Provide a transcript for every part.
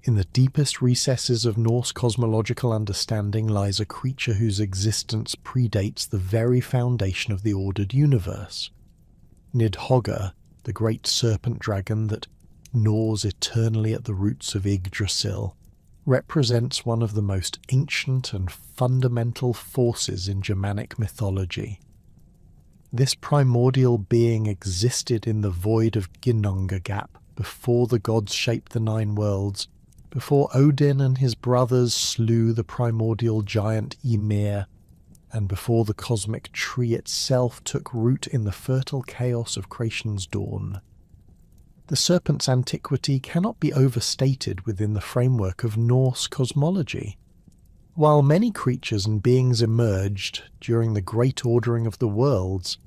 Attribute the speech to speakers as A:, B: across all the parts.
A: In the deepest recesses of Norse cosmological understanding lies a creature whose existence predates the very foundation of the ordered universe. Nidhogg, the great serpent dragon that gnaws eternally at the roots of Yggdrasil, represents one of the most ancient and fundamental forces in Germanic mythology. This primordial being existed in the void of Ginnungagap before the gods shaped the nine worlds, before Odin and his brothers slew the primordial giant Ymir, and before the cosmic tree itself took root in the fertile chaos of creation's dawn. The serpent's antiquity cannot be overstated within the framework of Norse cosmology. While many creatures and beings emerged during the great ordering of the worlds,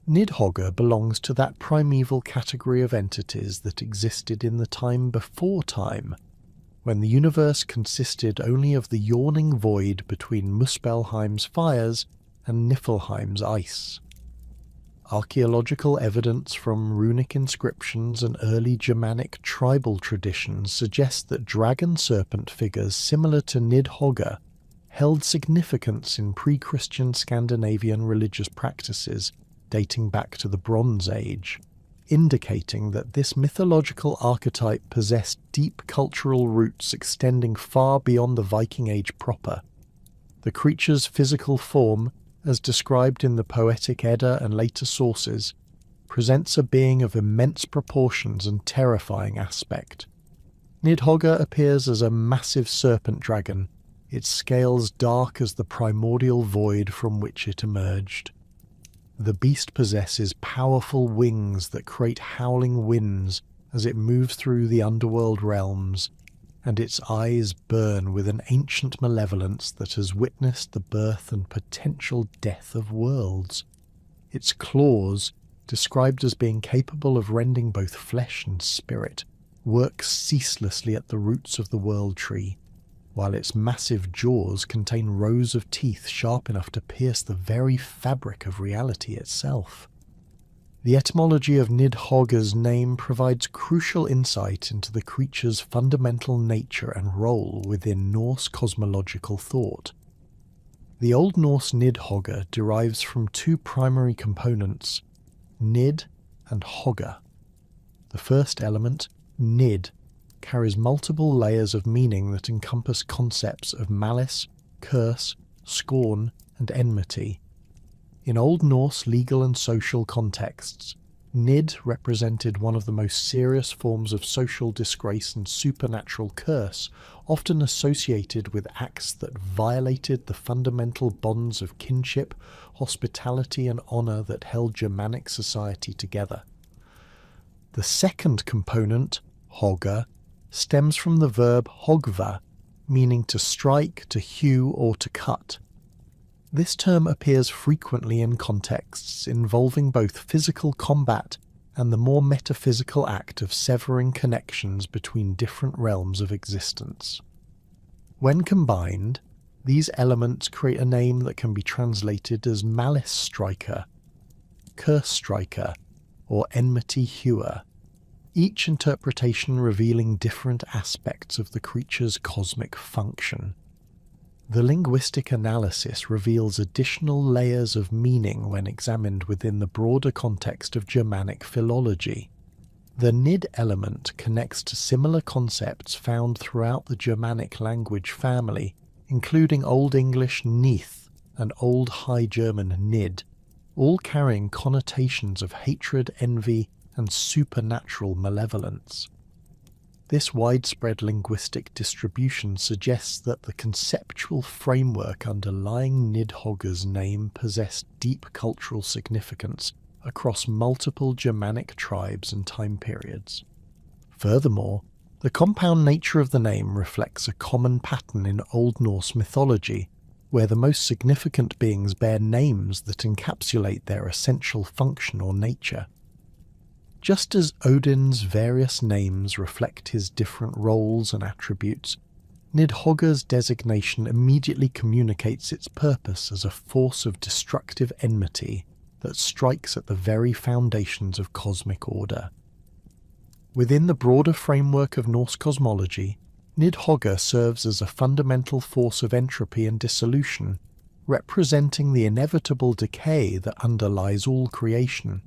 A: Nidhogg belongs to that primeval category of entities that existed in the time before time, when the universe consisted only of the yawning void between Muspelheim's fires and Niflheim's ice. Archaeological evidence from runic inscriptions and early Germanic tribal traditions suggest that dragon-serpent figures similar to Nidhogg held significance in pre-Christian Scandinavian religious practices dating back to the Bronze Age, indicating that this mythological archetype possessed deep cultural roots extending far beyond the Viking Age proper. The creature's physical form, as described in the poetic Edda and later sources, presents a being of immense proportions and terrifying aspect. Nidhogg appears as a massive serpent dragon, its scales dark as the primordial void from which it emerged. The beast possesses powerful wings that create howling winds as it moves through the underworld realms, and its eyes burn with an ancient malevolence that has witnessed the birth and potential death of worlds. Its claws, described as being capable of rending both flesh and spirit, work ceaselessly at the roots of the world tree, while its massive jaws contain rows of teeth sharp enough to pierce the very fabric of reality itself. The etymology of Nidhogg's name provides crucial insight into the creature's fundamental nature and role within Norse cosmological thought. The Old Norse Nidhogg derives from two primary components, Nid and Hogga. The first element, Nid, carries multiple layers of meaning that encompass concepts of malice, curse, scorn, and enmity. In Old Norse legal and social contexts, Nid represented one of the most serious forms of social disgrace and supernatural curse, often associated with acts that violated the fundamental bonds of kinship, hospitality, and honour that held Germanic society together. The second component, Hogga, stems from the verb hogva, meaning to strike, to hew, or to cut. This term appears frequently in contexts involving both physical combat and the more metaphysical act of severing connections between different realms of existence. When combined, these elements create a name that can be translated as malice striker, curse striker, or enmity hewer, each interpretation revealing different aspects of the creature's cosmic function. The linguistic analysis reveals additional layers of meaning when examined within the broader context of Germanic philology. The Nid element connects to similar concepts found throughout the Germanic language family, including Old English Nith and Old High German Nid, all carrying connotations of hatred, envy, and supernatural malevolence. This widespread linguistic distribution suggests that the conceptual framework underlying Nidhogg's name possessed deep cultural significance across multiple Germanic tribes and time periods. Furthermore, the compound nature of the name reflects a common pattern in Old Norse mythology, where the most significant beings bear names that encapsulate their essential function or nature. Just as Odin's various names reflect his different roles and attributes, Nidhogg's designation immediately communicates its purpose as a force of destructive enmity that strikes at the very foundations of cosmic order. Within the broader framework of Norse cosmology, Nidhogg serves as a fundamental force of entropy and dissolution, representing the inevitable decay that underlies all creation.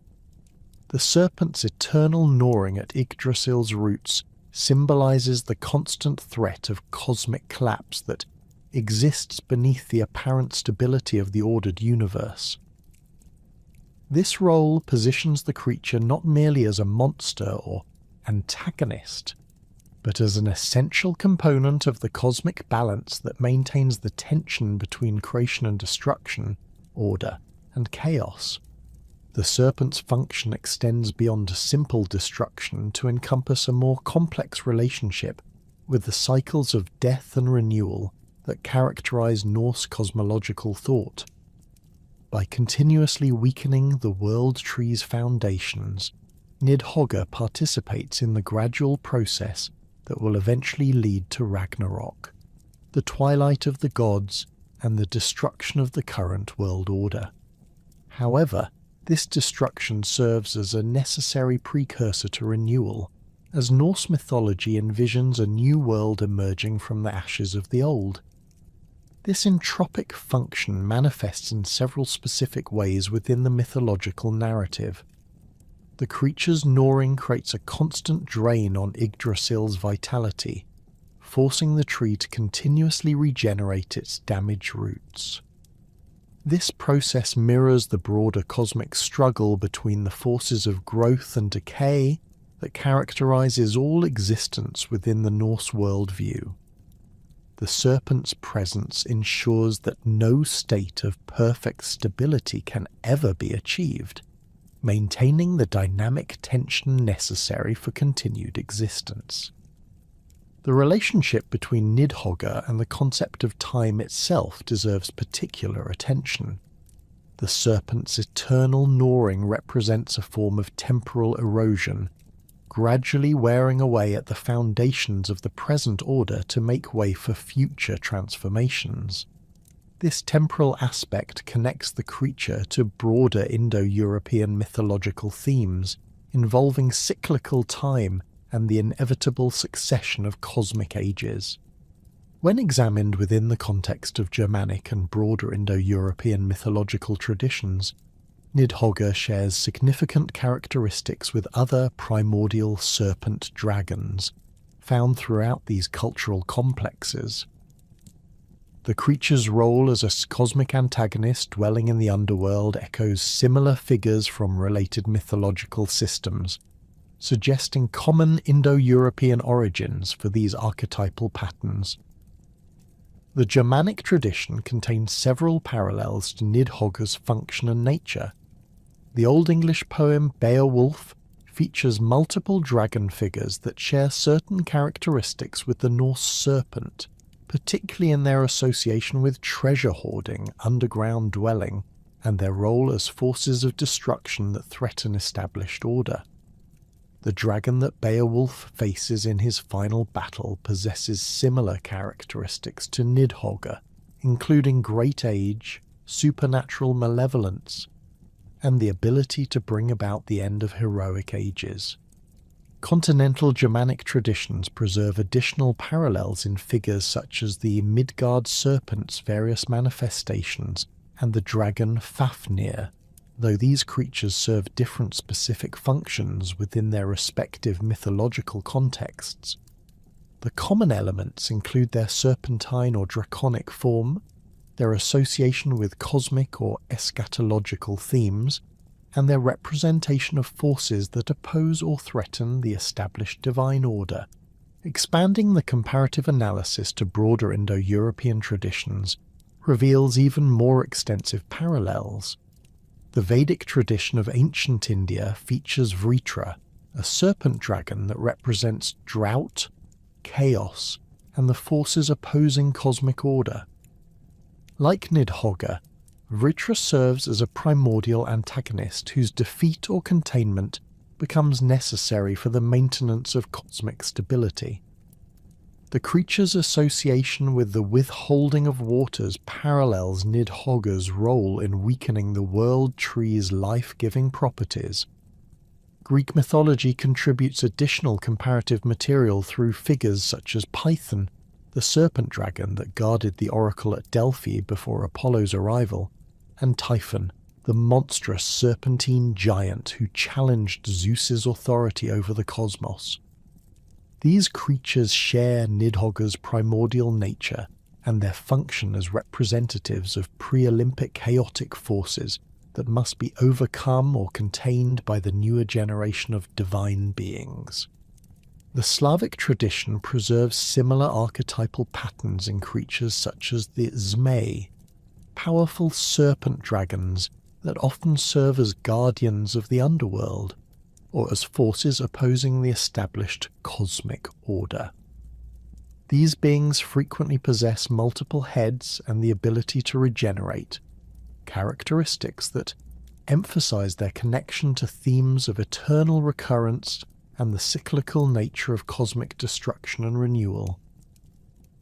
A: The serpent's eternal gnawing at Yggdrasil's roots symbolizes the constant threat of cosmic collapse that exists beneath the apparent stability of the ordered universe. This role positions the creature not merely as a monster or antagonist, but as an essential component of the cosmic balance that maintains the tension between creation and destruction, order and chaos. The serpent's function extends beyond simple destruction to encompass a more complex relationship with the cycles of death and renewal that characterize Norse cosmological thought. By continuously weakening the world tree's foundations, Nidhogg participates in the gradual process that will eventually lead to Ragnarok, the twilight of the gods and the destruction of the current world order. However, this destruction serves as a necessary precursor to renewal, as Norse mythology envisions a new world emerging from the ashes of the old. This entropic function manifests in several specific ways within the mythological narrative. The creature's gnawing creates a constant drain on Yggdrasil's vitality, forcing the tree to continuously regenerate its damaged roots. This process mirrors the broader cosmic struggle between the forces of growth and decay that characterizes all existence within the Norse worldview. The serpent's presence ensures that no state of perfect stability can ever be achieved, maintaining the dynamic tension necessary for continued existence. The relationship between Nidhogg and the concept of time itself deserves particular attention. The serpent's eternal gnawing represents a form of temporal erosion, gradually wearing away at the foundations of the present order to make way for future transformations. This temporal aspect connects the creature to broader Indo-European mythological themes involving cyclical time and the inevitable succession of cosmic ages. When examined within the context of Germanic and broader Indo-European mythological traditions, Nidhogg shares significant characteristics with other primordial serpent dragons found throughout these cultural complexes. The creature's role as a cosmic antagonist dwelling in the underworld echoes similar figures from related mythological systems, suggesting common Indo-European origins for these archetypal patterns. The Germanic tradition contains several parallels to Nidhogg's function and nature. The Old English poem Beowulf features multiple dragon figures that share certain characteristics with the Norse serpent, particularly in their association with treasure hoarding, underground dwelling, and their role as forces of destruction that threaten established order. The dragon that Beowulf faces in his final battle possesses similar characteristics to Nidhogg, including great age, supernatural malevolence, and the ability to bring about the end of heroic ages. Continental Germanic traditions preserve additional parallels in figures such as the Midgard serpent's various manifestations and the dragon Fafnir, though these creatures serve different specific functions within their respective mythological contexts. The common elements include their serpentine or draconic form, their association with cosmic or eschatological themes, and their representation of forces that oppose or threaten the established divine order. Expanding the comparative analysis to broader Indo-European traditions reveals even more extensive parallels. The Vedic tradition of ancient India features Vritra, a serpent dragon that represents drought, chaos, and the forces opposing cosmic order. Like Nidhogg, Vritra serves as a primordial antagonist whose defeat or containment becomes necessary for the maintenance of cosmic stability. The creature's association with the withholding of waters parallels Nidhogg's role in weakening the world tree's life-giving properties. Greek mythology contributes additional comparative material through figures such as Python, the serpent dragon that guarded the oracle at Delphi before Apollo's arrival, and Typhon, the monstrous serpentine giant who challenged Zeus's authority over the cosmos. These creatures share Nidhogg's primordial nature and their function as representatives of pre-Olympic chaotic forces that must be overcome or contained by the newer generation of divine beings. The Slavic tradition preserves similar archetypal patterns in creatures such as the Zmei, powerful serpent dragons that often serve as guardians of the underworld, or as forces opposing the established cosmic order. These beings frequently possess multiple heads and the ability to regenerate, characteristics that emphasize their connection to themes of eternal recurrence and the cyclical nature of cosmic destruction and renewal.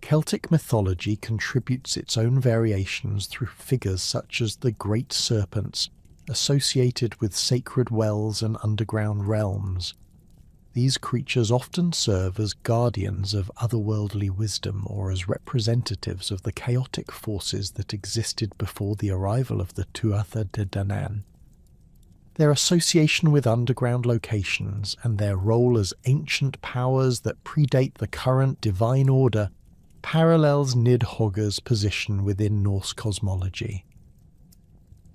A: Celtic mythology contributes its own variations through figures such as the great serpents associated with sacred wells and underground realms. These creatures often serve as guardians of otherworldly wisdom or as representatives of the chaotic forces that existed before the arrival of the Tuatha De Danann. Their association with underground locations and their role as ancient powers that predate the current divine order parallels Nidhogg's position within Norse cosmology.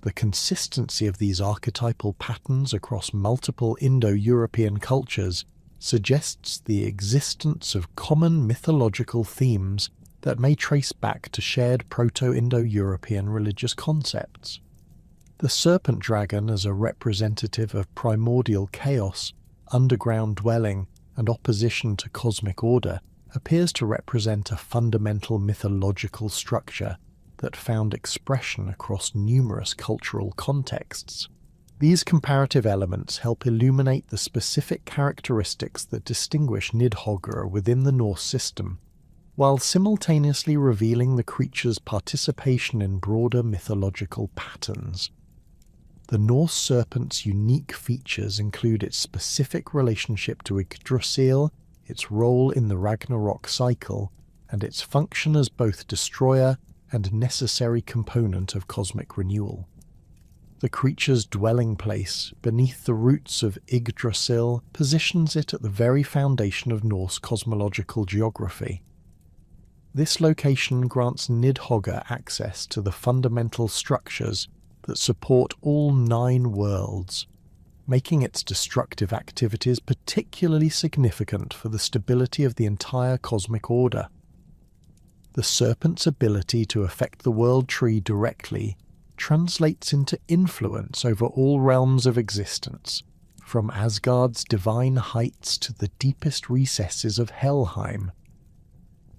A: The consistency of these archetypal patterns across multiple Indo-European cultures suggests the existence of common mythological themes that may trace back to shared Proto-Indo-European religious concepts. The serpent dragon as a representative of primordial chaos, underground dwelling, and opposition to cosmic order appears to represent a fundamental mythological structure that found expression across numerous cultural contexts. These comparative elements help illuminate the specific characteristics that distinguish Nidhogg within the Norse system, while simultaneously revealing the creature's participation in broader mythological patterns. The Norse serpent's unique features include its specific relationship to Yggdrasil, its role in the Ragnarok cycle, and its function as both destroyer and necessary component of cosmic renewal. The creature's dwelling place, beneath the roots of Yggdrasil, positions it at the very foundation of Norse cosmological geography. This location grants Nidhogg access to the fundamental structures that support all 9 worlds, making its destructive activities particularly significant for the stability of the entire cosmic order. The serpent's ability to affect the world tree directly translates into influence over all realms of existence, from Asgard's divine heights to the deepest recesses of Helheim.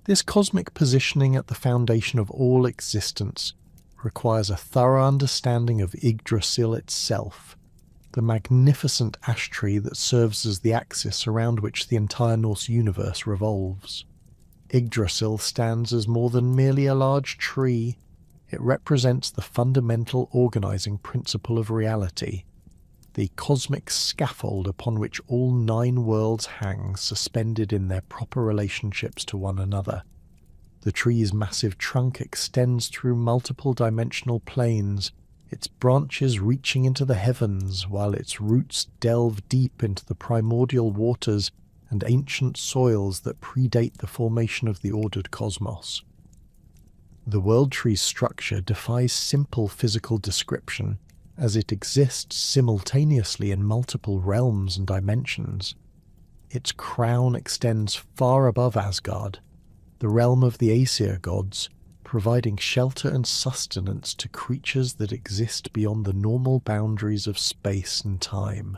A: This cosmic positioning at the foundation of all existence requires a thorough understanding of Yggdrasil itself, the magnificent ash tree that serves as the axis around which the entire Norse universe revolves. Yggdrasil stands as more than merely a large tree. It represents the fundamental organizing principle of reality, the cosmic scaffold upon which all 9 worlds hang, suspended in their proper relationships to one another. The tree's massive trunk extends through multiple dimensional planes, its branches reaching into the heavens, while its roots delve deep into the primordial waters and ancient soils that predate the formation of the ordered cosmos. The world tree's structure defies simple physical description, as it exists simultaneously in multiple realms and dimensions. Its crown extends far above Asgard, the realm of the Aesir gods, providing shelter and sustenance to creatures that exist beyond the normal boundaries of space and time.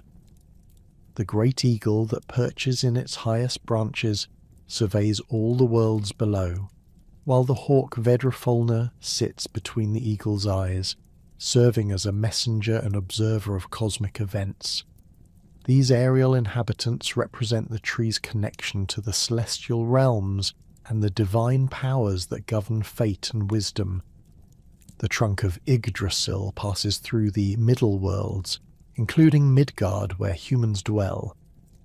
A: The great eagle that perches in its highest branches surveys all the worlds below, while the hawk Vedrafolna sits between the eagle's eyes, serving as a messenger and observer of cosmic events. These aerial inhabitants represent the tree's connection to the celestial realms and the divine powers that govern fate and wisdom. The trunk of Yggdrasil passes through the middle worlds, including Midgard, where humans dwell,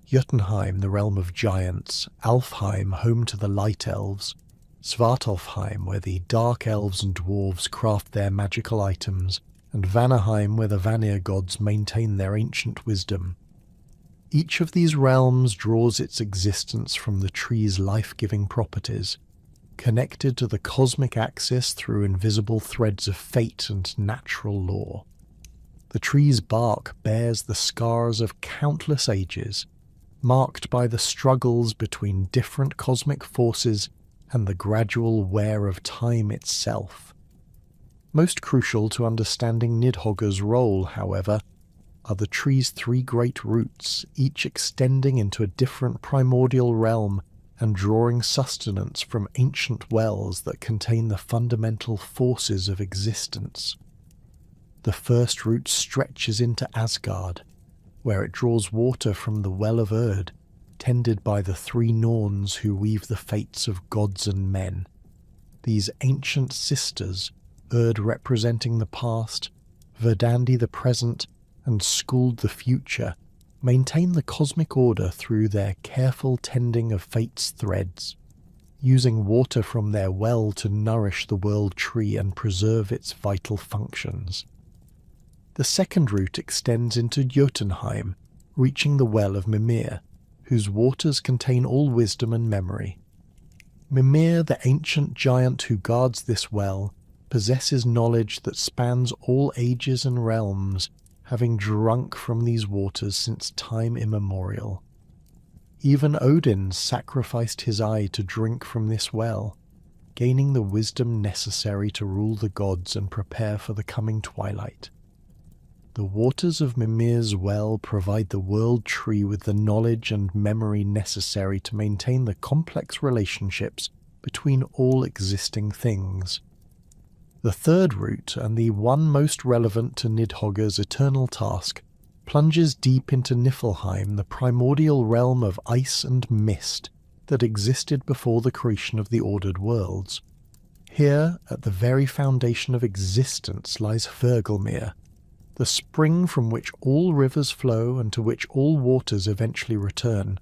A: Jotunheim, the realm of giants, Alfheim, home to the light elves, Svartalfheim, where the dark elves and dwarves craft their magical items, and Vanaheim, where the Vanir gods maintain their ancient wisdom. Each of these realms draws its existence from the tree's life-giving properties, connected to the cosmic axis through invisible threads of fate and natural law. The tree's bark bears the scars of countless ages, marked by the struggles between different cosmic forces and the gradual wear of time itself. Most crucial to understanding Nidhogg's role, however, are the tree's three great roots, each extending into a different primordial realm and drawing sustenance from ancient wells that contain the fundamental forces of existence. The first root stretches into Asgard, where it draws water from the Well of Erd, tended by the three Norns who weave the fates of gods and men. These ancient sisters, Erd representing the past, Verdandi the present, and Skuld the future, maintain the cosmic order through their careful tending of fate's threads, using water from their well to nourish the world tree and preserve its vital functions. The second root extends into Jotunheim, reaching the Well of Mimir, whose waters contain all wisdom and memory. Mimir, the ancient giant who guards this well, possesses knowledge that spans all ages and realms, having drunk from these waters since time immemorial. Even Odin sacrificed his eye to drink from this well, gaining the wisdom necessary to rule the gods and prepare for the coming twilight. The waters of Mimir's well provide the world tree with the knowledge and memory necessary to maintain the complex relationships between all existing things. The third root, and the one most relevant to Nidhogg's eternal task, plunges deep into Niflheim, the primordial realm of ice and mist that existed before the creation of the ordered worlds. Here, at the very foundation of existence, lies Hvergelmir, the spring from which all rivers flow and to which all waters eventually return.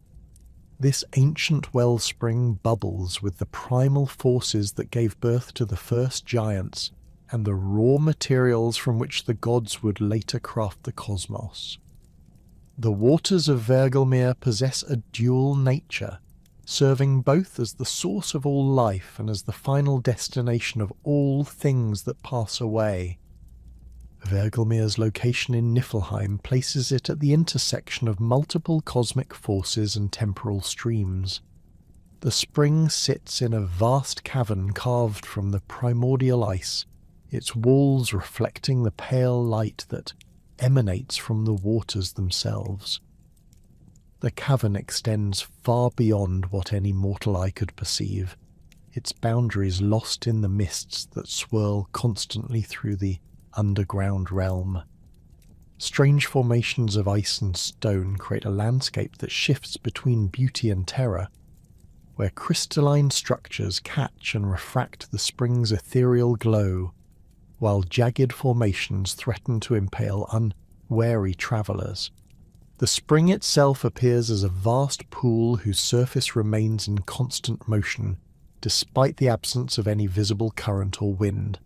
A: This ancient wellspring bubbles with the primal forces that gave birth to the first giants and the raw materials from which the gods would later craft the cosmos. The waters of Hvergelmir possess a dual nature, serving both as the source of all life and as the final destination of all things that pass away. Hvergelmir's location in Niflheim places it at the intersection of multiple cosmic forces and temporal streams. The spring sits in a vast cavern carved from the primordial ice, its walls reflecting the pale light that emanates from the waters themselves. The cavern extends far beyond what any mortal eye could perceive, its boundaries lost in the mists that swirl constantly through the underground realm. Strange formations of ice and stone create a landscape that shifts between beauty and terror, where crystalline structures catch and refract the spring's ethereal glow, while jagged formations threaten to impale unwary travellers. The spring itself appears as a vast pool whose surface remains in constant motion, despite the absence of any visible current or wind.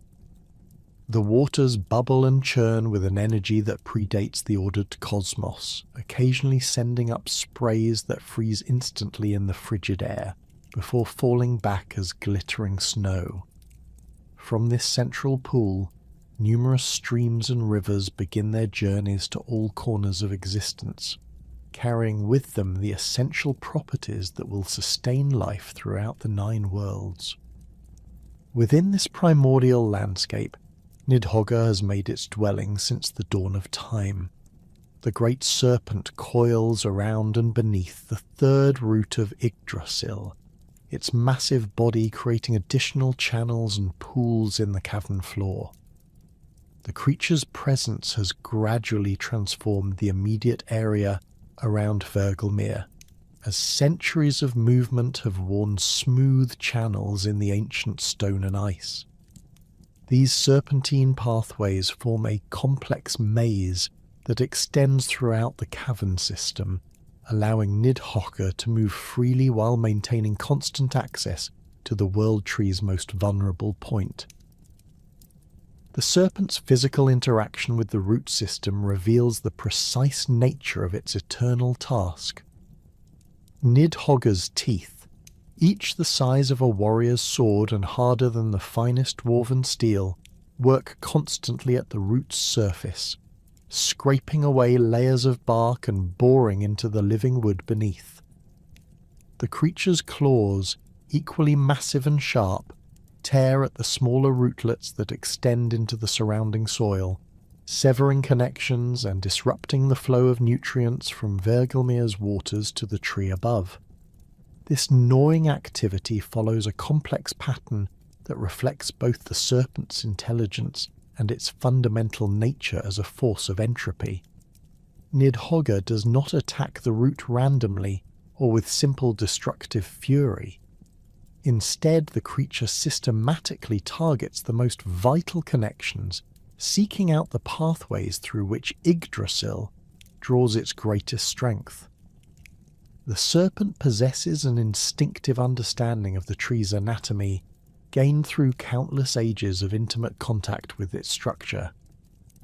A: The waters bubble and churn with an energy that predates the ordered cosmos, occasionally sending up sprays that freeze instantly in the frigid air, before falling back as glittering snow. From this central pool, numerous streams and rivers begin their journeys to all corners of existence, carrying with them the essential properties that will sustain life throughout the 9 worlds. Within this primordial landscape, Nidhogg has made its dwelling since the dawn of time. The great serpent coils around and beneath the third root of Yggdrasil, its massive body creating additional channels and pools in the cavern floor. The creature's presence has gradually transformed the immediate area around Hvergelmir, as centuries of movement have worn smooth channels in the ancient stone and ice. These serpentine pathways form a complex maze that extends throughout the cavern system, allowing Nidhogg to move freely while maintaining constant access to the world tree's most vulnerable point. The serpent's physical interaction with the root system reveals the precise nature of its eternal task. Nidhogg's teeth, each the size of a warrior's sword and harder than the finest woven steel, work constantly at the root's surface, scraping away layers of bark and boring into the living wood beneath. The creature's claws, equally massive and sharp, tear at the smaller rootlets that extend into the surrounding soil, severing connections and disrupting the flow of nutrients from Vergelmir's waters to the tree above. This gnawing activity follows a complex pattern that reflects both the serpent's intelligence and its fundamental nature as a force of entropy. Nidhogg does not attack the root randomly or with simple destructive fury. Instead, the creature systematically targets the most vital connections, seeking out the pathways through which Yggdrasil draws its greatest strength. The serpent possesses an instinctive understanding of the tree's anatomy, gained through countless ages of intimate contact with its structure.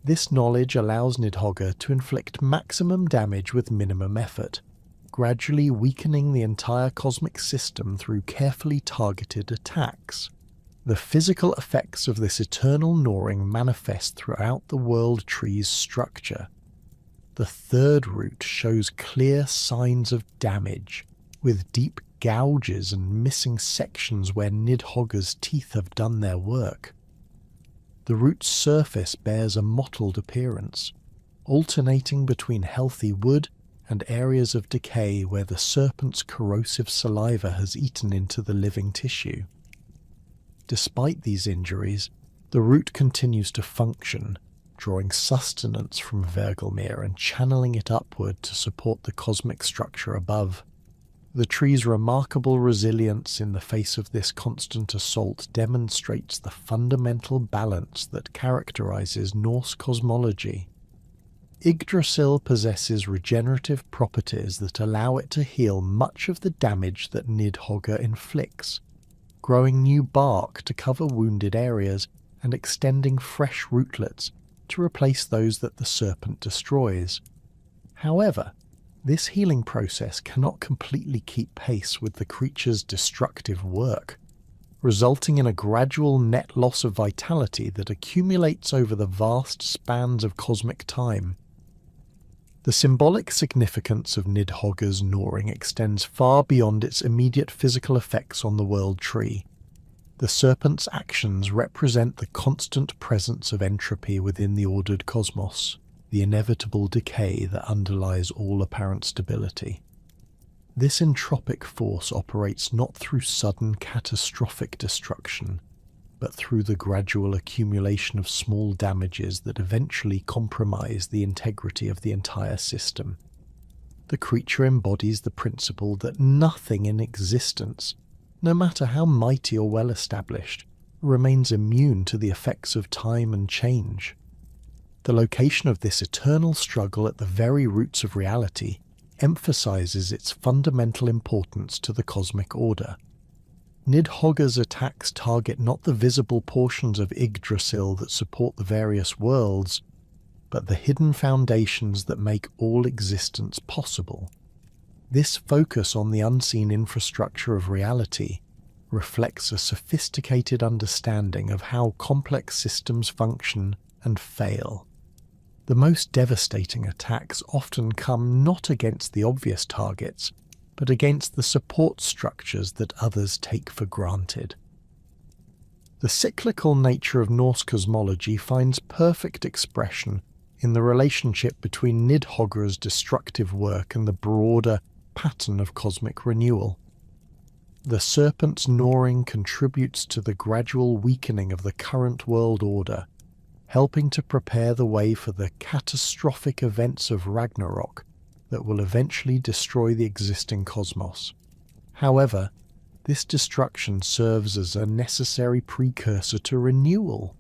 A: This knowledge allows Nidhogg to inflict maximum damage with minimum effort, gradually weakening the entire cosmic system through carefully targeted attacks. The physical effects of this eternal gnawing manifest throughout the world tree's structure. The third root shows clear signs of damage, with deep gouges and missing sections where Nidhogg's teeth have done their work. The root's surface bears a mottled appearance, alternating between healthy wood and areas of decay where the serpent's corrosive saliva has eaten into the living tissue. Despite these injuries, the root continues to function, drawing sustenance from Vergelmir and channeling it upward to support the cosmic structure above. The tree's remarkable resilience in the face of this constant assault demonstrates the fundamental balance that characterizes Norse cosmology. Yggdrasil possesses regenerative properties that allow it to heal much of the damage that Nidhogg inflicts, growing new bark to cover wounded areas and extending fresh rootlets to replace those that the serpent destroys. However, this healing process cannot completely keep pace with the creature's destructive work, resulting in a gradual net loss of vitality that accumulates over the vast spans of cosmic time. The symbolic significance of Nidhogg's gnawing extends far beyond its immediate physical effects on the world tree. The serpent's actions represent the constant presence of entropy within the ordered cosmos, the inevitable decay that underlies all apparent stability. This entropic force operates not through sudden catastrophic destruction, but through the gradual accumulation of small damages that eventually compromise the integrity of the entire system. The creature embodies the principle that nothing in existence, no matter how mighty or well established, remains immune to the effects of time and change. The location of this eternal struggle at the very roots of reality emphasizes its fundamental importance to the cosmic order. Nidhogg's attacks target not the visible portions of Yggdrasil that support the various worlds, but the hidden foundations that make all existence possible. This focus on the unseen infrastructure of reality reflects a sophisticated understanding of how complex systems function and fail. The most devastating attacks often come not against the obvious targets, but against the support structures that others take for granted. The cyclical nature of Norse cosmology finds perfect expression in the relationship between Nidhogg's destructive work and the broader pattern of cosmic renewal. The serpent's gnawing contributes to the gradual weakening of the current world order, helping to prepare the way for the catastrophic events of Ragnarok that will eventually destroy the existing cosmos. However, this destruction serves as a necessary precursor to renewal,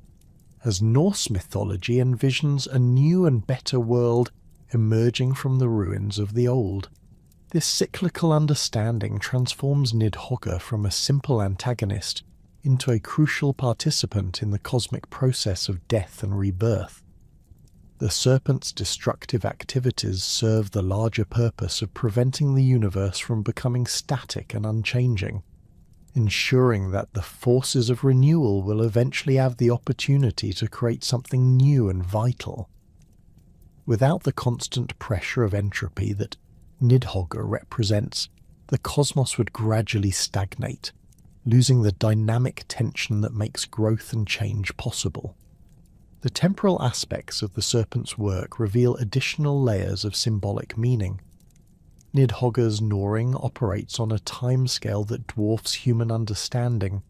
A: as Norse mythology envisions a new and better world emerging from the ruins of the old. This cyclical understanding transforms Nidhogg from a simple antagonist into a crucial participant in the cosmic process of death and rebirth. The serpent's destructive activities serve the larger purpose of preventing the universe from becoming static and unchanging, ensuring that the forces of renewal will eventually have the opportunity to create something new and vital. Without the constant pressure of entropy that Nidhogg represents, the cosmos would gradually stagnate, losing the dynamic tension that makes growth and change possible. The temporal aspects of the serpent's work reveal additional layers of symbolic meaning. Nidhogg's gnawing operates on a timescale that dwarfs human understanding,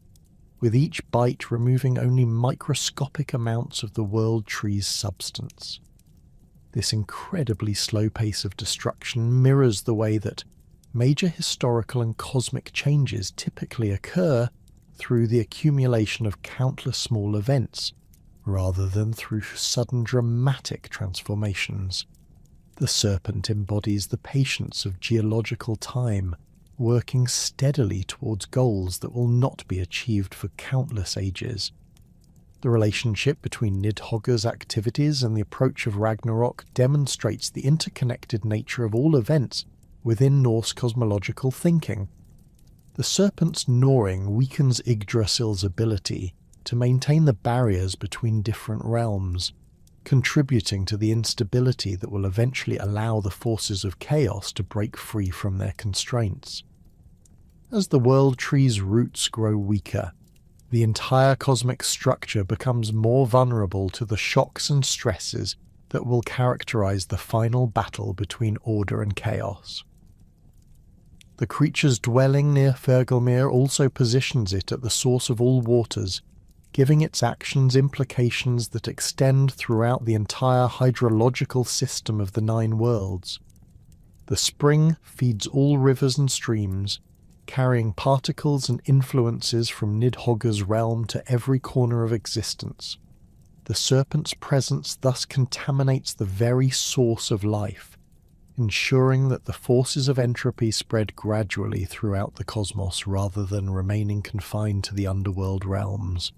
A: with each bite removing only microscopic amounts of the world tree's substance. This incredibly slow pace of destruction mirrors the way that major historical and cosmic changes typically occur through the accumulation of countless small events, rather than through sudden dramatic transformations. The serpent embodies the patience of geological time, working steadily towards goals that will not be achieved for countless ages. The relationship between Nidhogg's activities and the approach of Ragnarok demonstrates the interconnected nature of all events within Norse cosmological thinking. The serpent's gnawing weakens Yggdrasil's ability to maintain the barriers between different realms, contributing to the instability that will eventually allow the forces of chaos to break free from their constraints. As the world tree's roots grow weaker, the entire cosmic structure becomes more vulnerable to the shocks and stresses that will characterize the final battle between order and chaos. The creature's dwelling near Hvergelmir also positions it at the source of all waters, giving its actions implications that extend throughout the entire hydrological system of the 9 worlds. The spring feeds all rivers and streams, carrying particles and influences from Nidhogg's realm to every corner of existence. The serpent's presence thus contaminates the very source of life, ensuring that the forces of entropy spread gradually throughout the cosmos rather than remaining confined to the underworld realms.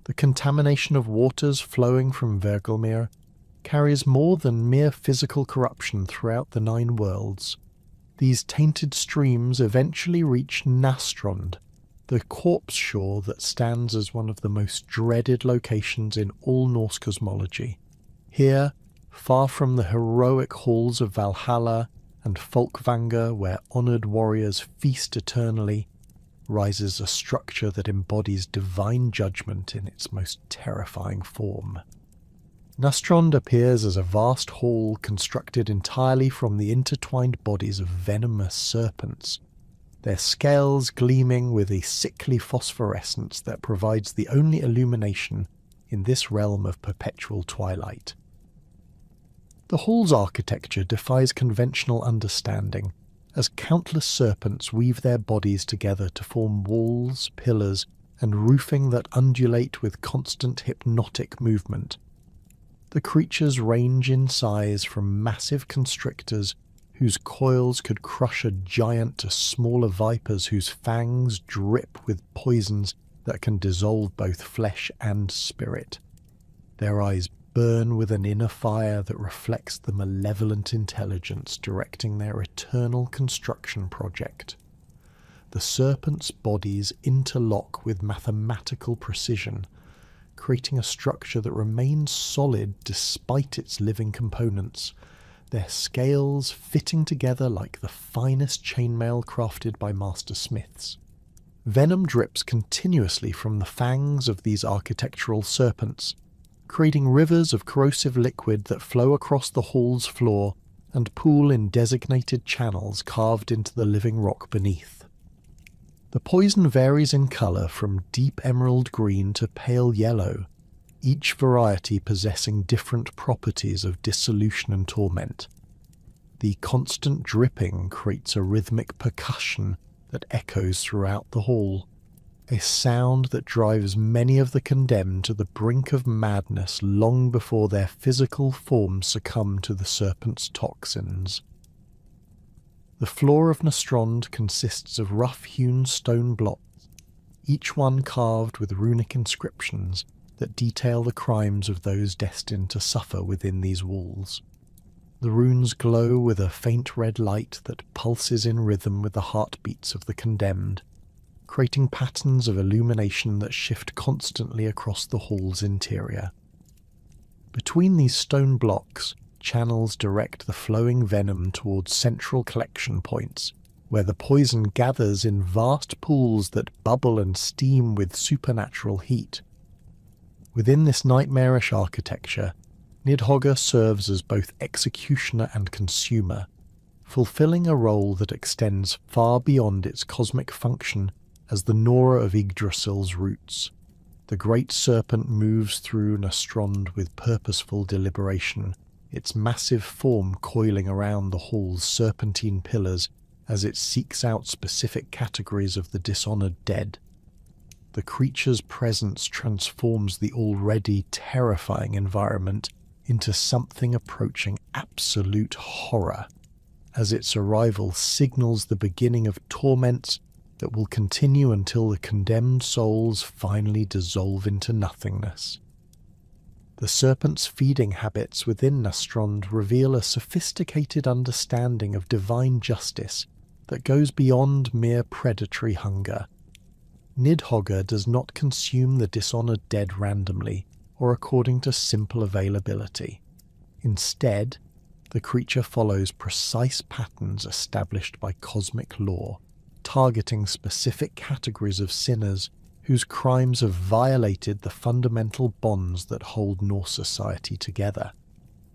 A: The contamination of waters flowing from Hvergelmir carries more than mere physical corruption throughout the 9 worlds. These tainted streams eventually reach Nastrond, the corpse shore that stands as one of the most dreaded locations in all Norse cosmology. Here, far from the heroic halls of Valhalla and Folkvanger where honoured warriors feast eternally, rises a structure that embodies divine judgment in its most terrifying form. Nastrond appears as a vast hall constructed entirely from the intertwined bodies of venomous serpents, their scales gleaming with a sickly phosphorescence that provides the only illumination in this realm of perpetual twilight. The hall's architecture defies conventional understanding, as countless serpents weave their bodies together to form walls, pillars, and roofing that undulate with constant hypnotic movement. The creatures range in size from massive constrictors whose coils could crush a giant to smaller vipers whose fangs drip with poisons that can dissolve both flesh and spirit. Their eyes burn with an inner fire that reflects the malevolent intelligence directing their eternal construction project. The serpents' bodies interlock with mathematical precision, creating a structure that remains solid despite its living components, their scales fitting together like the finest chainmail crafted by master smiths. Venom drips continuously from the fangs of these architectural serpents, creating rivers of corrosive liquid that flow across the hall's floor and pool in designated channels carved into the living rock beneath. The poison varies in colour from deep emerald green to pale yellow, each variety possessing different properties of dissolution and torment. The constant dripping creates a rhythmic percussion that echoes throughout the hall, a sound that drives many of the condemned to the brink of madness long before their physical forms succumb to the serpent's toxins. The floor of Nastrond consists of rough-hewn stone blocks, each one carved with runic inscriptions that detail the crimes of those destined to suffer within these walls. The runes glow with a faint red light that pulses in rhythm with the heartbeats of the condemned, creating patterns of illumination that shift constantly across the hall's interior. Between these stone blocks, channels direct the flowing venom towards central collection points, where the poison gathers in vast pools that bubble and steam with supernatural heat. Within this nightmarish architecture, Nidhogg serves as both executioner and consumer, fulfilling a role that extends far beyond its cosmic function as the Nora of Yggdrasil's roots. The great serpent moves through Nastrond with purposeful deliberation, its massive form coiling around the hall's serpentine pillars as it seeks out specific categories of the dishonored dead. The creature's presence transforms the already terrifying environment into something approaching absolute horror, as its arrival signals the beginning of torments that will continue until the condemned souls finally dissolve into nothingness. The serpent's feeding habits within Nastrond reveal a sophisticated understanding of divine justice that goes beyond mere predatory hunger. Nidhogg does not consume the dishonored dead randomly or according to simple availability. Instead, the creature follows precise patterns established by cosmic law, targeting specific categories of sinners whose crimes have violated the fundamental bonds that hold Norse society together.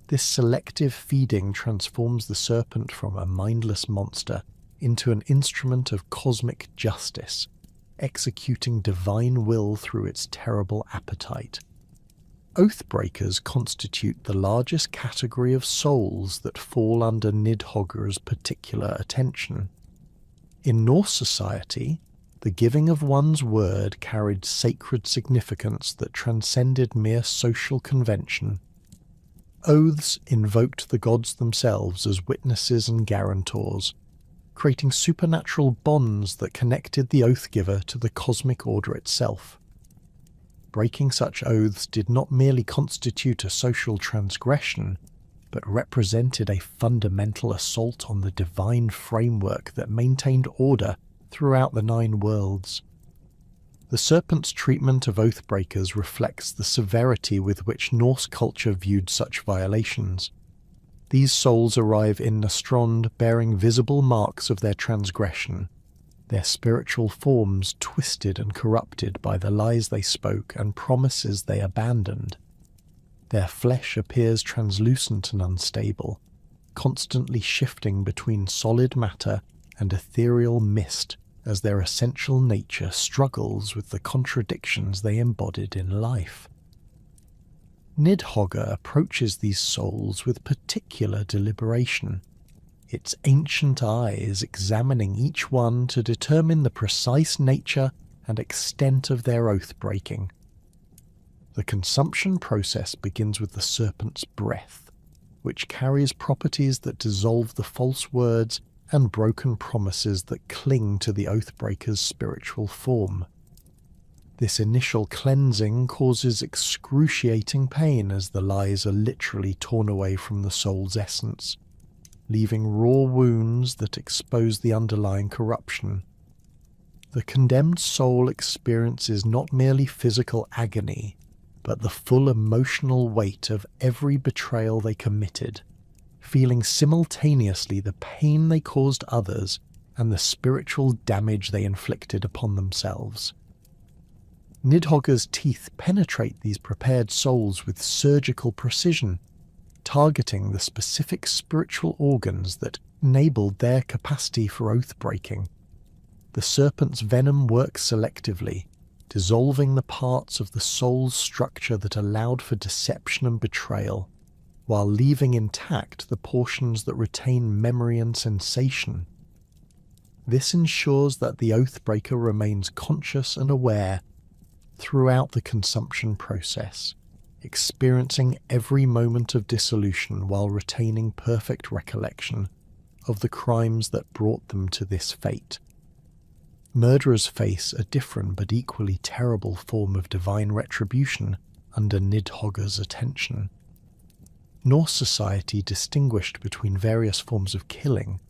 A: This selective feeding transforms the serpent from a mindless monster into an instrument of cosmic justice, executing divine will through its terrible appetite. Oathbreakers constitute the largest category of souls that fall under Nidhogg's particular attention. In Norse society, the giving of one's word carried sacred significance that transcended mere social convention. Oaths invoked the gods themselves as witnesses and guarantors, creating supernatural bonds that connected the oath-giver to the cosmic order itself. Breaking such oaths did not merely constitute a social transgression, but represented a fundamental assault on the divine framework that maintained order throughout the Nine Worlds. The serpent's treatment of oathbreakers reflects the severity with which Norse culture viewed such violations. These souls arrive in Nastrond bearing visible marks of their transgression, their spiritual forms twisted and corrupted by the lies they spoke and promises they abandoned. Their flesh appears translucent and unstable, constantly shifting between solid matter and ethereal mist as their essential nature struggles with the contradictions they embodied in life. Nidhogg approaches these souls with particular deliberation, its ancient eyes examining each one to determine the precise nature and extent of their oath-breaking. The consumption process begins with the serpent's breath, which carries properties that dissolve the false words and broken promises that cling to the oathbreaker's spiritual form. This initial cleansing causes excruciating pain as the lies are literally torn away from the soul's essence, leaving raw wounds that expose the underlying corruption. The condemned soul experiences not merely physical agony, but the full emotional weight of every betrayal they committed, feeling simultaneously the pain they caused others and the spiritual damage they inflicted upon themselves. Nidhogg's teeth penetrate these prepared souls with surgical precision, targeting the specific spiritual organs that enabled their capacity for oath-breaking. The serpent's venom works selectively, dissolving the parts of the soul's structure that allowed for deception and betrayal, while leaving intact the portions that retain memory and sensation. This ensures that the oathbreaker remains conscious and aware throughout the consumption process, experiencing every moment of dissolution while retaining perfect recollection of the crimes that brought them to this fate. Murderers face a different but equally terrible form of divine retribution under Nidhogg's attention. Norse society distinguished between various forms of killing,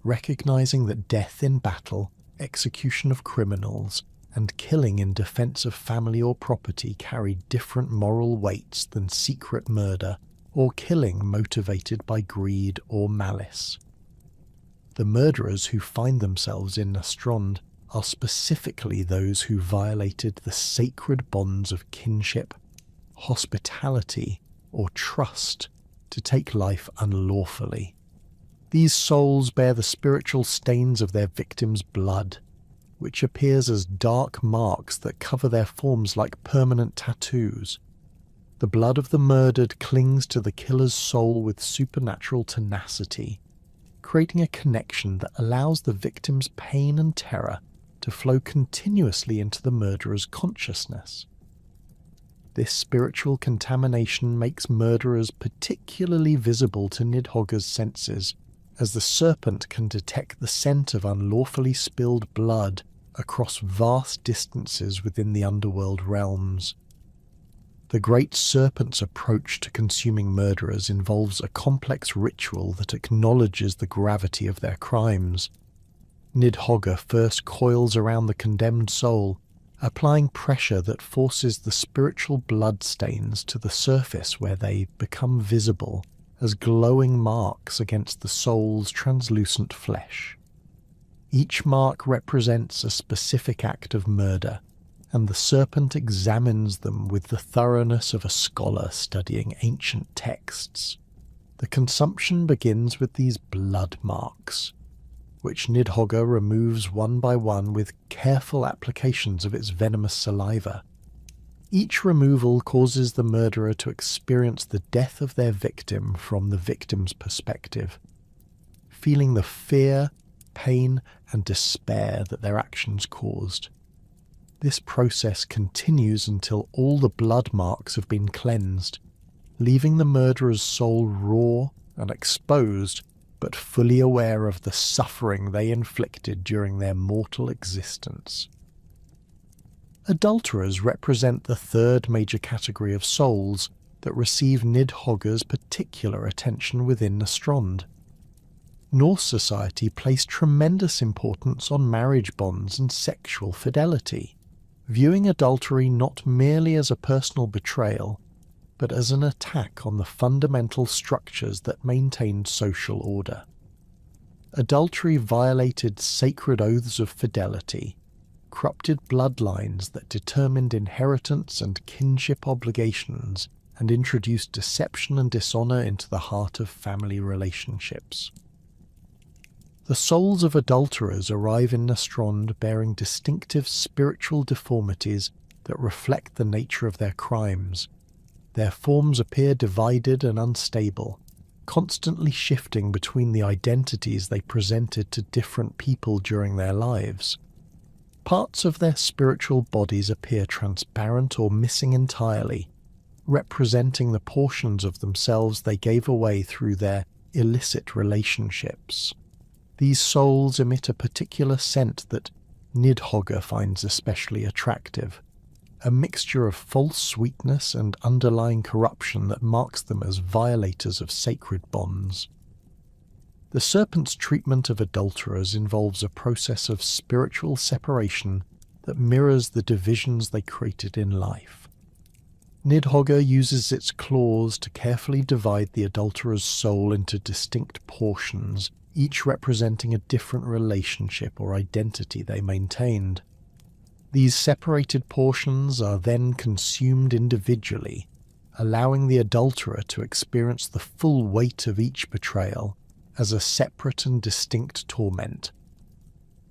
A: recognizing that death in battle, execution of criminals, and killing in defense of family or property carried different moral weights than secret murder or killing motivated by greed or malice. The murderers who find themselves in Nastrond are specifically those who violated the sacred bonds of kinship, hospitality, or trust to take life unlawfully. These souls bear the spiritual stains of their victims' blood, which appears as dark marks that cover their forms like permanent tattoos. The blood of the murdered clings to the killer's soul with supernatural tenacity, creating a connection that allows the victim's pain and terror to flow continuously into the murderer's consciousness. This spiritual contamination makes murderers particularly visible to Nidhogg's senses, as the serpent can detect the scent of unlawfully spilled blood across vast distances within the underworld realms. The great serpent's approach to consuming murderers involves a complex ritual that acknowledges the gravity of their crimes. Nidhogg first coils around the condemned soul, applying pressure that forces the spiritual bloodstains to the surface where they become visible as glowing marks against the soul's translucent flesh. Each mark represents a specific act of murder, and the serpent examines them with the thoroughness of a scholar studying ancient texts. The consumption begins with these blood marks, which Nidhogg removes one by one with careful applications of its venomous saliva. Each removal causes the murderer to experience the death of their victim from the victim's perspective, feeling the fear, pain, and despair that their actions caused. This process continues until all the blood marks have been cleansed, leaving the murderer's soul raw and exposed, but fully aware of the suffering they inflicted during their mortal existence. Adulterers represent the third major category of souls that receive Nidhogg's particular attention within Nastrond. Norse society placed tremendous importance on marriage bonds and sexual fidelity, viewing adultery not merely as a personal betrayal, but as an attack on the fundamental structures that maintained social order. Adultery violated sacred oaths of fidelity, corrupted bloodlines that determined inheritance and kinship obligations, and introduced deception and dishonor into the heart of family relationships. The souls of adulterers arrive in Nastrond bearing distinctive spiritual deformities that reflect the nature of their crimes. Their forms appear divided and unstable, constantly shifting between the identities they presented to different people during their lives. Parts of their spiritual bodies appear transparent or missing entirely, representing the portions of themselves they gave away through their illicit relationships. These souls emit a particular scent that Nidhogg finds especially attractive, a mixture of false sweetness and underlying corruption that marks them as violators of sacred bonds. The serpent's treatment of adulterers involves a process of spiritual separation that mirrors the divisions they created in life. Nidhogg uses its claws to carefully divide the adulterer's soul into distinct portions, each representing a different relationship or identity they maintained. These separated portions are then consumed individually, allowing the adulterer to experience the full weight of each betrayal as a separate and distinct torment.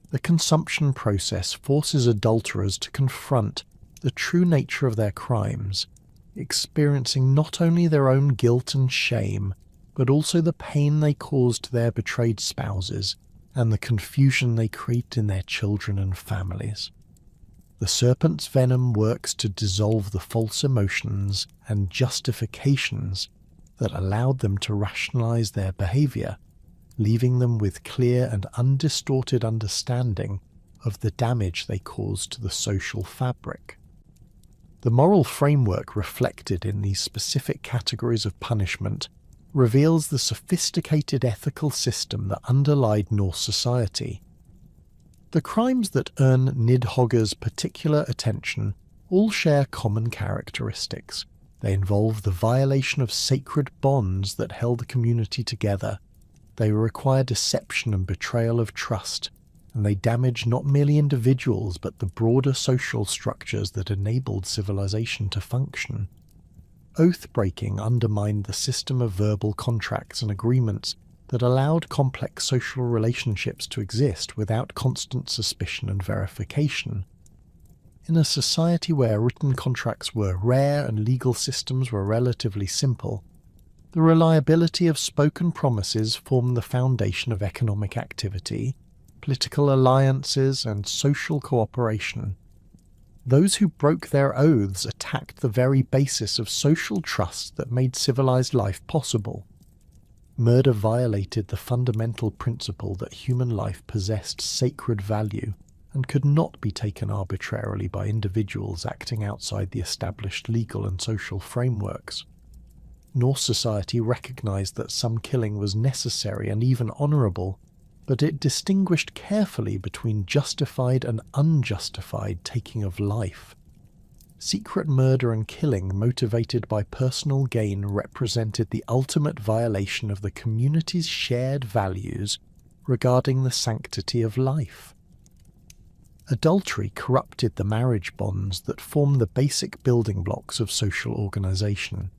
A: The consumption process forces adulterers to confront the true nature of their crimes, experiencing not only their own guilt and shame, but also the pain they caused their betrayed spouses and the confusion they create in their children and families. The serpent's venom works to dissolve the false emotions and justifications that allowed them to rationalize their behavior, leaving them with clear and undistorted understanding of the damage they cause to the social fabric. The moral framework reflected in these specific categories of punishment reveals the sophisticated ethical system that underlied Norse society. The crimes that earn Nidhogg's particular attention all share common characteristics. They involve the violation of sacred bonds that held a community together. They require deception and betrayal of trust, and they damage not merely individuals but the broader social structures that enabled civilization to function. Oath-breaking undermined the system of verbal contracts and agreements that allowed complex social relationships to exist without constant suspicion and verification. In a society where written contracts were rare and legal systems were relatively simple, the reliability of spoken promises formed the foundation of economic activity, political alliances, and social cooperation. Those who broke their oaths attacked the very basis of social trust that made civilized life possible. Murder violated the fundamental principle that human life possessed sacred value and could not be taken arbitrarily by individuals acting outside the established legal and social frameworks. Norse society recognized that some killing was necessary and even honorable, but it distinguished carefully between justified and unjustified taking of life. Secret murder and killing motivated by personal gain represented the ultimate violation of the community's shared values regarding the sanctity of life. Adultery corrupted the marriage bonds that form the basic building blocks of social organization.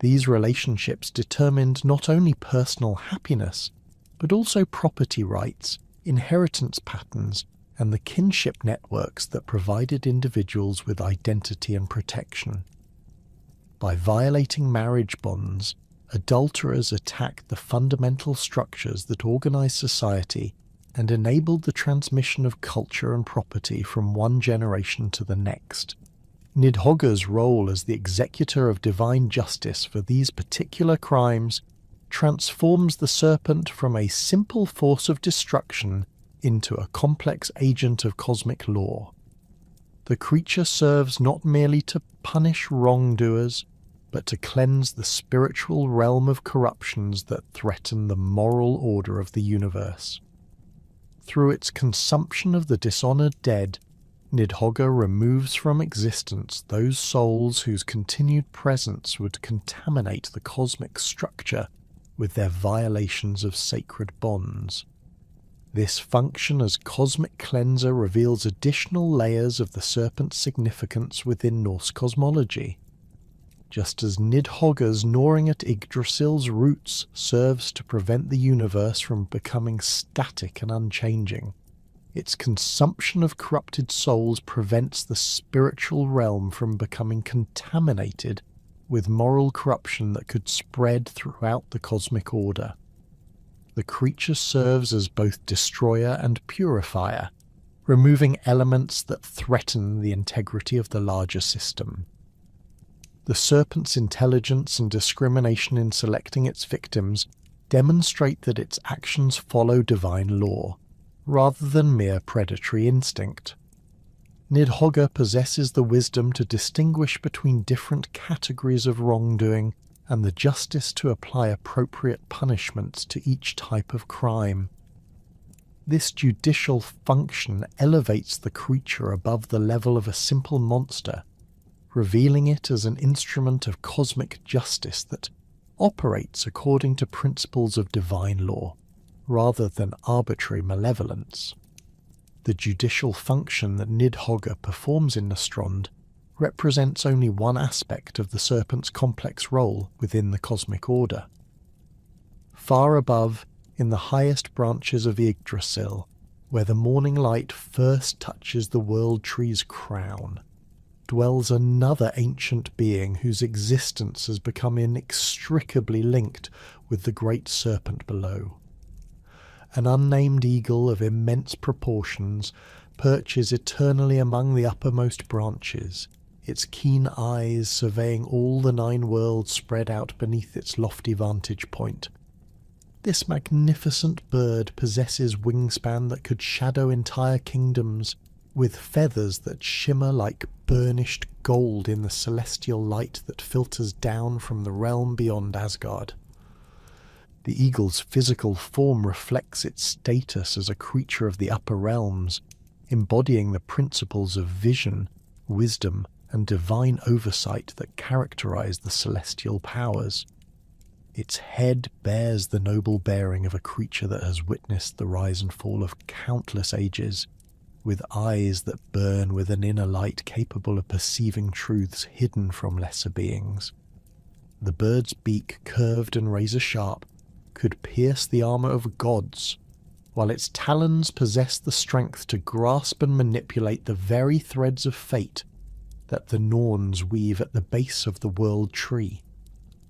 A: These relationships determined not only personal happiness, but also property rights, inheritance patterns, and the kinship networks that provided individuals with identity and protection. By violating marriage bonds, adulterers attacked the fundamental structures that organized society and enabled the transmission of culture and property from one generation to the next. Nidhogg's role as the executor of divine justice for these particular crimes transforms the serpent from a simple force of destruction into a complex agent of cosmic law. The creature serves not merely to punish wrongdoers, but to cleanse the spiritual realm of corruptions that threaten the moral order of the universe. Through its consumption of the dishonored dead, Nidhogg removes from existence those souls whose continued presence would contaminate the cosmic structure with their violations of sacred bonds. This function as cosmic cleanser reveals additional layers of the serpent's significance within Norse cosmology. Just as Nidhogg's gnawing at Yggdrasil's roots serves to prevent the universe from becoming static and unchanging, its consumption of corrupted souls prevents the spiritual realm from becoming contaminated with moral corruption that could spread throughout the cosmic order. The creature serves as both destroyer and purifier, removing elements that threaten the integrity of the larger system. The serpent's intelligence and discrimination in selecting its victims demonstrate that its actions follow divine law, rather than mere predatory instinct. Nidhogg possesses the wisdom to distinguish between different categories of wrongdoing and the justice to apply appropriate punishments to each type of crime. This judicial function elevates the creature above the level of a simple monster, revealing it as an instrument of cosmic justice that operates according to principles of divine law, rather than arbitrary malevolence. The judicial function that Nidhogg performs in Nastrond represents only one aspect of the serpent's complex role within the cosmic order. Far above, in the highest branches of Yggdrasil, where the morning light first touches the world tree's crown, dwells another ancient being whose existence has become inextricably linked with the great serpent below. an unnamed eagle of immense proportions, perches eternally among the uppermost branches, its keen eyes surveying all the 9 worlds spread out beneath its lofty vantage point. This magnificent bird possesses wingspan that could shadow entire kingdoms, with feathers that shimmer like burnished gold in the celestial light that filters down from the realm beyond Asgard. The eagle's physical form reflects its status as a creature of the upper realms, embodying the principles of vision, wisdom, and divine oversight that characterize the celestial powers. Its head bears the noble bearing of a creature that has witnessed the rise and fall of countless ages, with eyes that burn with an inner light capable of perceiving truths hidden from lesser beings. The bird's beak, curved and razor-sharp, could pierce the armor of gods, while its talons possess the strength to grasp and manipulate the very threads of fate that the Norns weave at the base of the world tree.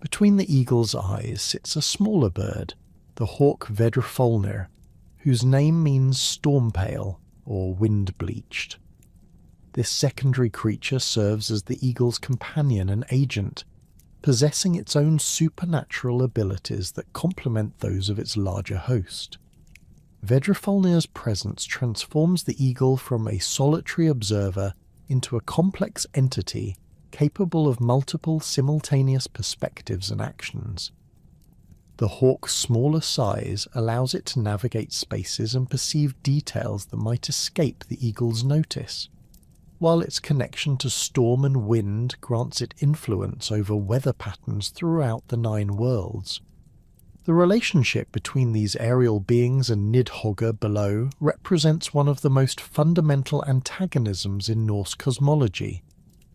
A: Between the eagle's eyes sits a smaller bird, the hawk Vedrfolnir, whose name means storm-pale or wind-bleached. This secondary creature serves as the eagle's companion and agent, possessing its own supernatural abilities that complement those of its larger host. Vedrfolnir's presence transforms the eagle from a solitary observer into a complex entity capable of multiple simultaneous perspectives and actions. The hawk's smaller size allows it to navigate spaces and perceive details that might escape the eagle's notice, while its connection to storm and wind grants it influence over weather patterns throughout the 9 worlds. The relationship between these aerial beings and Nidhogg below represents one of the most fundamental antagonisms in Norse cosmology,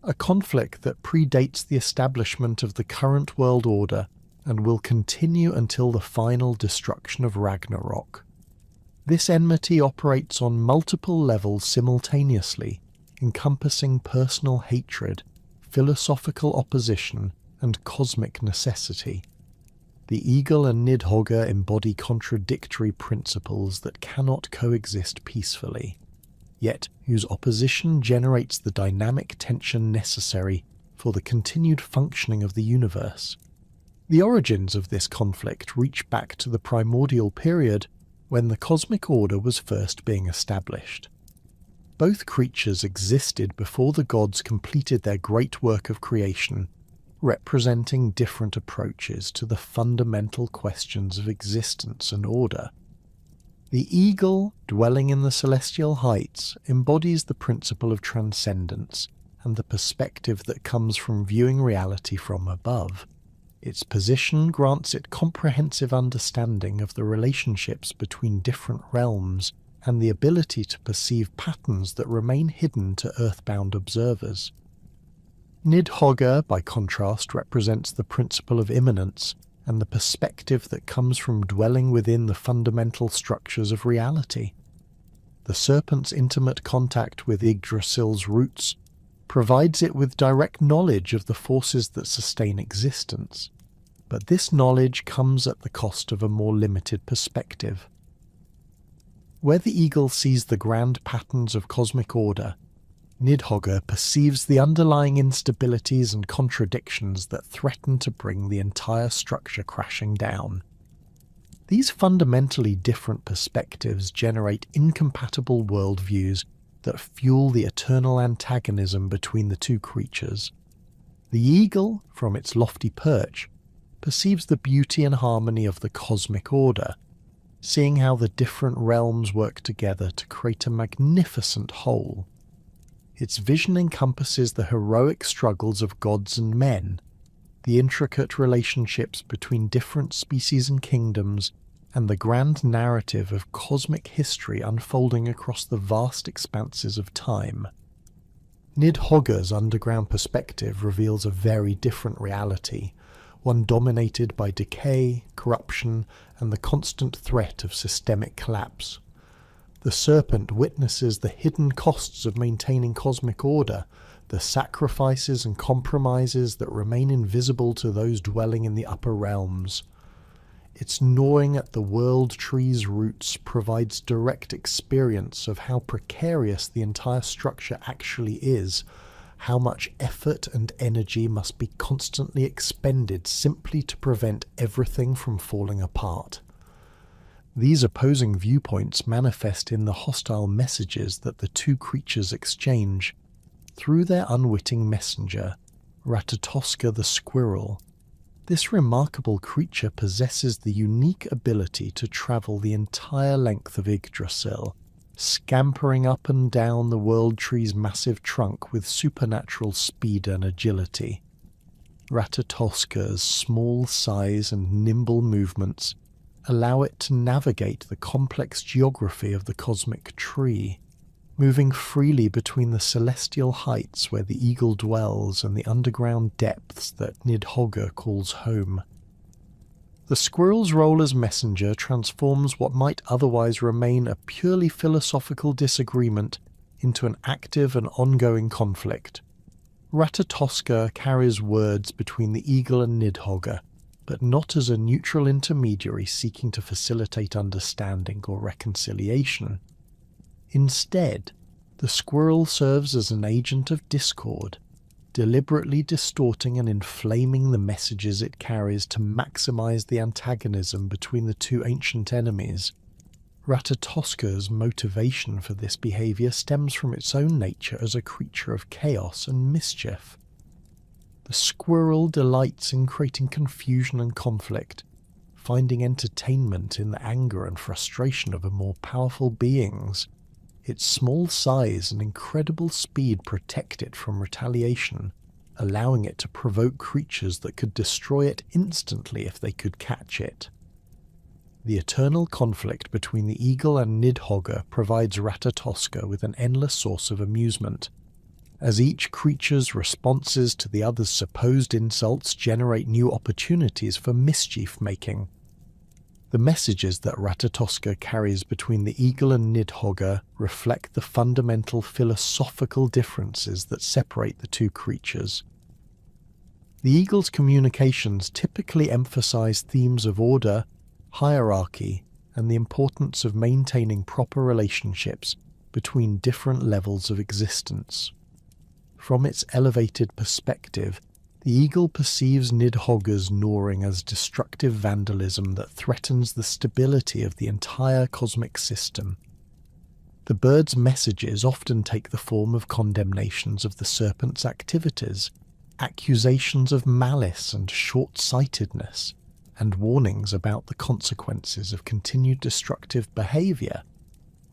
A: a conflict that predates the establishment of the current world order and will continue until the final destruction of Ragnarok. This enmity operates on multiple levels simultaneously, encompassing personal hatred, philosophical opposition, and cosmic necessity. The eagle and Nidhogg embody contradictory principles that cannot coexist peacefully, yet whose opposition generates the dynamic tension necessary for the continued functioning of the universe. The origins of this conflict reach back to the primordial period when the cosmic order was first being established. Both creatures existed before the gods completed their great work of creation, representing different approaches to the fundamental questions of existence and order. The eagle, dwelling in the celestial heights, embodies the principle of transcendence and the perspective that comes from viewing reality from above. Its position grants it comprehensive understanding of the relationships between different realms and the ability to perceive patterns that remain hidden to earthbound observers. Nidhogg, by contrast, represents the principle of immanence and the perspective that comes from dwelling within the fundamental structures of reality. The serpent's intimate contact with Yggdrasil's roots provides it with direct knowledge of the forces that sustain existence, but this knowledge comes at the cost of a more limited perspective. Where the eagle sees the grand patterns of cosmic order, Nidhogg perceives the underlying instabilities and contradictions that threaten to bring the entire structure crashing down. These fundamentally different perspectives generate incompatible worldviews that fuel the eternal antagonism between the two creatures. The eagle, from its lofty perch, perceives the beauty and harmony of the cosmic order, seeing how the different realms work together to create a magnificent whole. Its vision encompasses the heroic struggles of gods and men, the intricate relationships between different species and kingdoms, and the grand narrative of cosmic history unfolding across the vast expanses of time. Nidhogg's underground perspective reveals a very different reality, one dominated by decay, corruption, and the constant threat of systemic collapse. The serpent witnesses the hidden costs of maintaining cosmic order, the sacrifices and compromises that remain invisible to those dwelling in the upper realms. Its gnawing at the world tree's roots provides direct experience of how precarious the entire structure actually is, how much effort and energy must be constantly expended simply to prevent everything from falling apart. These opposing viewpoints manifest in the hostile messages that the two creatures exchange through their unwitting messenger, Ratatoska the squirrel. This remarkable creature possesses the unique ability to travel the entire length of Yggdrasil, scampering up and down the world tree's massive trunk with supernatural speed and agility. Ratatoska's small size and nimble movements allow it to navigate the complex geography of the cosmic tree, moving freely between the celestial heights where the eagle dwells and the underground depths that Nidhogg calls home. The squirrel's role as messenger transforms what might otherwise remain a purely philosophical disagreement into an active and ongoing conflict. Ratatoska carries words between the eagle and Nidhogg, but not as a neutral intermediary seeking to facilitate understanding or reconciliation. Instead, the squirrel serves as an agent of discord, deliberately distorting and inflaming the messages it carries to maximize the antagonism between the two ancient enemies. Ratatoska's motivation for this behavior stems from its own nature as a creature of chaos and mischief. The squirrel delights in creating confusion and conflict, finding entertainment in the anger and frustration of more powerful beings. Its small size and incredible speed protect it from retaliation, allowing it to provoke creatures that could destroy it instantly if they could catch it. The eternal conflict between the eagle and Nidhogg provides Ratatoska with an endless source of amusement, as each creature's responses to the other's supposed insults generate new opportunities for mischief-making. The messages that Ratatoska carries between the eagle and Nidhogg reflect the fundamental philosophical differences that separate the two creatures. The eagle's communications typically emphasize themes of order, hierarchy, and the importance of maintaining proper relationships between different levels of existence. From its elevated perspective, the eagle perceives Nidhogg's gnawing as destructive vandalism that threatens the stability of the entire cosmic system. The bird's messages often take the form of condemnations of the serpent's activities, accusations of malice and short-sightedness, and warnings about the consequences of continued destructive behavior.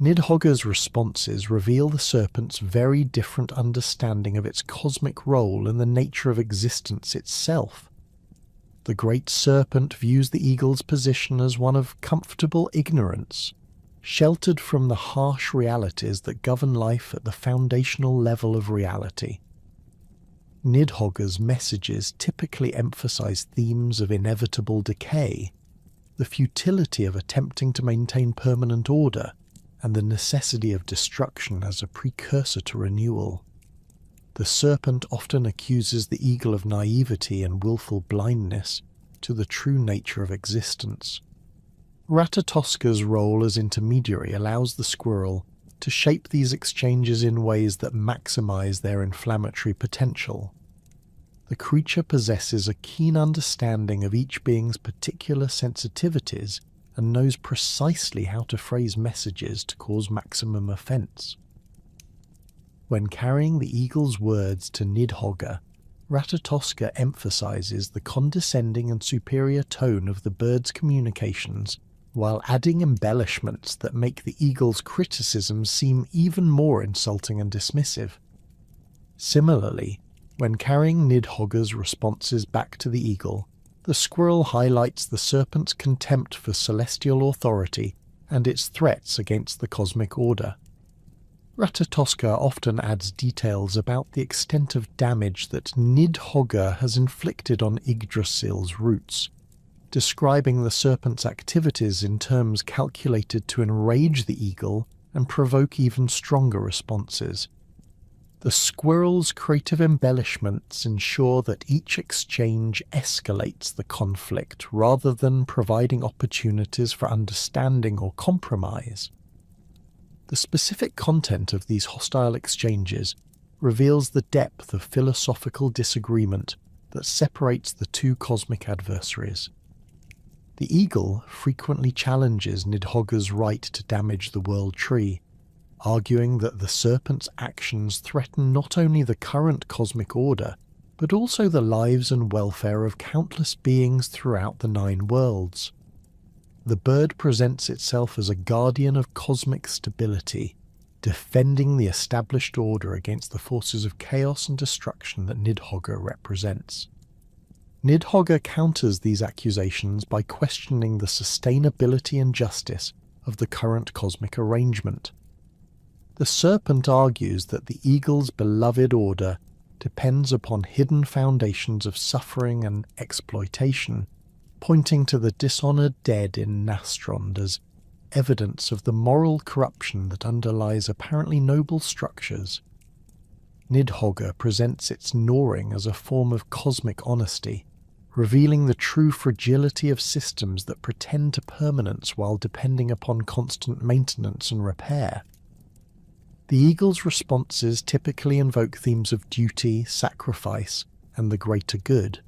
A: Nidhogg's responses reveal the serpent's very different understanding of its cosmic role and the nature of existence itself. The great serpent views the eagle's position as one of comfortable ignorance, sheltered from the harsh realities that govern life at the foundational level of reality. Nidhogg's messages typically emphasize themes of inevitable decay, the futility of attempting to maintain permanent order, and the necessity of destruction as a precursor to renewal. The serpent often accuses the eagle of naivety and willful blindness to the true nature of existence. Ratatoska's role as intermediary allows the squirrel to shape these exchanges in ways that maximize their inflammatory potential. The creature possesses a keen understanding of each being's particular sensitivities and knows precisely how to phrase messages to cause maximum offense. When carrying the eagle's words to Nidhogg, Ratatoska emphasizes the condescending and superior tone of the bird's communications, while adding embellishments that make the eagle's criticisms seem even more insulting and dismissive. Similarly, when carrying Nidhogg's responses back to the eagle, the squirrel highlights the serpent's contempt for celestial authority and its threats against the cosmic order. Ratatoska often adds details about the extent of damage that Nidhogg has inflicted on Yggdrasil's roots, describing the serpent's activities in terms calculated to enrage the eagle and provoke even stronger responses. The squirrel's creative embellishments ensure that each exchange escalates the conflict rather than providing opportunities for understanding or compromise. The specific content of these hostile exchanges reveals the depth of philosophical disagreement that separates the two cosmic adversaries. The eagle frequently challenges Nidhogg's right to damage the world tree, arguing that the serpent's actions threaten not only the current cosmic order, but also the lives and welfare of countless beings throughout the 9 worlds. The bird presents itself as a guardian of cosmic stability, defending the established order against the forces of chaos and destruction that Nidhogg represents. Nidhogg counters these accusations by questioning the sustainability and justice of the current cosmic arrangement. The serpent argues that the eagle's beloved order depends upon hidden foundations of suffering and exploitation, pointing to the dishonoured dead in Nastrond as evidence of the moral corruption that underlies apparently noble structures. Nidhogg presents its gnawing as a form of cosmic honesty, revealing the true fragility of systems that pretend to permanence while depending upon constant maintenance and repair. The eagle's responses typically invoke themes of duty, sacrifice, and the greater good,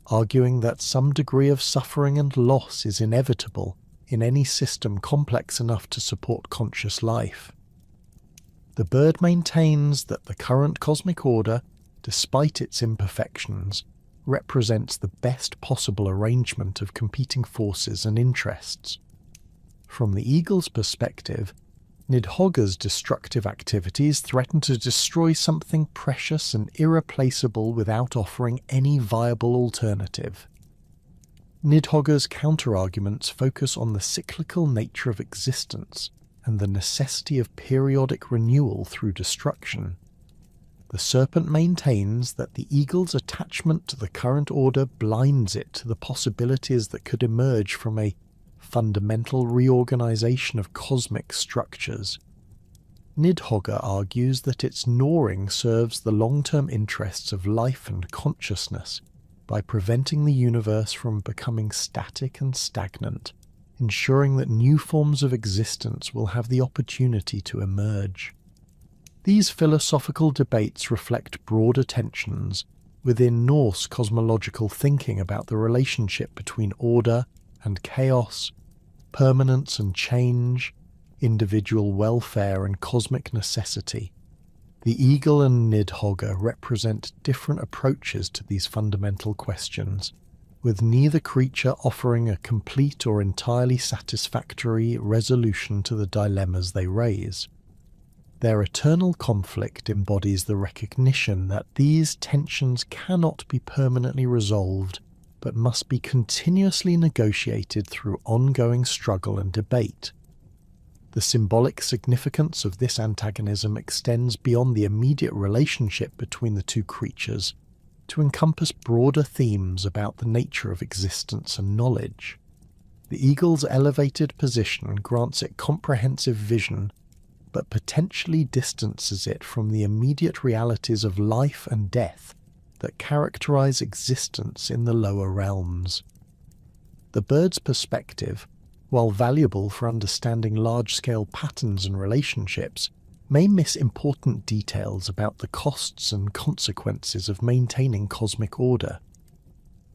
A: arguing that some degree of suffering and loss is inevitable in any system complex enough to support conscious life. The bird maintains that the current cosmic order, despite its imperfections, represents the best possible arrangement of competing forces and interests. From the eagle's perspective, Nidhogg's destructive activities threaten to destroy something precious and irreplaceable without offering any viable alternative. Nidhogg's counterarguments focus on the cyclical nature of existence and the necessity of periodic renewal through destruction. The serpent maintains that the eagle's attachment to the current order blinds it to the possibilities that could emerge from a fundamental reorganization of cosmic structures. Nidhogg argues that its gnawing serves the long-term interests of life and consciousness by preventing the universe from becoming static and stagnant, ensuring that new forms of existence will have the opportunity to emerge. These philosophical debates reflect broader tensions within Norse cosmological thinking about the relationship between order and chaos, permanence and change, individual welfare and cosmic necessity. The eagle and Nidhogg represent different approaches to these fundamental questions, with neither creature offering a complete or entirely satisfactory resolution to the dilemmas they raise. Their eternal conflict embodies the recognition that these tensions cannot be permanently resolved, but must be continuously negotiated through ongoing struggle and debate. The symbolic significance of this antagonism extends beyond the immediate relationship between the two creatures to encompass broader themes about the nature of existence and knowledge. The eagle's elevated position grants it comprehensive vision, but potentially distances it from the immediate realities of life and death that characterize existence in the lower realms. The bird's perspective, while valuable for understanding large-scale patterns and relationships, may miss important details about the costs and consequences of maintaining cosmic order.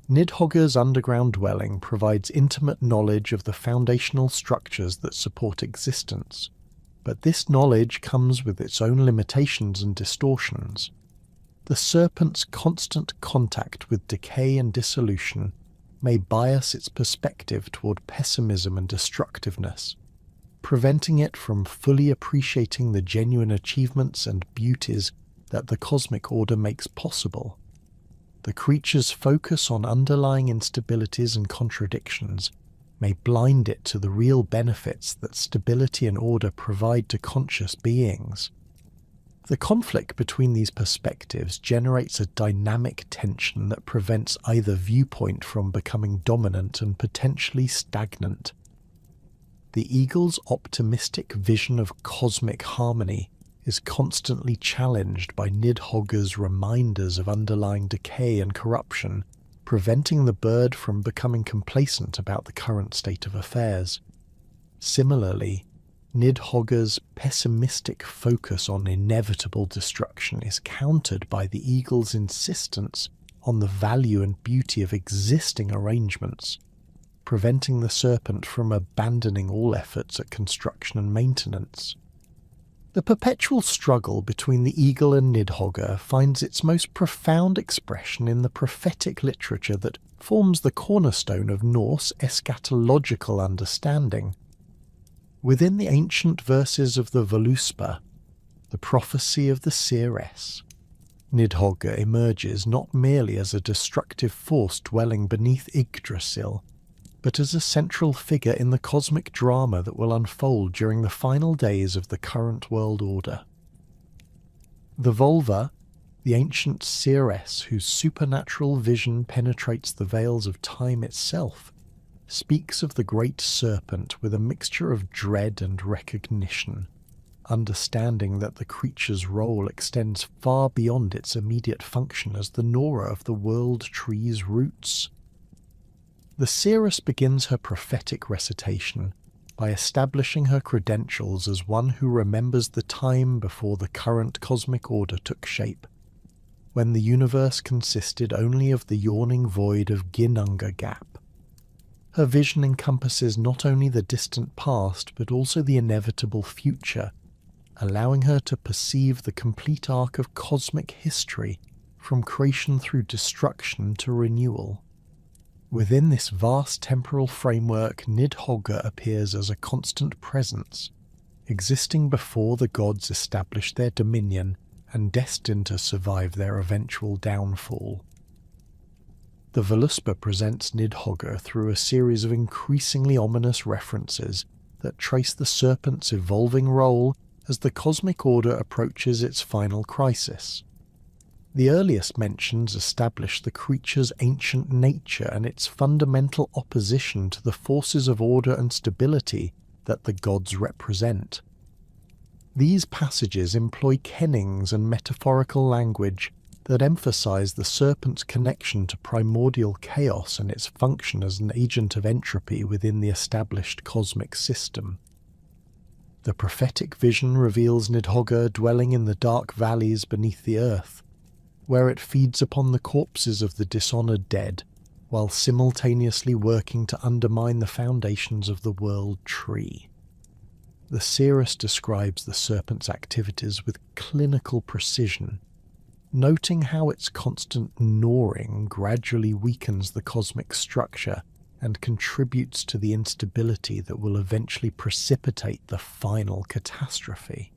A: Nidhogg's underground dwelling provides intimate knowledge of the foundational structures that support existence, but this knowledge comes with its own limitations and distortions. The serpent's constant contact with decay and dissolution may bias its perspective toward pessimism and destructiveness, preventing it from fully appreciating the genuine achievements and beauties that the cosmic order makes possible. The creature's focus on underlying instabilities and contradictions may blind it to the real benefits that stability and order provide to conscious beings. The conflict between these perspectives generates a dynamic tension that prevents either viewpoint from becoming dominant and potentially stagnant. The eagle's optimistic vision of cosmic harmony is constantly challenged by Nidhogg's reminders of underlying decay and corruption, preventing the bird from becoming complacent about the current state of affairs. Similarly, Nidhogg's pessimistic focus on inevitable destruction is countered by the eagle's insistence on the value and beauty of existing arrangements, preventing the serpent from abandoning all efforts at construction and maintenance. The perpetual struggle between the eagle and Nidhogg finds its most profound expression in the prophetic literature that forms the cornerstone of Norse eschatological understanding. Within the ancient verses of the Völuspá, the prophecy of the seeress, Nidhogg emerges not merely as a destructive force dwelling beneath Yggdrasil, but as a central figure in the cosmic drama that will unfold during the final days of the current world order. The Volva, the ancient seeress whose supernatural vision penetrates the veils of time itself, speaks of the great serpent with a mixture of dread and recognition, understanding that the creature's role extends far beyond its immediate function as the Nora of the world tree's roots. The seeress begins her prophetic recitation by establishing her credentials as one who remembers the time before the current cosmic order took shape, when the universe consisted only of the yawning void of Ginnunga Gap. Her vision encompasses not only the distant past but also the inevitable future, allowing her to perceive the complete arc of cosmic history from creation through destruction to renewal. Within this vast temporal framework, Nidhogg appears as a constant presence, existing before the gods established their dominion and destined to survive their eventual downfall. The Völuspá presents Nidhogg through a series of increasingly ominous references that trace the serpent's evolving role as the cosmic order approaches its final crisis. The earliest mentions establish the creature's ancient nature and its fundamental opposition to the forces of order and stability that the gods represent. These passages employ kennings and metaphorical language that emphasize the serpent's connection to primordial chaos and its function as an agent of entropy within the established cosmic system. The prophetic vision reveals Nidhogg dwelling in the dark valleys beneath the earth, where it feeds upon the corpses of the dishonored dead, while simultaneously working to undermine the foundations of the world tree. The seeress describes the serpent's activities with clinical precision, noting how its constant gnawing gradually weakens the cosmic structure and contributes to the instability that will eventually precipitate the final catastrophe.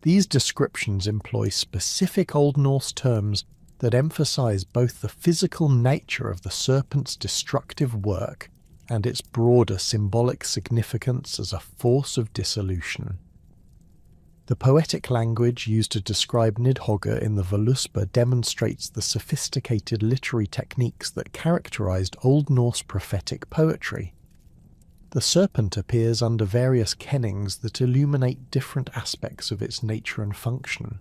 A: These descriptions employ specific Old Norse terms that emphasize both the physical nature of the serpent's destructive work and its broader symbolic significance as a force of dissolution. The poetic language used to describe Nidhogg in the Völuspá demonstrates the sophisticated literary techniques that characterized Old Norse prophetic poetry. The serpent appears under various kennings that illuminate different aspects of its nature and function.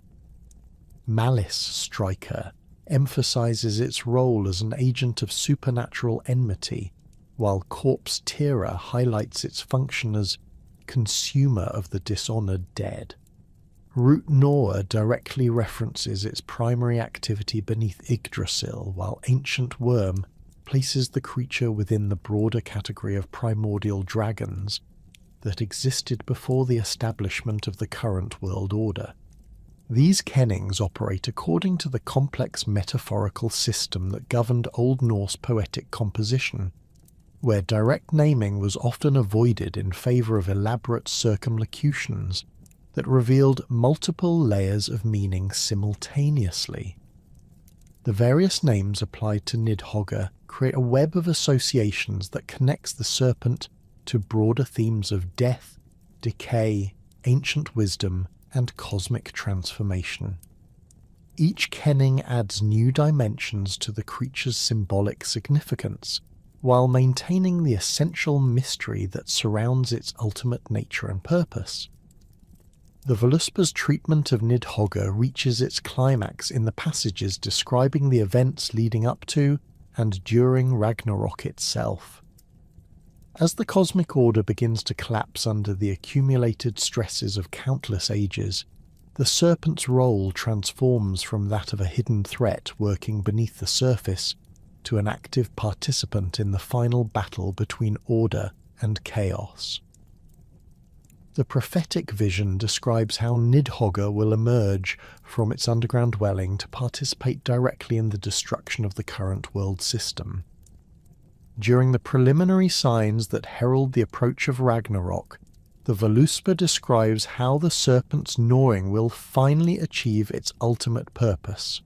A: Malice Striker emphasizes its role as an agent of supernatural enmity, while Corpse Tearer highlights its function as consumer of the dishonored dead. Root Noah directly references its primary activity beneath Yggdrasil, while Ancient Worm places the creature within the broader category of primordial dragons that existed before the establishment of the current world order. These kennings operate according to the complex metaphorical system that governed Old Norse poetic composition, where direct naming was often avoided in favour of elaborate circumlocutions that revealed multiple layers of meaning simultaneously. The various names applied to Nidhogg create a web of associations that connects the serpent to broader themes of death, decay, ancient wisdom, and cosmic transformation. Each kenning adds new dimensions to the creature's symbolic significance, while maintaining the essential mystery that surrounds its ultimate nature and purpose. The Völuspá's treatment of Nidhogg reaches its climax in the passages describing the events leading up to and during Ragnarok itself. As the cosmic order begins to collapse under the accumulated stresses of countless ages, the serpent's role transforms from that of a hidden threat working beneath the surface to an active participant in the final battle between order and chaos. The prophetic vision describes how Nidhogg will emerge from its underground dwelling to participate directly in the destruction of the current world system. During the preliminary signs that herald the approach of Ragnarok, the Völuspá describes how the serpent's gnawing will finally achieve its ultimate purpose.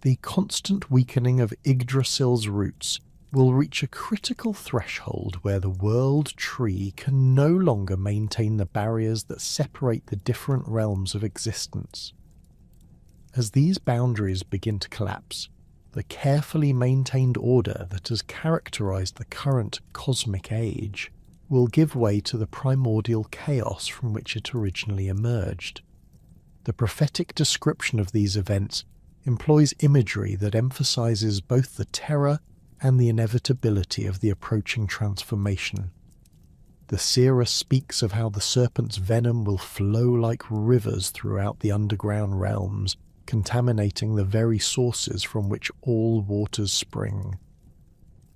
A: The constant weakening of Yggdrasil's roots will reach a critical threshold where the world tree can no longer maintain the barriers that separate the different realms of existence. As these boundaries begin to collapse, the carefully maintained order that has characterized the current cosmic age will give way to the primordial chaos from which it originally emerged. The prophetic description of these events employs imagery that emphasizes both the terror and the inevitability of the approaching transformation. The seeress speaks of how the serpent's venom will flow like rivers throughout the underground realms, contaminating the very sources from which all waters spring.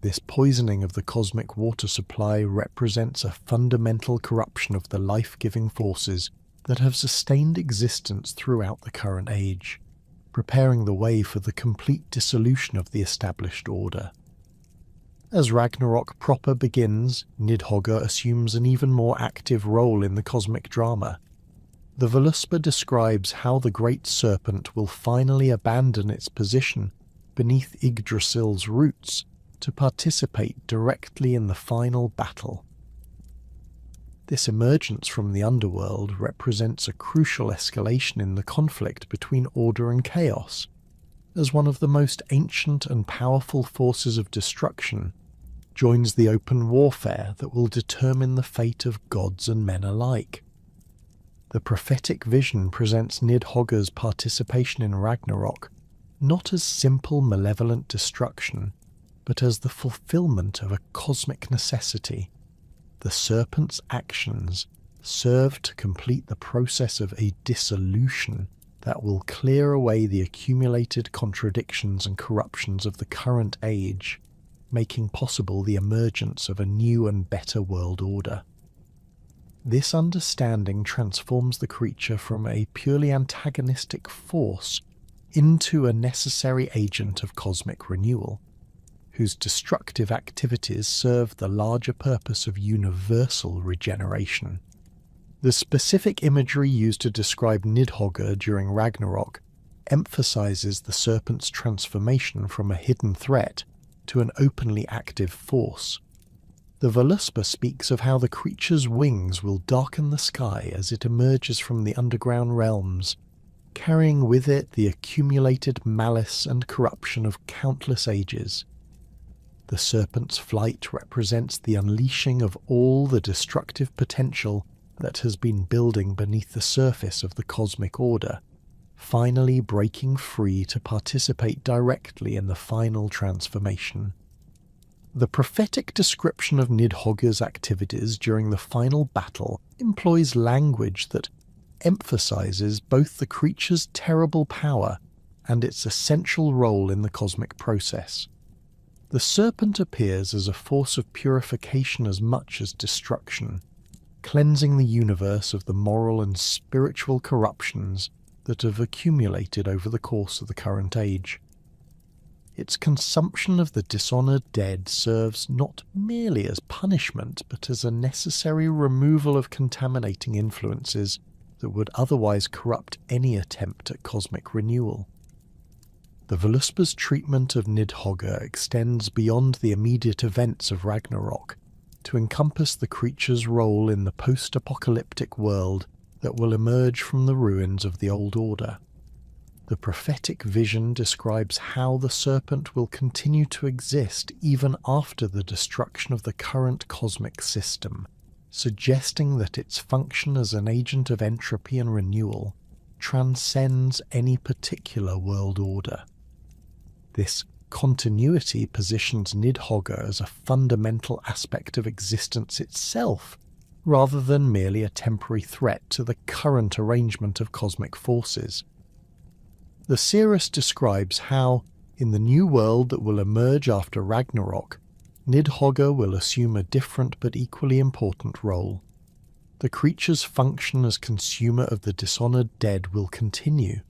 A: This poisoning of the cosmic water supply represents a fundamental corruption of the life-giving forces that have sustained existence throughout the current age, preparing the way for the complete dissolution of the established order. As Ragnarok proper begins, Nidhogg assumes an even more active role in the cosmic drama. The Völuspá describes how the great serpent will finally abandon its position beneath Yggdrasil's roots to participate directly in the final battle. This emergence from the underworld represents a crucial escalation in the conflict between order and chaos. As one of the most ancient and powerful forces of destruction, joins the open warfare that will determine the fate of gods and men alike. The prophetic vision presents Nidhogg's participation in Ragnarok not as simple malevolent destruction, but as the fulfillment of a cosmic necessity. The serpent's actions serve to complete the process of a dissolution that will clear away the accumulated contradictions and corruptions of the current age, making possible the emergence of a new and better world order. This understanding transforms the creature from a purely antagonistic force into a necessary agent of cosmic renewal, whose destructive activities serve the larger purpose of universal regeneration. The specific imagery used to describe Nidhogg during Ragnarok emphasizes the serpent's transformation from a hidden threat to an openly active force. The Völuspá speaks of how the creature's wings will darken the sky as it emerges from the underground realms, carrying with it the accumulated malice and corruption of countless ages. The serpent's flight represents the unleashing of all the destructive potential that has been building beneath the surface of the cosmic order, finally breaking free to participate directly in the final transformation. The prophetic description of Nidhogg's activities during the final battle employs language that emphasizes both the creature's terrible power and its essential role in the cosmic process. The serpent appears as a force of purification as much as destruction, cleansing the universe of the moral and spiritual corruptions that have accumulated over the course of the current age. Its consumption of the dishonoured dead serves not merely as punishment, but as a necessary removal of contaminating influences that would otherwise corrupt any attempt at cosmic renewal. The Völuspá's treatment of Nidhogg extends beyond the immediate events of Ragnarok to encompass the creature's role in the post-apocalyptic world that will emerge from the ruins of the old order. The prophetic vision describes how the serpent will continue to exist even after the destruction of the current cosmic system, suggesting that its function as an agent of entropy and renewal transcends any particular world order. This continuity positions Nidhogg as a fundamental aspect of existence itself, rather than merely a temporary threat to the current arrangement of cosmic forces. The seeress describes how, in the new world that will emerge after Ragnarok, Nidhogg will assume a different but equally important role. The creature's function as consumer of the dishonored dead will continue,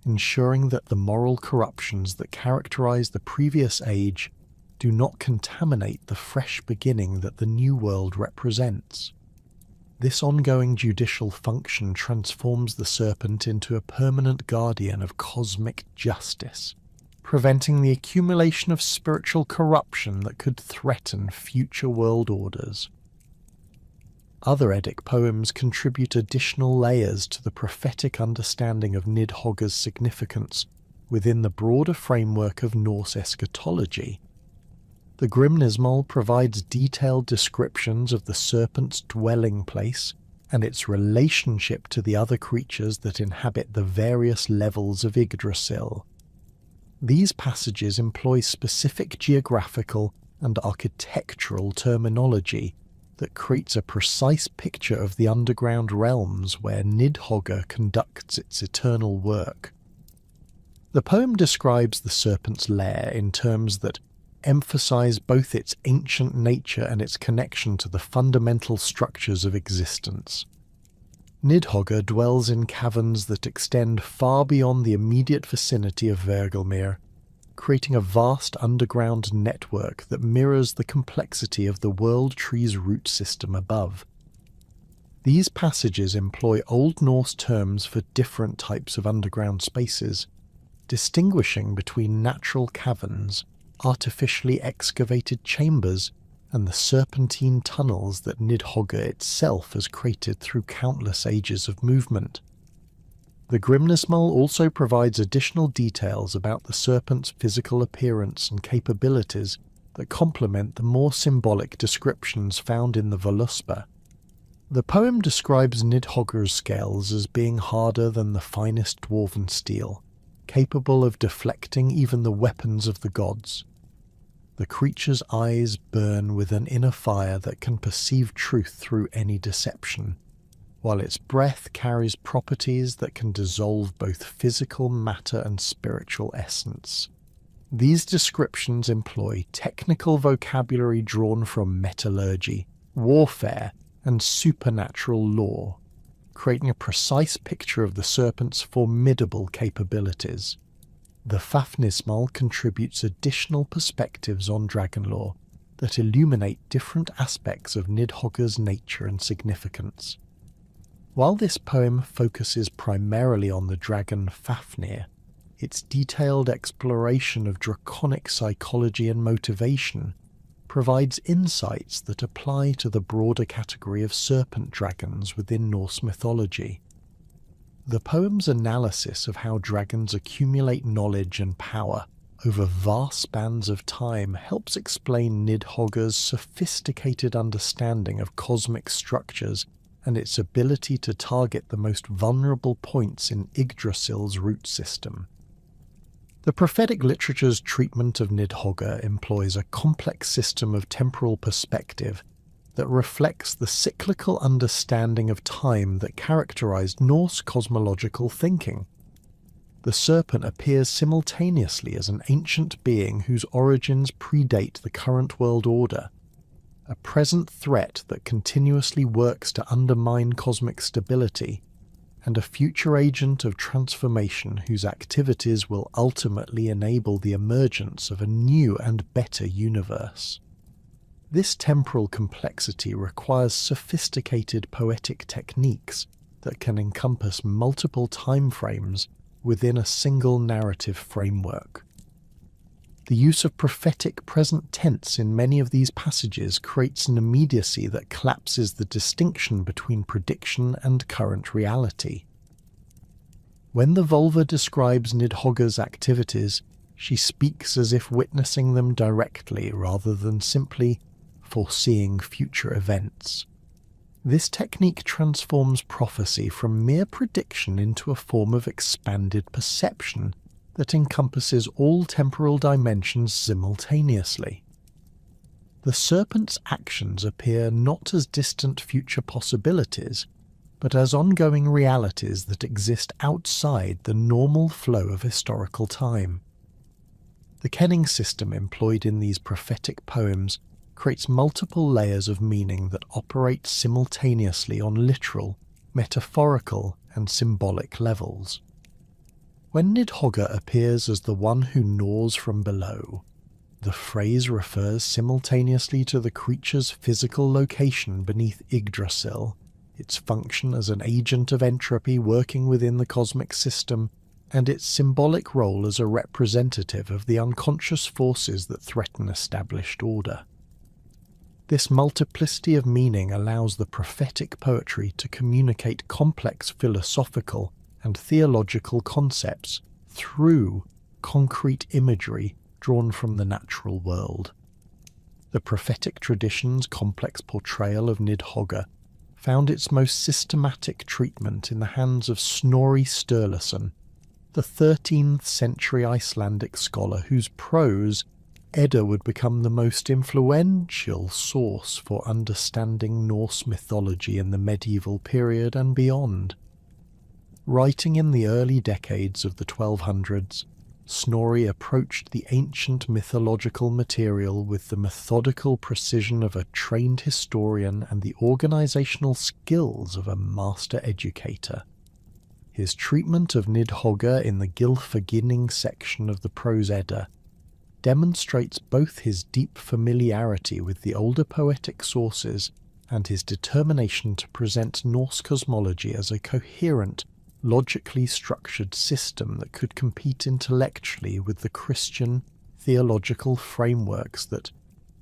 A: ensuring that the moral corruptions that characterize the previous age do not contaminate the fresh beginning that the new world represents. This ongoing judicial function transforms the serpent into a permanent guardian of cosmic justice, preventing the accumulation of spiritual corruption that could threaten future world orders. Other Eddic poems contribute additional layers to the prophetic understanding of Nidhogg's significance within the broader framework of Norse eschatology. The Grimnismal provides detailed descriptions of the serpent's dwelling place and its relationship to the other creatures that inhabit the various levels of Yggdrasil. These passages employ specific geographical and architectural terminology that creates a precise picture of the underground realms where Nidhogg conducts its eternal work. The poem describes the serpent's lair in terms that emphasize both its ancient nature and its connection to the fundamental structures of existence. Nidhogg dwells in caverns that extend far beyond the immediate vicinity of Vergelmir, creating a vast underground network that mirrors the complexity of the world tree's root system above. These passages employ Old Norse terms for different types of underground spaces, distinguishing between natural caverns, artificially excavated chambers, and the serpentine tunnels that Nidhogg itself has created through countless ages of movement. The Grimnismal also provides additional details about the serpent's physical appearance and capabilities that complement the more symbolic descriptions found in the Voluspa. The poem describes Nidhogg's scales as being harder than the finest dwarven steel, capable of deflecting even the weapons of the gods. The creature's eyes burn with an inner fire that can perceive truth through any deception, while its breath carries properties that can dissolve both physical matter and spiritual essence. These descriptions employ technical vocabulary drawn from metallurgy, warfare, and supernatural lore, creating a precise picture of the serpent's formidable capabilities. The Fafnismal contributes additional perspectives on dragon lore that illuminate different aspects of Nidhogg's nature and significance. While this poem focuses primarily on the dragon Fafnir, its detailed exploration of draconic psychology and motivation provides insights that apply to the broader category of serpent dragons within Norse mythology. The poem's analysis of how dragons accumulate knowledge and power over vast spans of time helps explain Nidhogg's sophisticated understanding of cosmic structures and its ability to target the most vulnerable points in Yggdrasil's root system. The prophetic literature's treatment of Nidhogg employs a complex system of temporal perspective that reflects the cyclical understanding of time that characterized Norse cosmological thinking. The serpent appears simultaneously as an ancient being whose origins predate the current world order, a present threat that continuously works to undermine cosmic stability, and a future agent of transformation whose activities will ultimately enable the emergence of a new and better universe. This temporal complexity requires sophisticated poetic techniques that can encompass multiple time frames within a single narrative framework. The use of prophetic present tense in many of these passages creates an immediacy that collapses the distinction between prediction and current reality. When the Volva describes Nidhogg's activities, she speaks as if witnessing them directly rather than simply foreseeing future events. This technique transforms prophecy from mere prediction into a form of expanded perception that encompasses all temporal dimensions simultaneously. The serpent's actions appear not as distant future possibilities, but as ongoing realities that exist outside the normal flow of historical time. The kenning system employed in these prophetic poems creates multiple layers of meaning that operate simultaneously on literal, metaphorical, and symbolic levels. When Nidhogg appears as the one who gnaws from below, the phrase refers simultaneously to the creature's physical location beneath Yggdrasil, its function as an agent of entropy working within the cosmic system, and its symbolic role as a representative of the unconscious forces that threaten established order. This multiplicity of meaning allows the prophetic poetry to communicate complex philosophical and theological concepts through concrete imagery drawn from the natural world. The prophetic tradition's complex portrayal of Nidhogg found its most systematic treatment in the hands of Snorri Sturluson, the 13th century Icelandic scholar whose prose Edda would become the most influential source for understanding Norse mythology in the medieval period and beyond. Writing in the early decades of the 1200s, Snorri approached the ancient mythological material with the methodical precision of a trained historian and the organizational skills of a master educator. His treatment of Nidhogg in the Gylfaginning section of the Prose Edda demonstrates both his deep familiarity with the older poetic sources and his determination to present Norse cosmology as a coherent, logically structured system that could compete intellectually with the Christian theological frameworks that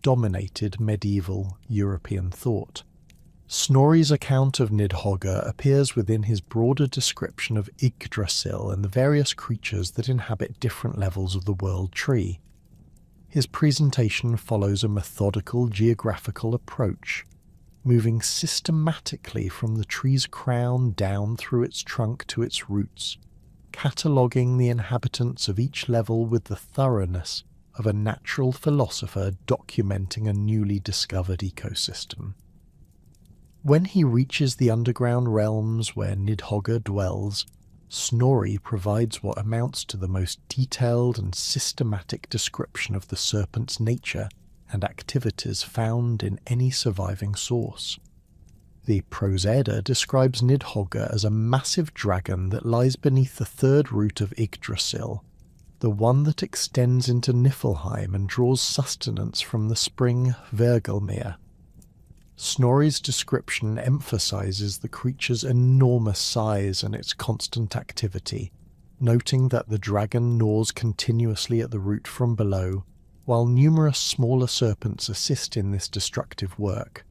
A: dominated medieval European thought. Snorri's account of Nidhogg appears within his broader description of Yggdrasil and the various creatures that inhabit different levels of the world tree. His presentation follows a methodical geographical approach, moving systematically from the tree's crown down through its trunk to its roots, cataloguing the inhabitants of each level with the thoroughness of a natural philosopher documenting a newly discovered ecosystem. When he reaches the underground realms where Nidhogg dwells, Snorri provides what amounts to the most detailed and systematic description of the serpent's nature and activities found in any surviving source. The Prose Edda describes Nidhogg as a massive dragon that lies beneath the third root of Yggdrasil, the one that extends into Niflheim and draws sustenance from the spring Hvergelmir. Snorri's description emphasizes the creature's enormous size and its constant activity, noting that the dragon gnaws continuously at the root from below, while numerous smaller serpents assist in this destructive work.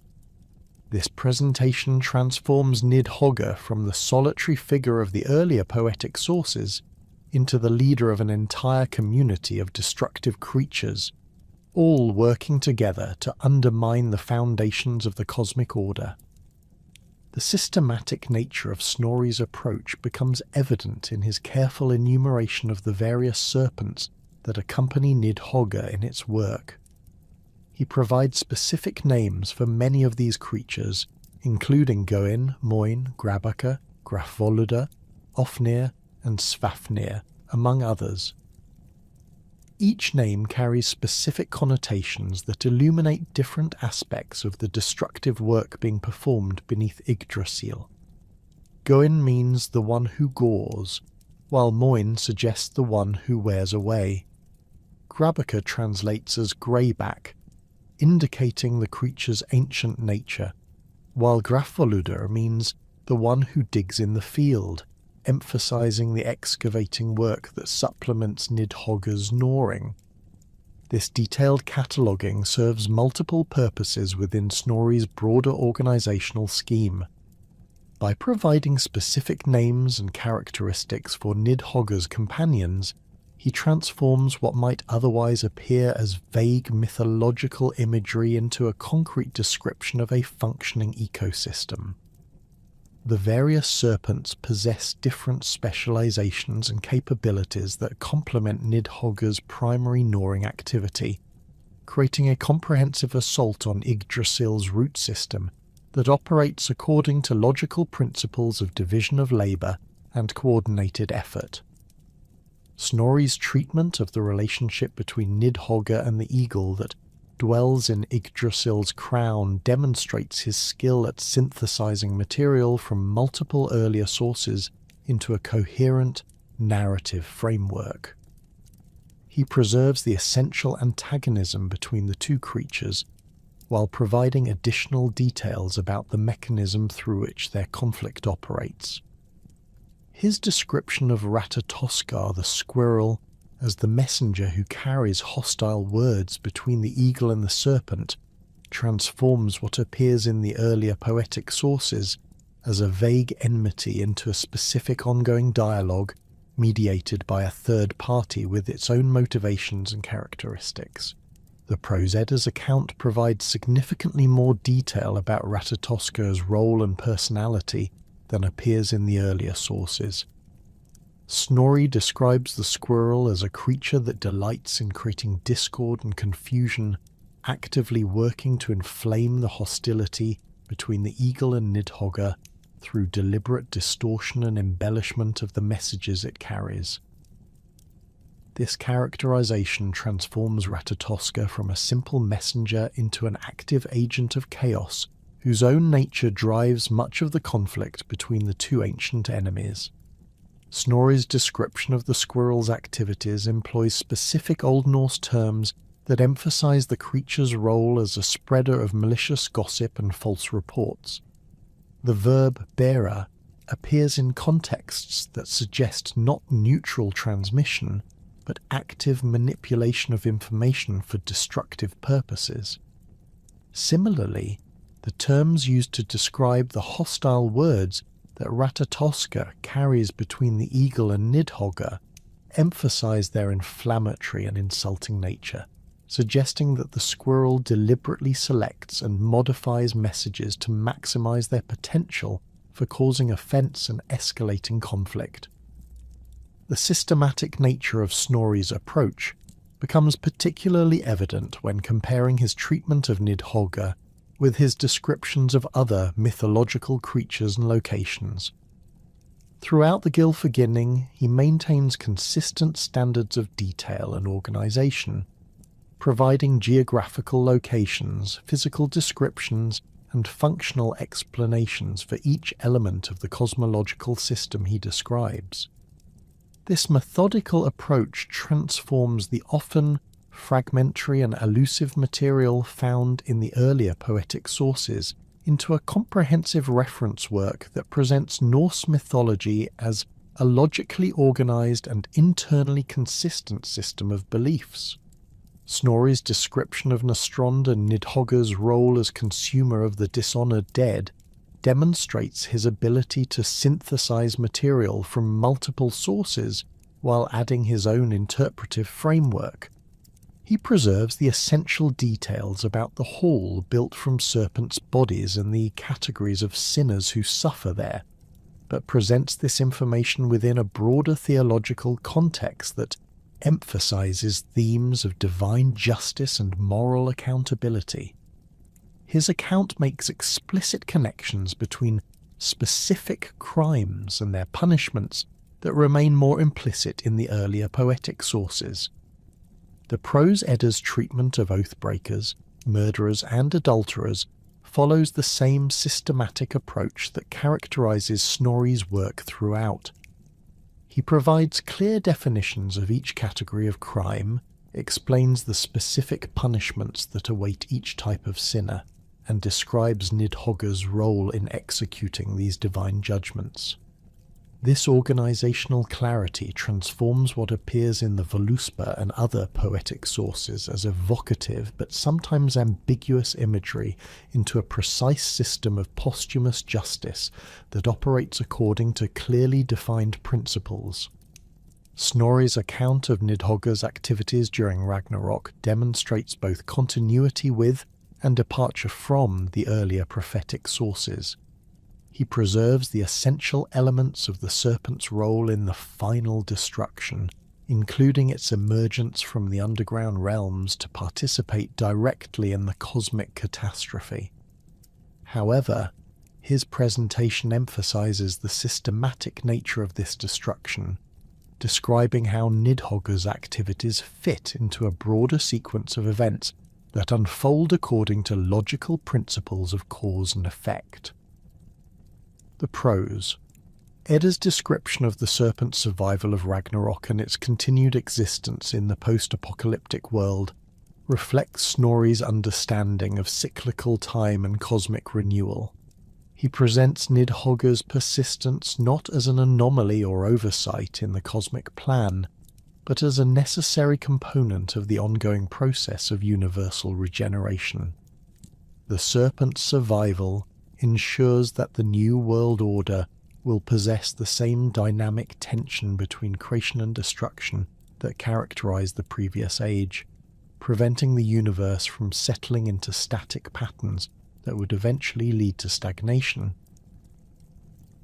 A: This presentation transforms Nidhogg from the solitary figure of the earlier poetic sources into the leader of an entire community of destructive creatures, all working together to undermine the foundations of the cosmic order. The systematic nature of Snorri's approach becomes evident in his careful enumeration of the various serpents that accompany Nidhogg in its work. He provides specific names for many of these creatures, including Goin, Moin, Grabaka, Grafvoluda, Ofnir, and Svafnir, among others. Each name carries specific connotations that illuminate different aspects of the destructive work being performed beneath Yggdrasil. Goin means the one who gores, while Moin suggests the one who wears away. Grabaka translates as greyback, indicating the creature's ancient nature, while Grafvoluda means the one who digs in the field, emphasizing the excavating work that supplements Nidhogg's gnawing. This detailed cataloguing serves multiple purposes within Snorri's broader organizational scheme. By providing specific names and characteristics for Nidhogg's companions, he transforms what might otherwise appear as vague mythological imagery into a concrete description of a functioning ecosystem. The various serpents possess different specializations and capabilities that complement Nidhogg's primary gnawing activity, creating a comprehensive assault on Yggdrasil's root system that operates according to logical principles of division of labour and coordinated effort. Snorri's treatment of the relationship between Nidhogg and the eagle that dwells in Yggdrasil's crown demonstrates his skill at synthesizing material from multiple earlier sources into a coherent narrative framework. He preserves the essential antagonism between the two creatures, while providing additional details about the mechanism through which their conflict operates. His description of Ratatoskar the squirrel as the messenger who carries hostile words between the eagle and the serpent transforms what appears in the earlier poetic sources as a vague enmity into a specific ongoing dialogue mediated by a third party with its own motivations and characteristics. The Prose Edda's account provides significantly more detail about Ratatoskar's role and personality than appears in the earlier sources. Snorri describes the squirrel as a creature that delights in creating discord and confusion, actively working to inflame the hostility between the eagle and Nidhogg through deliberate distortion and embellishment of the messages it carries. This characterization transforms Ratatoskar from a simple messenger into an active agent of chaos, whose own nature drives much of the conflict between the two ancient enemies. Snorri's description of the squirrel's activities employs specific Old Norse terms that emphasize the creature's role as a spreader of malicious gossip and false reports. The verb bera appears in contexts that suggest not neutral transmission, but active manipulation of information for destructive purposes. Similarly, the terms used to describe the hostile words that Ratatoskar carries between the eagle and Nidhogg emphasize their inflammatory and insulting nature, suggesting that the squirrel deliberately selects and modifies messages to maximize their potential for causing offense and escalating conflict. The systematic nature of Snorri's approach becomes particularly evident when comparing his treatment of Nidhogg with his descriptions of other mythological creatures and locations. Throughout the Gylfaginning, he maintains consistent standards of detail and organization, providing geographical locations, physical descriptions, and functional explanations for each element of the cosmological system he describes. This methodical approach transforms the often fragmentary and elusive material found in the earlier poetic sources into a comprehensive reference work that presents Norse mythology as a logically organized and internally consistent system of beliefs. Snorri's description of Nastrond and Nidhogg's role as consumer of the dishonored dead demonstrates his ability to synthesize material from multiple sources while adding his own interpretive framework. He preserves the essential details about the hall built from serpents' bodies and the categories of sinners who suffer there, but presents this information within a broader theological context that emphasizes themes of divine justice and moral accountability. His account makes explicit connections between specific crimes and their punishments that remain more implicit in the earlier poetic sources. The Prose Edda's treatment of oath-breakers, murderers and adulterers follows the same systematic approach that characterizes Snorri's work throughout. He provides clear definitions of each category of crime, explains the specific punishments that await each type of sinner, and describes Nidhogg's role in executing these divine judgments. This organizational clarity transforms what appears in the Voluspa and other poetic sources as evocative but sometimes ambiguous imagery into a precise system of posthumous justice that operates according to clearly defined principles. Snorri's account of Nidhogg's activities during Ragnarok demonstrates both continuity with and departure from the earlier prophetic sources. He preserves the essential elements of the serpent's role in the final destruction, including its emergence from the underground realms to participate directly in the cosmic catastrophe. However, his presentation emphasizes the systematic nature of this destruction, describing how Nidhogg's activities fit into a broader sequence of events that unfold according to logical principles of cause and effect. The prose. Edda's description of the serpent's survival of Ragnarok and its continued existence in the post-apocalyptic world reflects Snorri's understanding of cyclical time and cosmic renewal. He presents Nidhogg's persistence not as an anomaly or oversight in the cosmic plan, but as a necessary component of the ongoing process of universal regeneration. The serpent's survival ensures that the new world order will possess the same dynamic tension between creation and destruction that characterized the previous age, preventing the universe from settling into static patterns that would eventually lead to stagnation.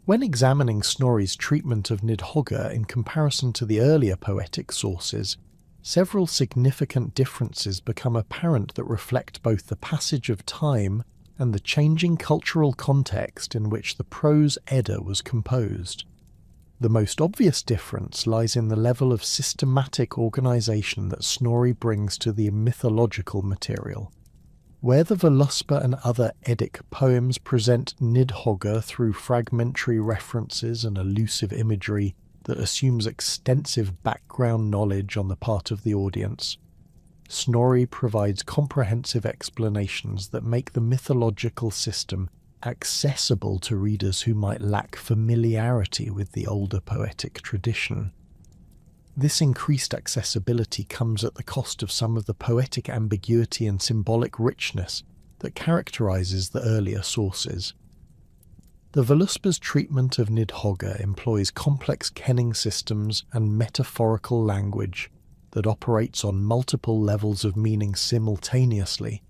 A: When examining Snorri's treatment of Nidhogg in comparison to the earlier poetic sources, several significant differences become apparent that reflect both the passage of time and the changing cultural context in which the prose Edda was composed. The most obvious difference lies in the level of systematic organization that Snorri brings to the mythological material. Where the Völuspá and other Eddic poems present Nidhogg through fragmentary references and elusive imagery that assumes extensive background knowledge on the part of the audience, Snorri provides comprehensive explanations that make the mythological system accessible to readers who might lack familiarity with the older poetic tradition. This increased accessibility comes at the cost of some of the poetic ambiguity and symbolic richness that characterizes the earlier sources. The Völuspá's treatment of Nidhogg employs complex kenning systems and metaphorical language that operates on multiple levels of meaning simultaneously,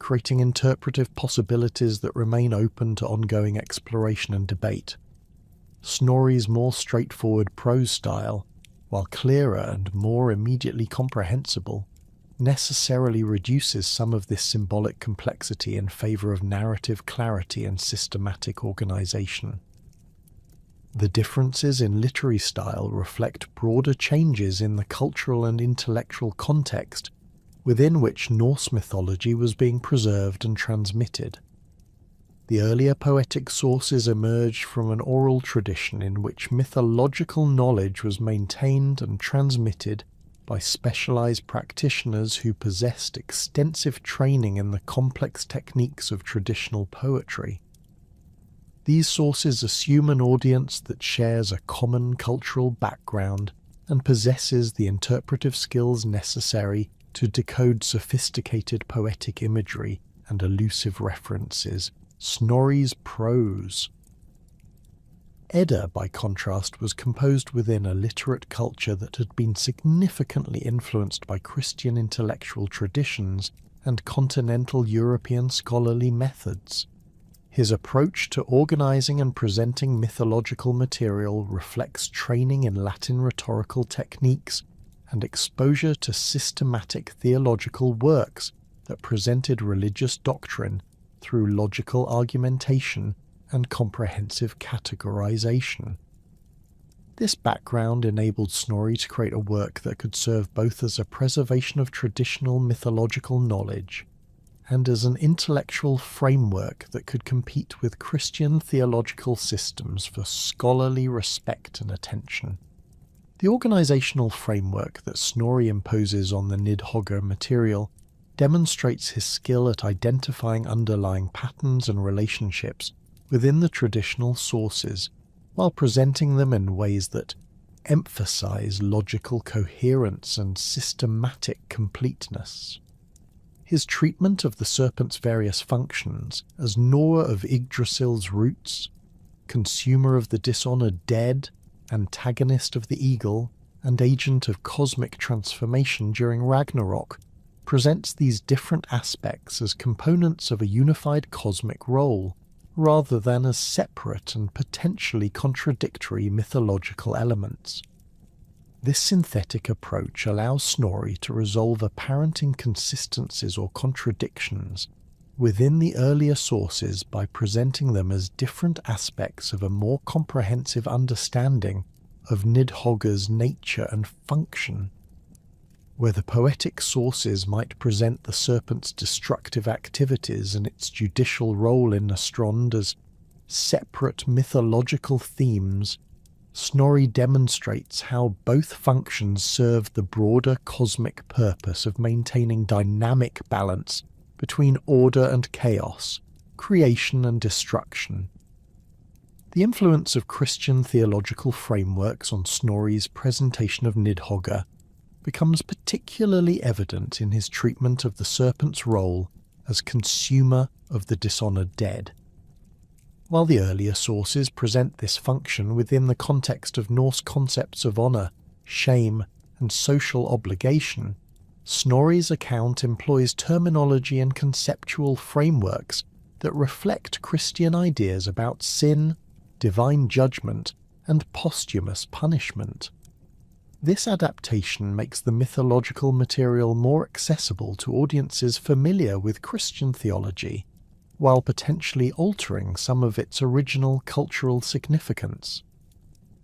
A: creating interpretive possibilities that remain open to ongoing exploration and debate. Snorri's more straightforward prose style, while clearer and more immediately comprehensible, necessarily reduces some of this symbolic complexity in favor of narrative clarity and systematic organization. The differences in literary style reflect broader changes in the cultural and intellectual context within which Norse mythology was being preserved and transmitted. The earlier poetic sources emerged from an oral tradition in which mythological knowledge was maintained and transmitted by specialized practitioners who possessed extensive training in the complex techniques of traditional poetry. These sources assume an audience that shares a common cultural background and possesses the interpretive skills necessary to decode sophisticated poetic imagery and elusive references. Snorri's prose. Edda, by contrast, was composed within a literate culture that had been significantly influenced by Christian intellectual traditions and continental European scholarly methods. His approach to organizing and presenting mythological material reflects training in Latin rhetorical techniques and exposure to systematic theological works that presented religious doctrine through logical argumentation and comprehensive categorization. This background enabled Snorri to create a work that could serve both as a preservation of traditional mythological knowledge and as an intellectual framework that could compete with Christian theological systems for scholarly respect and attention. The organizational framework that Snorri imposes on the Nidhogg material demonstrates his skill at identifying underlying patterns and relationships within the traditional sources, while presenting them in ways that emphasize logical coherence and systematic completeness. His treatment of the serpent's various functions as gnawer of Yggdrasil's roots, consumer of the dishonored dead, antagonist of the eagle, and agent of cosmic transformation during Ragnarok, presents these different aspects as components of a unified cosmic role, rather than as separate and potentially contradictory mythological elements. This synthetic approach allows Snorri to resolve apparent inconsistencies or contradictions within the earlier sources by presenting them as different aspects of a more comprehensive understanding of Nidhogg's nature and function. Where the poetic sources might present the serpent's destructive activities and its judicial role in Nastrond as separate mythological themes, Snorri demonstrates how both functions serve the broader cosmic purpose of maintaining dynamic balance between order and chaos, creation and destruction. The influence of Christian theological frameworks on Snorri's presentation of Nidhogg becomes particularly evident in his treatment of the serpent's role as consumer of the dishonoured dead. While the earlier sources present this function within the context of Norse concepts of honour, shame, and social obligation, Snorri's account employs terminology and conceptual frameworks that reflect Christian ideas about sin, divine judgment, and posthumous punishment. This adaptation makes the mythological material more accessible to audiences familiar with Christian theology, while potentially altering some of its original cultural significance.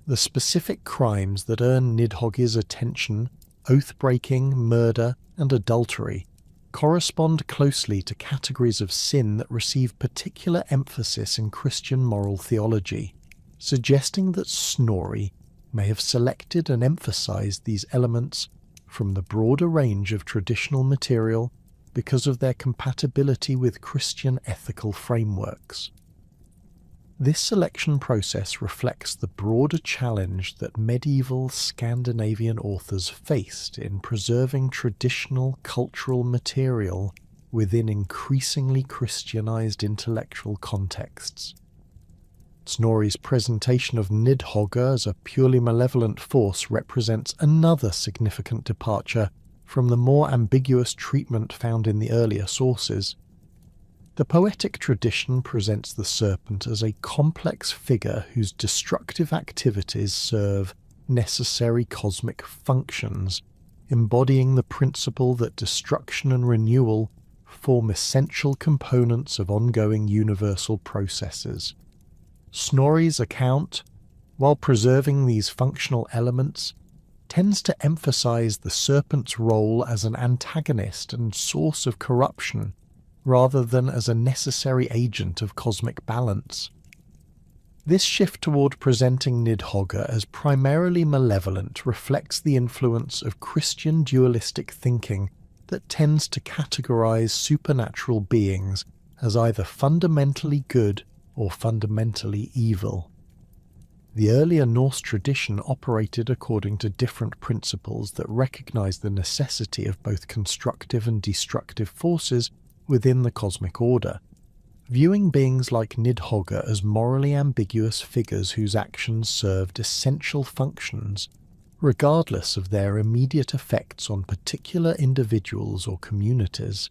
A: The specific crimes that earn Nidhogg's attention, oath-breaking, murder, and adultery, correspond closely to categories of sin that receive particular emphasis in Christian moral theology, suggesting that Snorri may have selected and emphasized these elements from the broader range of traditional material because of their compatibility with Christian ethical frameworks. This selection process reflects the broader challenge that medieval Scandinavian authors faced in preserving traditional cultural material within increasingly Christianized intellectual contexts. Snorri's presentation of Nidhogg as a purely malevolent force represents another significant departure from the more ambiguous treatment found in the earlier sources. The poetic tradition presents the serpent as a complex figure whose destructive activities serve necessary cosmic functions, embodying the principle that destruction and renewal form essential components of ongoing universal processes. Snorri's account, while preserving these functional elements, tends to emphasize the serpent's role as an antagonist and source of corruption, rather than as a necessary agent of cosmic balance. This shift toward presenting Nidhogg as primarily malevolent reflects the influence of Christian dualistic thinking that tends to categorize supernatural beings as either fundamentally good or fundamentally evil. The earlier Norse tradition operated according to different principles that recognized the necessity of both constructive and destructive forces within the cosmic order, viewing beings like Nidhogg as morally ambiguous figures whose actions served essential functions, regardless of their immediate effects on particular individuals or communities.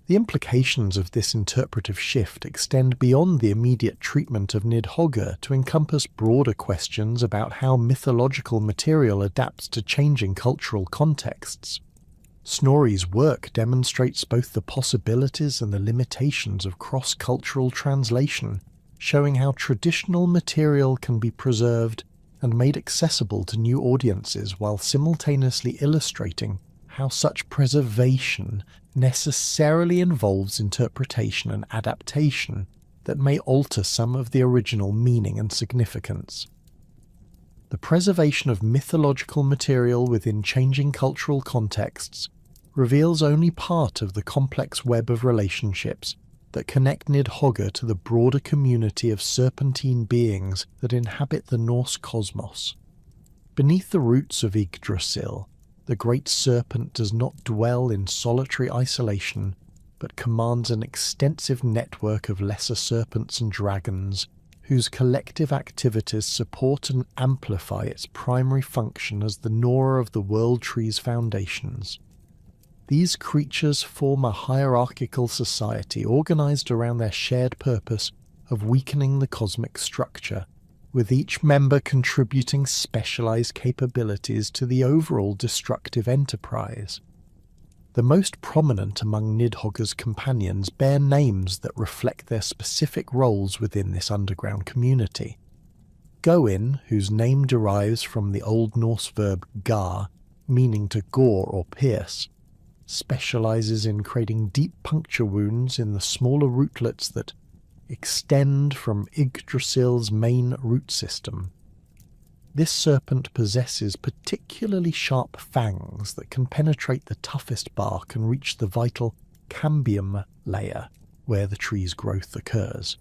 A: The implications of this interpretive shift extend beyond the immediate treatment of Nidhogg to encompass broader questions about how mythological material adapts to changing cultural contexts. Snorri's work demonstrates both the possibilities and the limitations of cross-cultural translation, showing how traditional material can be preserved and made accessible to new audiences while simultaneously illustrating how such preservation necessarily involves interpretation and adaptation that may alter some of the original meaning and significance. The preservation of mythological material within changing cultural contexts reveals only part of the complex web of relationships that connect Nidhogg to the broader community of serpentine beings that inhabit the Norse cosmos. Beneath the roots of Yggdrasil, the great serpent does not dwell in solitary isolation, but commands an extensive network of lesser serpents and dragons whose collective activities support and amplify its primary function as the gnawer of the World Tree's foundations. These creatures form a hierarchical society organized around their shared purpose of weakening the cosmic structure, with each member contributing specialized capabilities to the overall destructive enterprise. The most prominent among Nidhogg's companions bear names that reflect their specific roles within this underground community. Goin, whose name derives from the Old Norse verb gar, meaning to gore or pierce, specializes in creating deep puncture wounds in the smaller rootlets that extend from Yggdrasil's main root system. This serpent possesses particularly sharp fangs that can penetrate the toughest bark and reach the vital cambium layer, where the tree's growth occurs.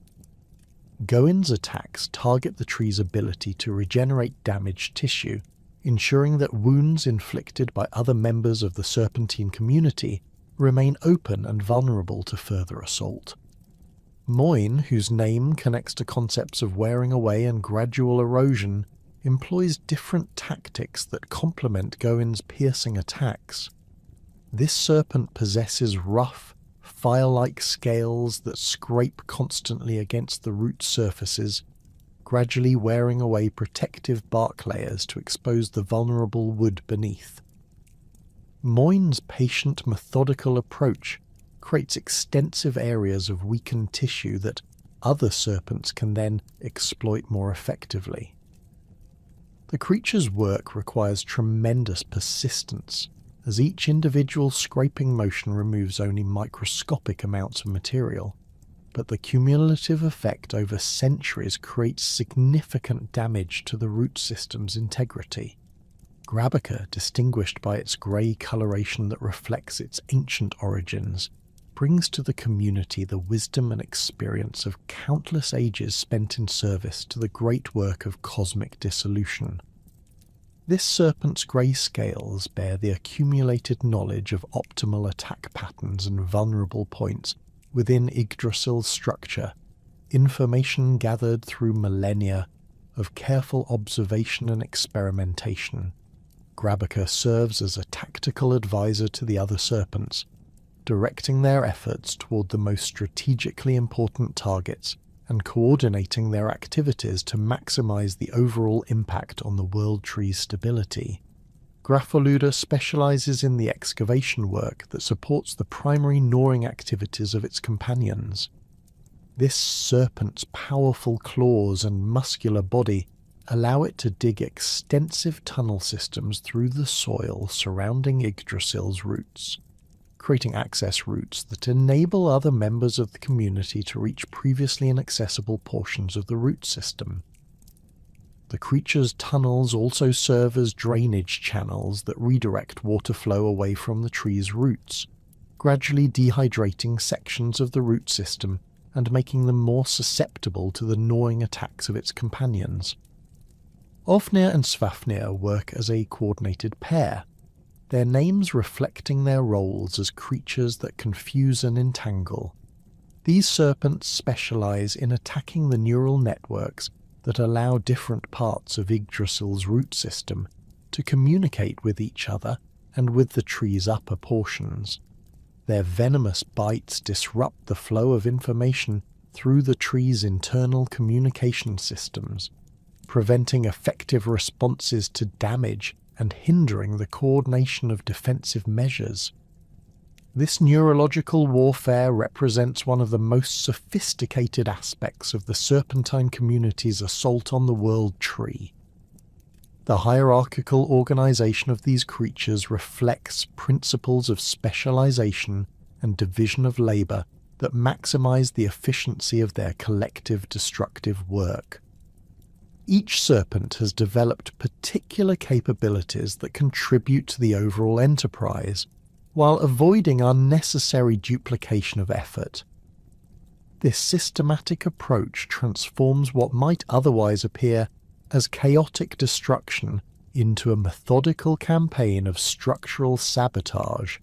A: Goin's attacks target the tree's ability to regenerate damaged tissue, ensuring that wounds inflicted by other members of the serpentine community remain open and vulnerable to further assault. Moin, whose name connects to concepts of wearing away and gradual erosion, employs different tactics that complement Goin's piercing attacks. This serpent possesses rough, file-like scales that scrape constantly against the root surfaces, gradually wearing away protective bark layers to expose the vulnerable wood beneath. Moin's patient, methodical approach creates extensive areas of weakened tissue that other serpents can then exploit more effectively. The creature's work requires tremendous persistence, as each individual scraping motion removes only microscopic amounts of material, but the cumulative effect over centuries creates significant damage to the root system's integrity. Grabica, distinguished by its grey coloration that reflects its ancient origins, brings to the community the wisdom and experience of countless ages spent in service to the great work of cosmic dissolution. This serpent's grey scales bear the accumulated knowledge of optimal attack patterns and vulnerable points within Yggdrasil's structure, information gathered through millennia of careful observation and experimentation. Grabica serves as a tactical advisor to the other serpents, directing their efforts toward the most strategically important targets and coordinating their activities to maximize the overall impact on the World Tree's stability. Grafoluda specializes in the excavation work that supports the primary gnawing activities of its companions. This serpent's powerful claws and muscular body allow it to dig extensive tunnel systems through the soil surrounding Yggdrasil's roots, creating access routes that enable other members of the community to reach previously inaccessible portions of the root system. The creature's tunnels also serve as drainage channels that redirect water flow away from the tree's roots, gradually dehydrating sections of the root system and making them more susceptible to the gnawing attacks of its companions. Ofnir and Svafnir work as a coordinated pair, their names reflecting their roles as creatures that confuse and entangle. These serpents specialize in attacking the neural networks that allow different parts of Yggdrasil's root system to communicate with each other and with the tree's upper portions. Their venomous bites disrupt the flow of information through the tree's internal communication systems, preventing effective responses to damage and hindering the coordination of defensive measures. This neurological warfare represents one of the most sophisticated aspects of the serpentine community's assault on the World Tree. The hierarchical organization of these creatures reflects principles of specialization and division of labor that maximize the efficiency of their collective destructive work. Each serpent has developed particular capabilities that contribute to the overall enterprise, while avoiding unnecessary duplication of effort. This systematic approach transforms what might otherwise appear as chaotic destruction into a methodical campaign of structural sabotage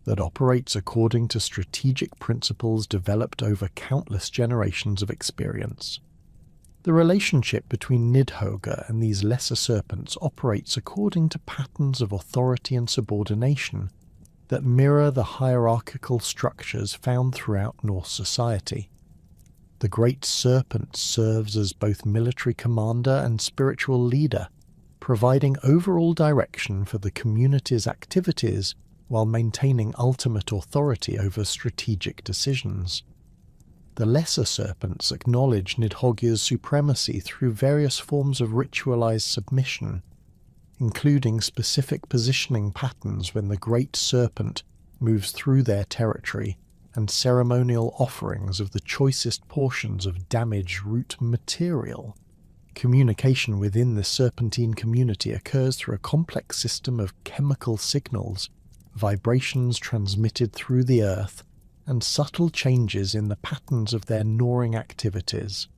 A: that operates according to strategic principles developed over countless generations of experience. The relationship between Nidhogg and these lesser serpents operates according to patterns of authority and subordination that mirror the hierarchical structures found throughout Norse society. The Great Serpent serves as both military commander and spiritual leader, providing overall direction for the community's activities while maintaining ultimate authority over strategic decisions. The lesser serpents acknowledge Nidhogg's supremacy through various forms of ritualized submission, including specific positioning patterns when the Great Serpent moves through their territory and ceremonial offerings of the choicest portions of damaged root material. Communication within the serpentine community occurs through a complex system of chemical signals, vibrations transmitted through the earth, and subtle changes in the patterns of their gnawing activities.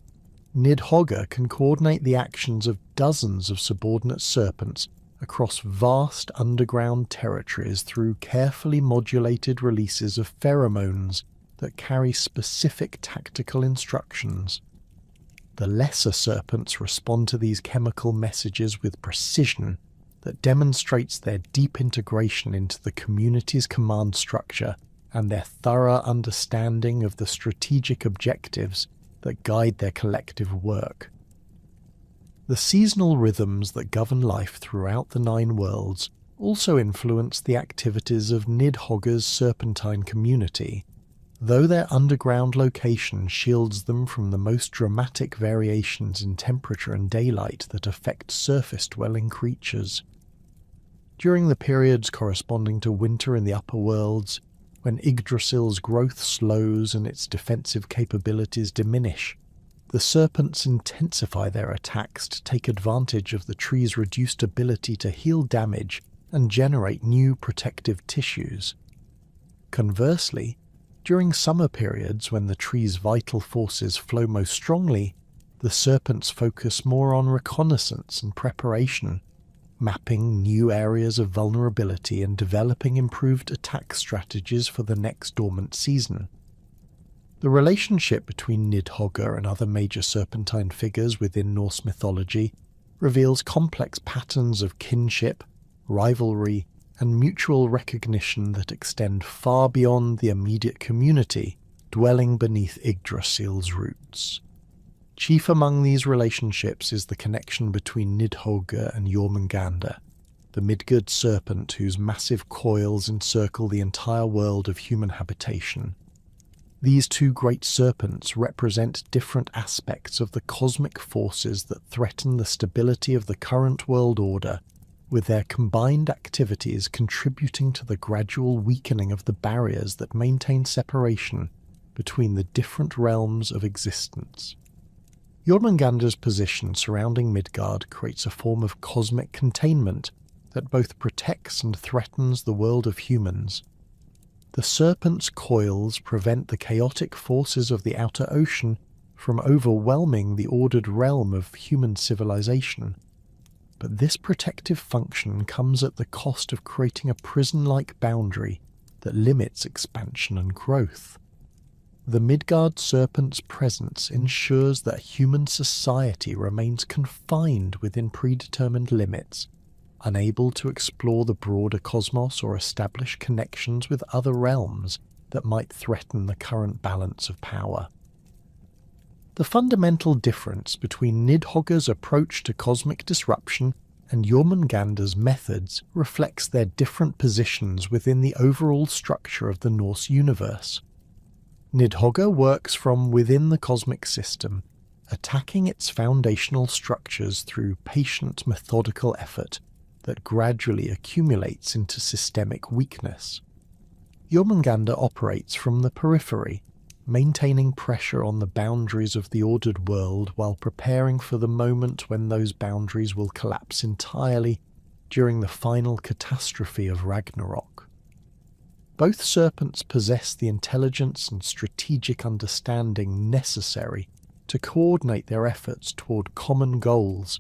A: Nidhogg can coordinate the actions of dozens of subordinate serpents across vast underground territories through carefully modulated releases of pheromones that carry specific tactical instructions. The lesser serpents respond to these chemical messages with precision that demonstrates their deep integration into the community's command structure and their thorough understanding of the strategic objectives that guide their collective work. The seasonal rhythms that govern life throughout the Nine Worlds also influence the activities of Nidhogg's serpentine community, though their underground location shields them from the most dramatic variations in temperature and daylight that affect surface-dwelling creatures. During the periods corresponding to winter in the upper worlds, when Yggdrasil's growth slows and its defensive capabilities diminish, the serpents intensify their attacks to take advantage of the tree's reduced ability to heal damage and generate new protective tissues. Conversely, during summer periods when the tree's vital forces flow most strongly, the serpents focus more on reconnaissance and preparation, mapping new areas of vulnerability and developing improved attack strategies for the next dormant season. The relationship between Nidhogg and other major serpentine figures within Norse mythology reveals complex patterns of kinship, rivalry, and mutual recognition that extend far beyond the immediate community dwelling beneath Yggdrasil's roots. Chief among these relationships is the connection between Nidhogg and Jormungandr, the Midgard serpent whose massive coils encircle the entire world of human habitation. These two great serpents represent different aspects of the cosmic forces that threaten the stability of the current world order, with their combined activities contributing to the gradual weakening of the barriers that maintain separation between the different realms of existence. Jormungandr's position surrounding Midgard creates a form of cosmic containment that both protects and threatens the world of humans. The serpent's coils prevent the chaotic forces of the outer ocean from overwhelming the ordered realm of human civilization. But this protective function comes at the cost of creating a prison-like boundary that limits expansion and growth. The Midgard serpent's presence ensures that human society remains confined within predetermined limits, unable to explore the broader cosmos or establish connections with other realms that might threaten the current balance of power. The fundamental difference between Nidhogg's approach to cosmic disruption and Jormungandr's methods reflects their different positions within the overall structure of the Norse universe. Nidhogg works from within the cosmic system, attacking its foundational structures through patient, methodical effort that gradually accumulates into systemic weakness. Jormungandr operates from the periphery, maintaining pressure on the boundaries of the ordered world while preparing for the moment when those boundaries will collapse entirely during the final catastrophe of Ragnarok. Both serpents possess the intelligence and strategic understanding necessary to coordinate their efforts toward common goals,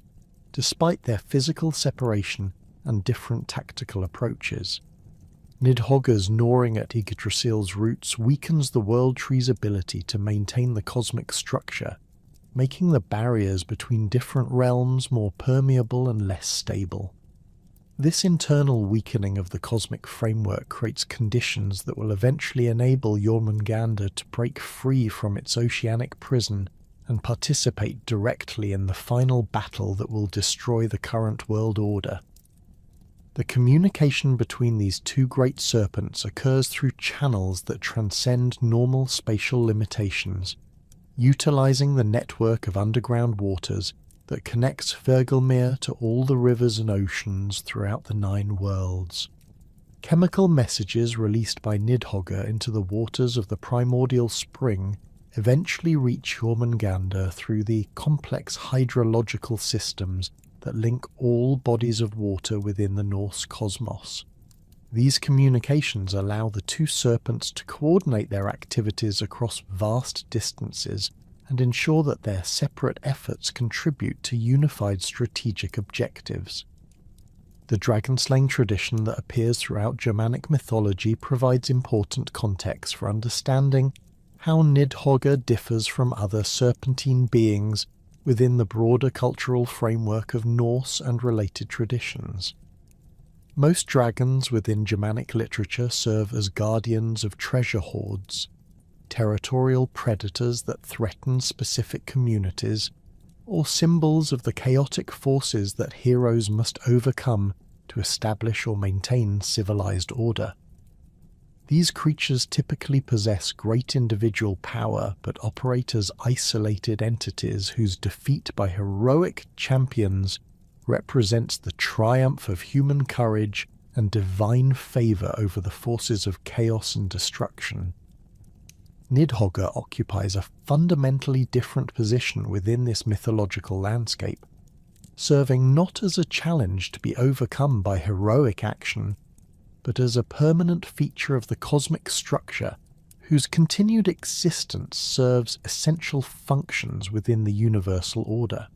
A: despite their physical separation and different tactical approaches. Nidhogg's gnawing at Yggdrasil's roots weakens the world tree's ability to maintain the cosmic structure, making the barriers between different realms more permeable and less stable. This internal weakening of the cosmic framework creates conditions that will eventually enable Jormungandr to break free from its oceanic prison and participate directly in the final battle that will destroy the current world order. The communication between these two great serpents occurs through channels that transcend normal spatial limitations, utilizing the network of underground waters that connects Hvergelmir to all the rivers and oceans throughout the 9 worlds. Chemical messages released by Nidhogg into the waters of the primordial spring eventually reach Jormungandr through the complex hydrological systems that link all bodies of water within the Norse cosmos. These communications allow the two serpents to coordinate their activities across vast distances and ensure that their separate efforts contribute to unified strategic objectives. The dragon-slaying tradition that appears throughout Germanic mythology provides important context for understanding how Nidhogg differs from other serpentine beings within the broader cultural framework of Norse and related traditions. Most dragons within Germanic literature serve as guardians of treasure hoards, territorial predators that threaten specific communities, or symbols of the chaotic forces that heroes must overcome to establish or maintain civilized order. These creatures typically possess great individual power but operate as isolated entities whose defeat by heroic champions represents the triumph of human courage and divine favor over the forces of chaos and destruction. Nidhogg occupies a fundamentally different position within this mythological landscape, serving not as a challenge to be overcome by heroic action, but as a permanent feature of the cosmic structure whose continued existence serves essential functions within the universal order.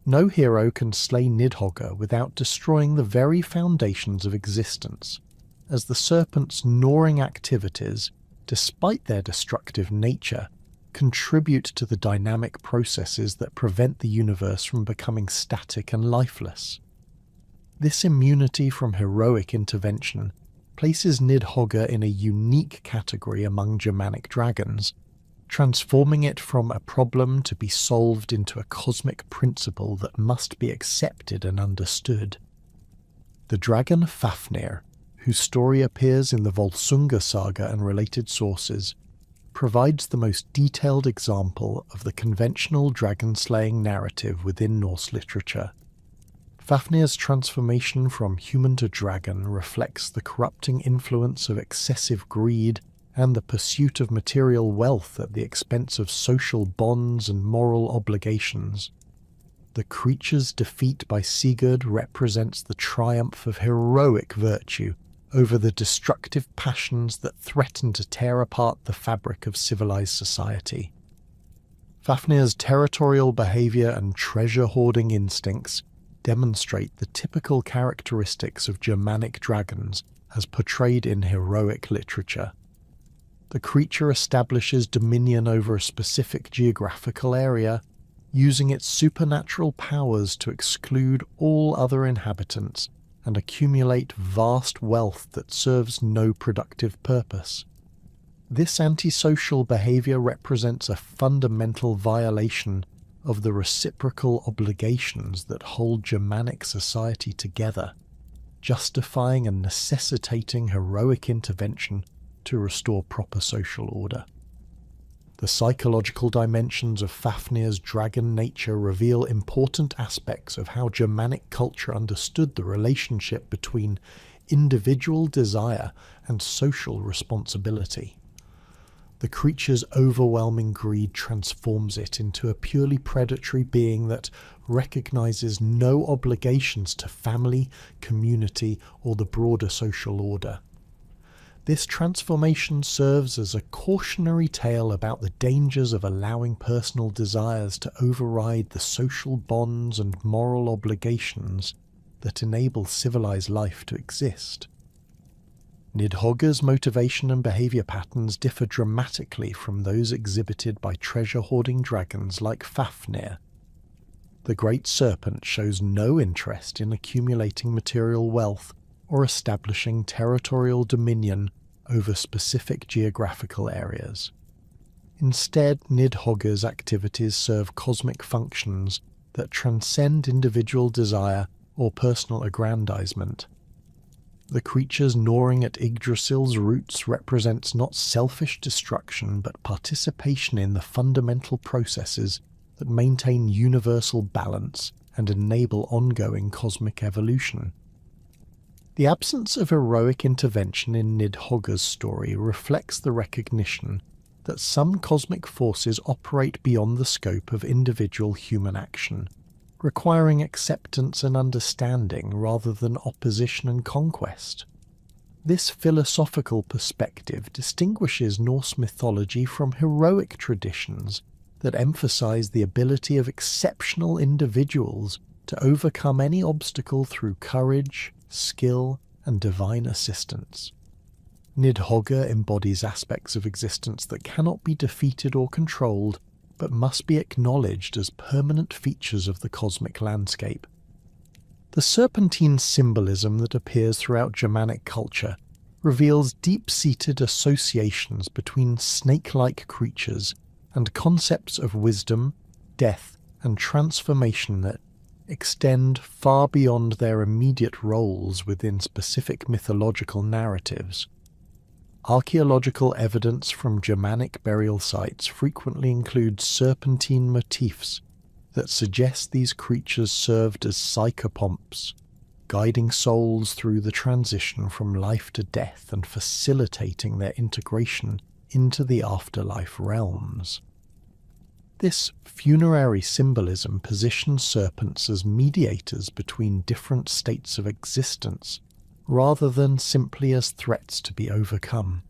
A: No hero can slay Nidhogg without destroying the very foundations of existence, as the serpent's gnawing activities, despite their destructive nature, contribute to the dynamic processes that prevent the universe from becoming static and lifeless. This immunity from heroic intervention places Nidhogg in a unique category among Germanic dragons, transforming it from a problem to be solved into a cosmic principle that must be accepted and understood. The dragon Fafnir, whose story appears in the Volsunga saga and related sources, provides the most detailed example of the conventional dragon-slaying narrative within Norse literature. Fafnir's transformation from human to dragon reflects the corrupting influence of excessive greed and the pursuit of material wealth at the expense of social bonds and moral obligations. The creature's defeat by Sigurd represents the triumph of heroic virtue over the destructive passions that threaten to tear apart the fabric of civilized society. Fafnir's territorial behavior and treasure-hoarding instincts demonstrate the typical characteristics of Germanic dragons as portrayed in heroic literature. The creature establishes dominion over a specific geographical area, using its supernatural powers to exclude all other inhabitants and accumulate vast wealth that serves no productive purpose. This antisocial behavior represents a fundamental violation of the reciprocal obligations that hold Germanic society together, justifying and necessitating heroic intervention to restore proper social order. The psychological dimensions of Fafnir's dragon nature reveal important aspects of how Germanic culture understood the relationship between individual desire and social responsibility. The creature's overwhelming greed transforms it into a purely predatory being that recognizes no obligations to family, community, or the broader social order. This transformation serves as a cautionary tale about the dangers of allowing personal desires to override the social bonds and moral obligations that enable civilized life to exist. Nidhogg's motivation and behavior patterns differ dramatically from those exhibited by treasure-hoarding dragons like Fafnir. The Great Serpent shows no interest in accumulating material wealth or establishing territorial dominion over specific geographical areas. Instead, Nidhogg's activities serve cosmic functions that transcend individual desire or personal aggrandizement. The creatures gnawing at Yggdrasil's roots represents not selfish destruction but participation in the fundamental processes that maintain universal balance and enable ongoing cosmic evolution. The absence of heroic intervention in Nidhogg's story reflects the recognition that some cosmic forces operate beyond the scope of individual human action, requiring acceptance and understanding rather than opposition and conquest. This philosophical perspective distinguishes Norse mythology from heroic traditions that emphasize the ability of exceptional individuals to overcome any obstacle through courage, skill, and divine assistance. Nidhogg embodies aspects of existence that cannot be defeated or controlled, but must be acknowledged as permanent features of the cosmic landscape. The serpentine symbolism that appears throughout Germanic culture reveals deep-seated associations between snake-like creatures and concepts of wisdom, death, and transformation that extend far beyond their immediate roles within specific mythological narratives. Archaeological evidence from Germanic burial sites frequently includes serpentine motifs that suggest these creatures served as psychopomps, guiding souls through the transition from life to death and facilitating their integration into the afterlife realms. This funerary symbolism positions serpents as mediators between different states of existence, rather than simply as threats to be overcome.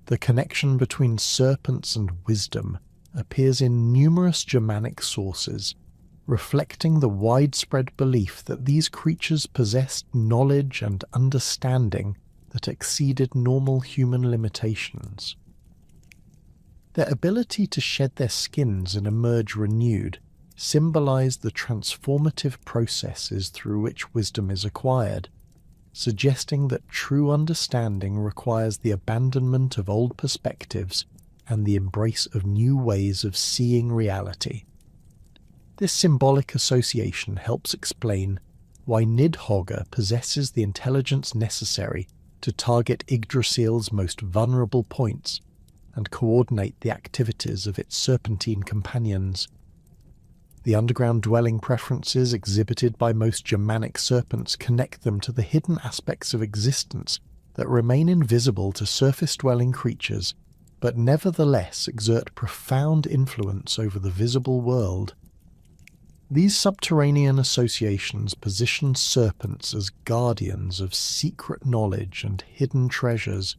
A: The connection between serpents and wisdom appears in numerous Germanic sources, reflecting the widespread belief that these creatures possessed knowledge and understanding that exceeded normal human limitations. Their ability to shed their skins and emerge renewed symbolized the transformative processes through which wisdom is acquired, suggesting that true understanding requires the abandonment of old perspectives and the embrace of new ways of seeing reality. This symbolic association helps explain why Nidhogg possesses the intelligence necessary to target Yggdrasil's most vulnerable points and coordinate the activities of its serpentine companions. The underground dwelling preferences exhibited by most Germanic serpents connect them to the hidden aspects of existence that remain invisible to surface-dwelling creatures, but nevertheless exert profound influence over the visible world. These subterranean associations position serpents as guardians of secret knowledge and hidden treasures,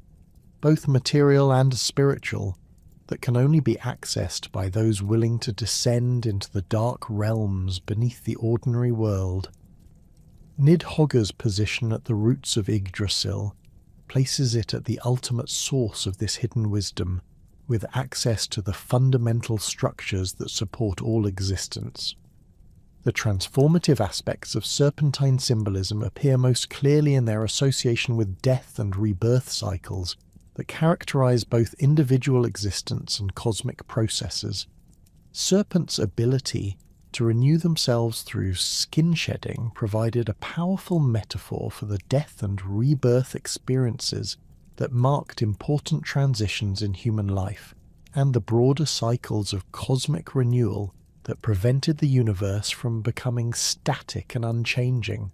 A: both material and spiritual, that can only be accessed by those willing to descend into the dark realms beneath the ordinary world. Nidhogg's position at the roots of Yggdrasil places it at the ultimate source of this hidden wisdom, with access to the fundamental structures that support all existence. The transformative aspects of serpentine symbolism appear most clearly in their association with death and rebirth cycles that characterize both individual existence and cosmic processes. Serpents' ability to renew themselves through skin shedding provided a powerful metaphor for the death and rebirth experiences that marked important transitions in human life, and the broader cycles of cosmic renewal that prevented the universe from becoming static and unchanging.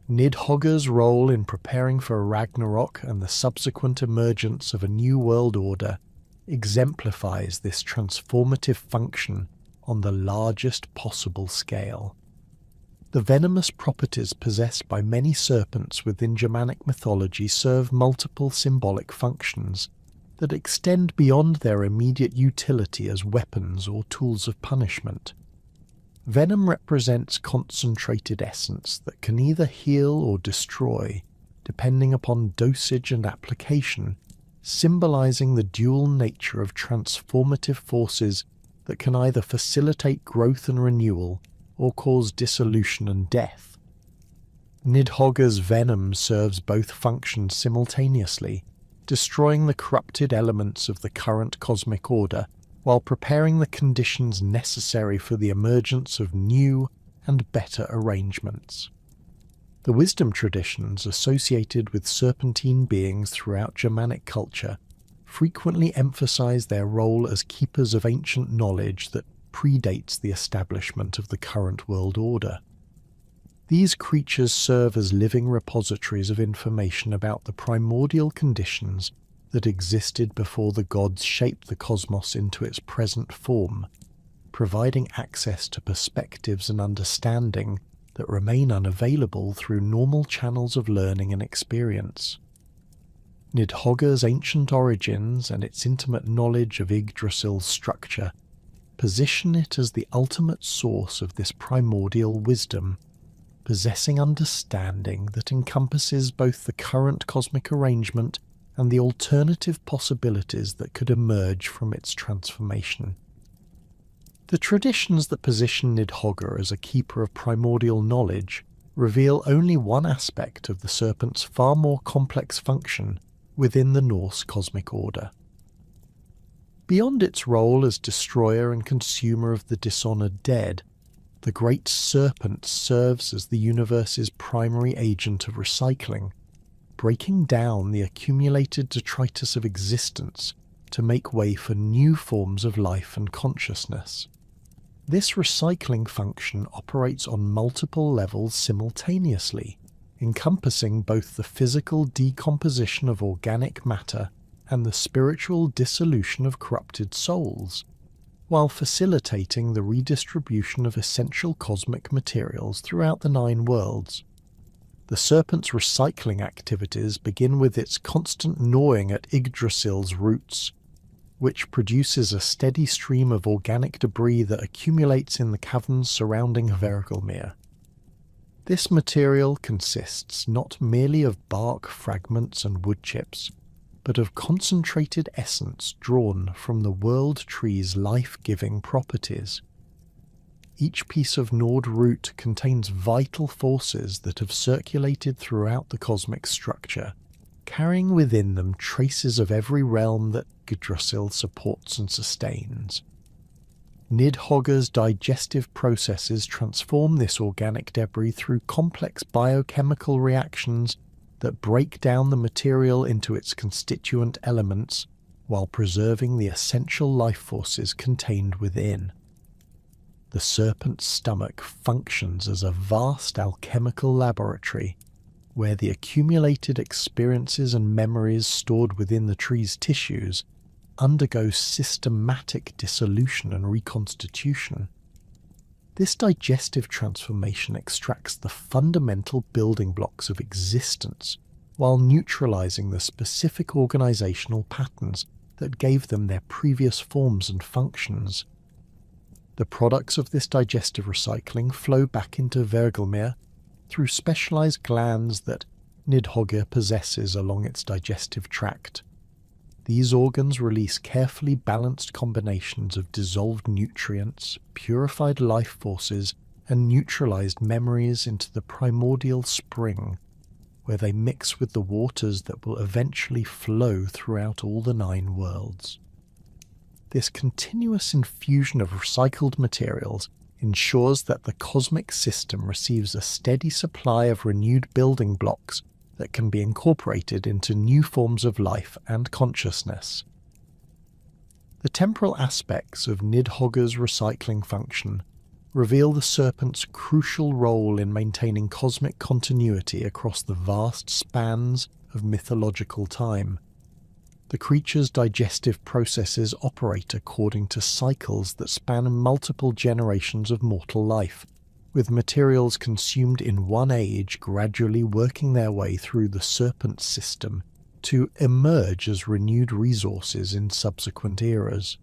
A: Nidhogg's role in preparing for Ragnarok and the subsequent emergence of a new world order exemplifies this transformative function on the largest possible scale. The venomous properties possessed by many serpents within Germanic mythology serve multiple symbolic functions that extend beyond their immediate utility as weapons or tools of punishment. Venom represents concentrated essence that can either heal or destroy, depending upon dosage and application, symbolizing the dual nature of transformative forces that can either facilitate growth and renewal or cause dissolution and death. Nidhogg's venom serves both functions simultaneously, destroying the corrupted elements of the current cosmic order while preparing the conditions necessary for the emergence of new and better arrangements. The wisdom traditions associated with serpentine beings throughout Germanic culture frequently emphasize their role as keepers of ancient knowledge that predates the establishment of the current world order. These creatures serve as living repositories of information about the primordial conditions that existed before the gods shaped the cosmos into its present form, providing access to perspectives and understanding that remain unavailable through normal channels of learning and experience. Nidhogg's ancient origins and its intimate knowledge of Yggdrasil's structure position it as the ultimate source of this primordial wisdom, possessing understanding that encompasses both the current cosmic arrangement and the alternative possibilities that could emerge from its transformation. The traditions that position Nidhogg as a keeper of primordial knowledge reveal only one aspect of the serpent's far more complex function within the Norse cosmic order. Beyond its role as destroyer and consumer of the dishonored dead, the great serpent serves as the universe's primary agent of recycling, breaking down the accumulated detritus of existence to make way for new forms of life and consciousness. This recycling function operates on multiple levels simultaneously, encompassing both the physical decomposition of organic matter and the spiritual dissolution of corrupted souls, while facilitating the redistribution of essential cosmic materials throughout the 9 worlds. The serpent's recycling activities begin with its constant gnawing at Yggdrasil's roots, which produces a steady stream of organic debris that accumulates in the caverns surrounding Hvergelmir. This material consists not merely of bark fragments and wood chips, but of concentrated essence drawn from the world tree's life-giving properties. Each piece of gnawed root contains vital forces that have circulated throughout the cosmic structure, carrying within them traces of every realm that Yggdrasil supports and sustains. Nidhogg's digestive processes transform this organic debris through complex biochemical reactions that break down the material into its constituent elements while preserving the essential life forces contained within. The serpent's stomach functions as a vast alchemical laboratory where the accumulated experiences and memories stored within the tree's tissues undergo systematic dissolution and reconstitution. This digestive transformation extracts the fundamental building blocks of existence while neutralizing the specific organizational patterns that gave them their previous forms and functions. The products of this digestive recycling flow back into Hvergelmir through specialized glands that Nidhogg possesses along its digestive tract. These organs release carefully balanced combinations of dissolved nutrients, purified life forces, and neutralized memories into the primordial spring, where they mix with the waters that will eventually flow throughout all the 9 worlds. This continuous infusion of recycled materials ensures that the cosmic system receives a steady supply of renewed building blocks that can be incorporated into new forms of life and consciousness. The temporal aspects of Nidhogg's recycling function reveal the serpent's crucial role in maintaining cosmic continuity across the vast spans of mythological time. The creature's digestive processes operate according to cycles that span multiple generations of mortal life, with materials consumed in one age gradually working their way through the serpent system to emerge as renewed resources in subsequent eras.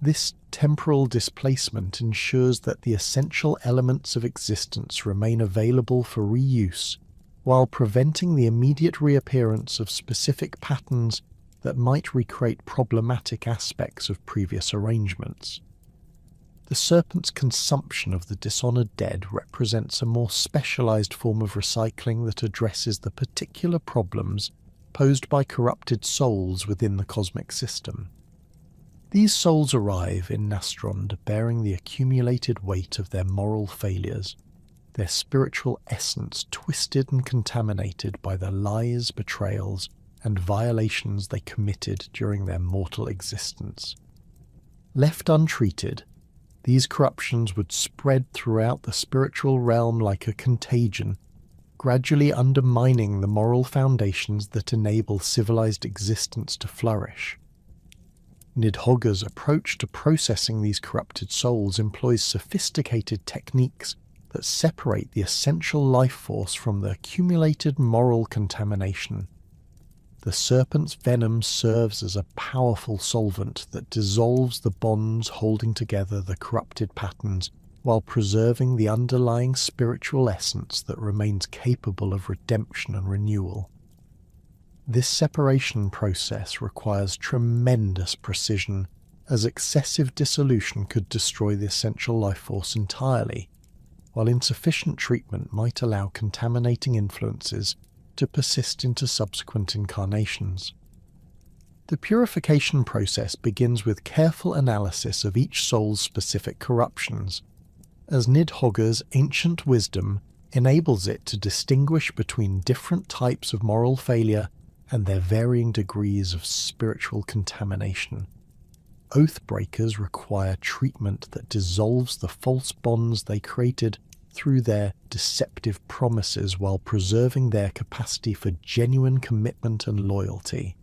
A: This temporal displacement ensures that the essential elements of existence remain available for reuse, while preventing the immediate reappearance of specific patterns that might recreate problematic aspects of previous arrangements. The serpent's consumption of the dishonored dead represents a more specialized form of recycling that addresses the particular problems posed by corrupted souls within the cosmic system. These souls arrive in Nastrond bearing the accumulated weight of their moral failures, their spiritual essence twisted and contaminated by the lies, betrayals, and violations they committed during their mortal existence. Left untreated, these corruptions would spread throughout the spiritual realm like a contagion, gradually undermining the moral foundations that enable civilized existence to flourish. Nidhogg's approach to processing these corrupted souls employs sophisticated techniques that separate the essential life force from the accumulated moral contamination. The serpent's venom serves as a powerful solvent that dissolves the bonds holding together the corrupted patterns while preserving the underlying spiritual essence that remains capable of redemption and renewal. This separation process requires tremendous precision, as excessive dissolution could destroy the essential life force entirely, while insufficient treatment might allow contaminating influences to persist into subsequent incarnations. The purification process begins with careful analysis of each soul's specific corruptions, as Nidhogg's ancient wisdom enables it to distinguish between different types of moral failure and their varying degrees of spiritual contamination. Oath-breakers require treatment that dissolves the false bonds they created through their deceptive promises while preserving their capacity for genuine commitment and loyalty.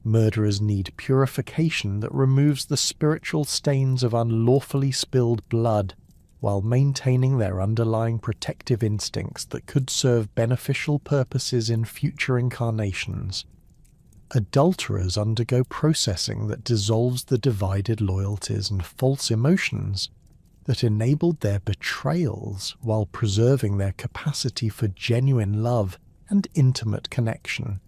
A: Murderers need purification that removes the spiritual stains of unlawfully spilled blood while maintaining their underlying protective instincts that could serve beneficial purposes in future incarnations. Adulterers undergo processing that dissolves the divided loyalties and false emotions that enabled their betrayals while preserving their capacity for genuine love and intimate connection.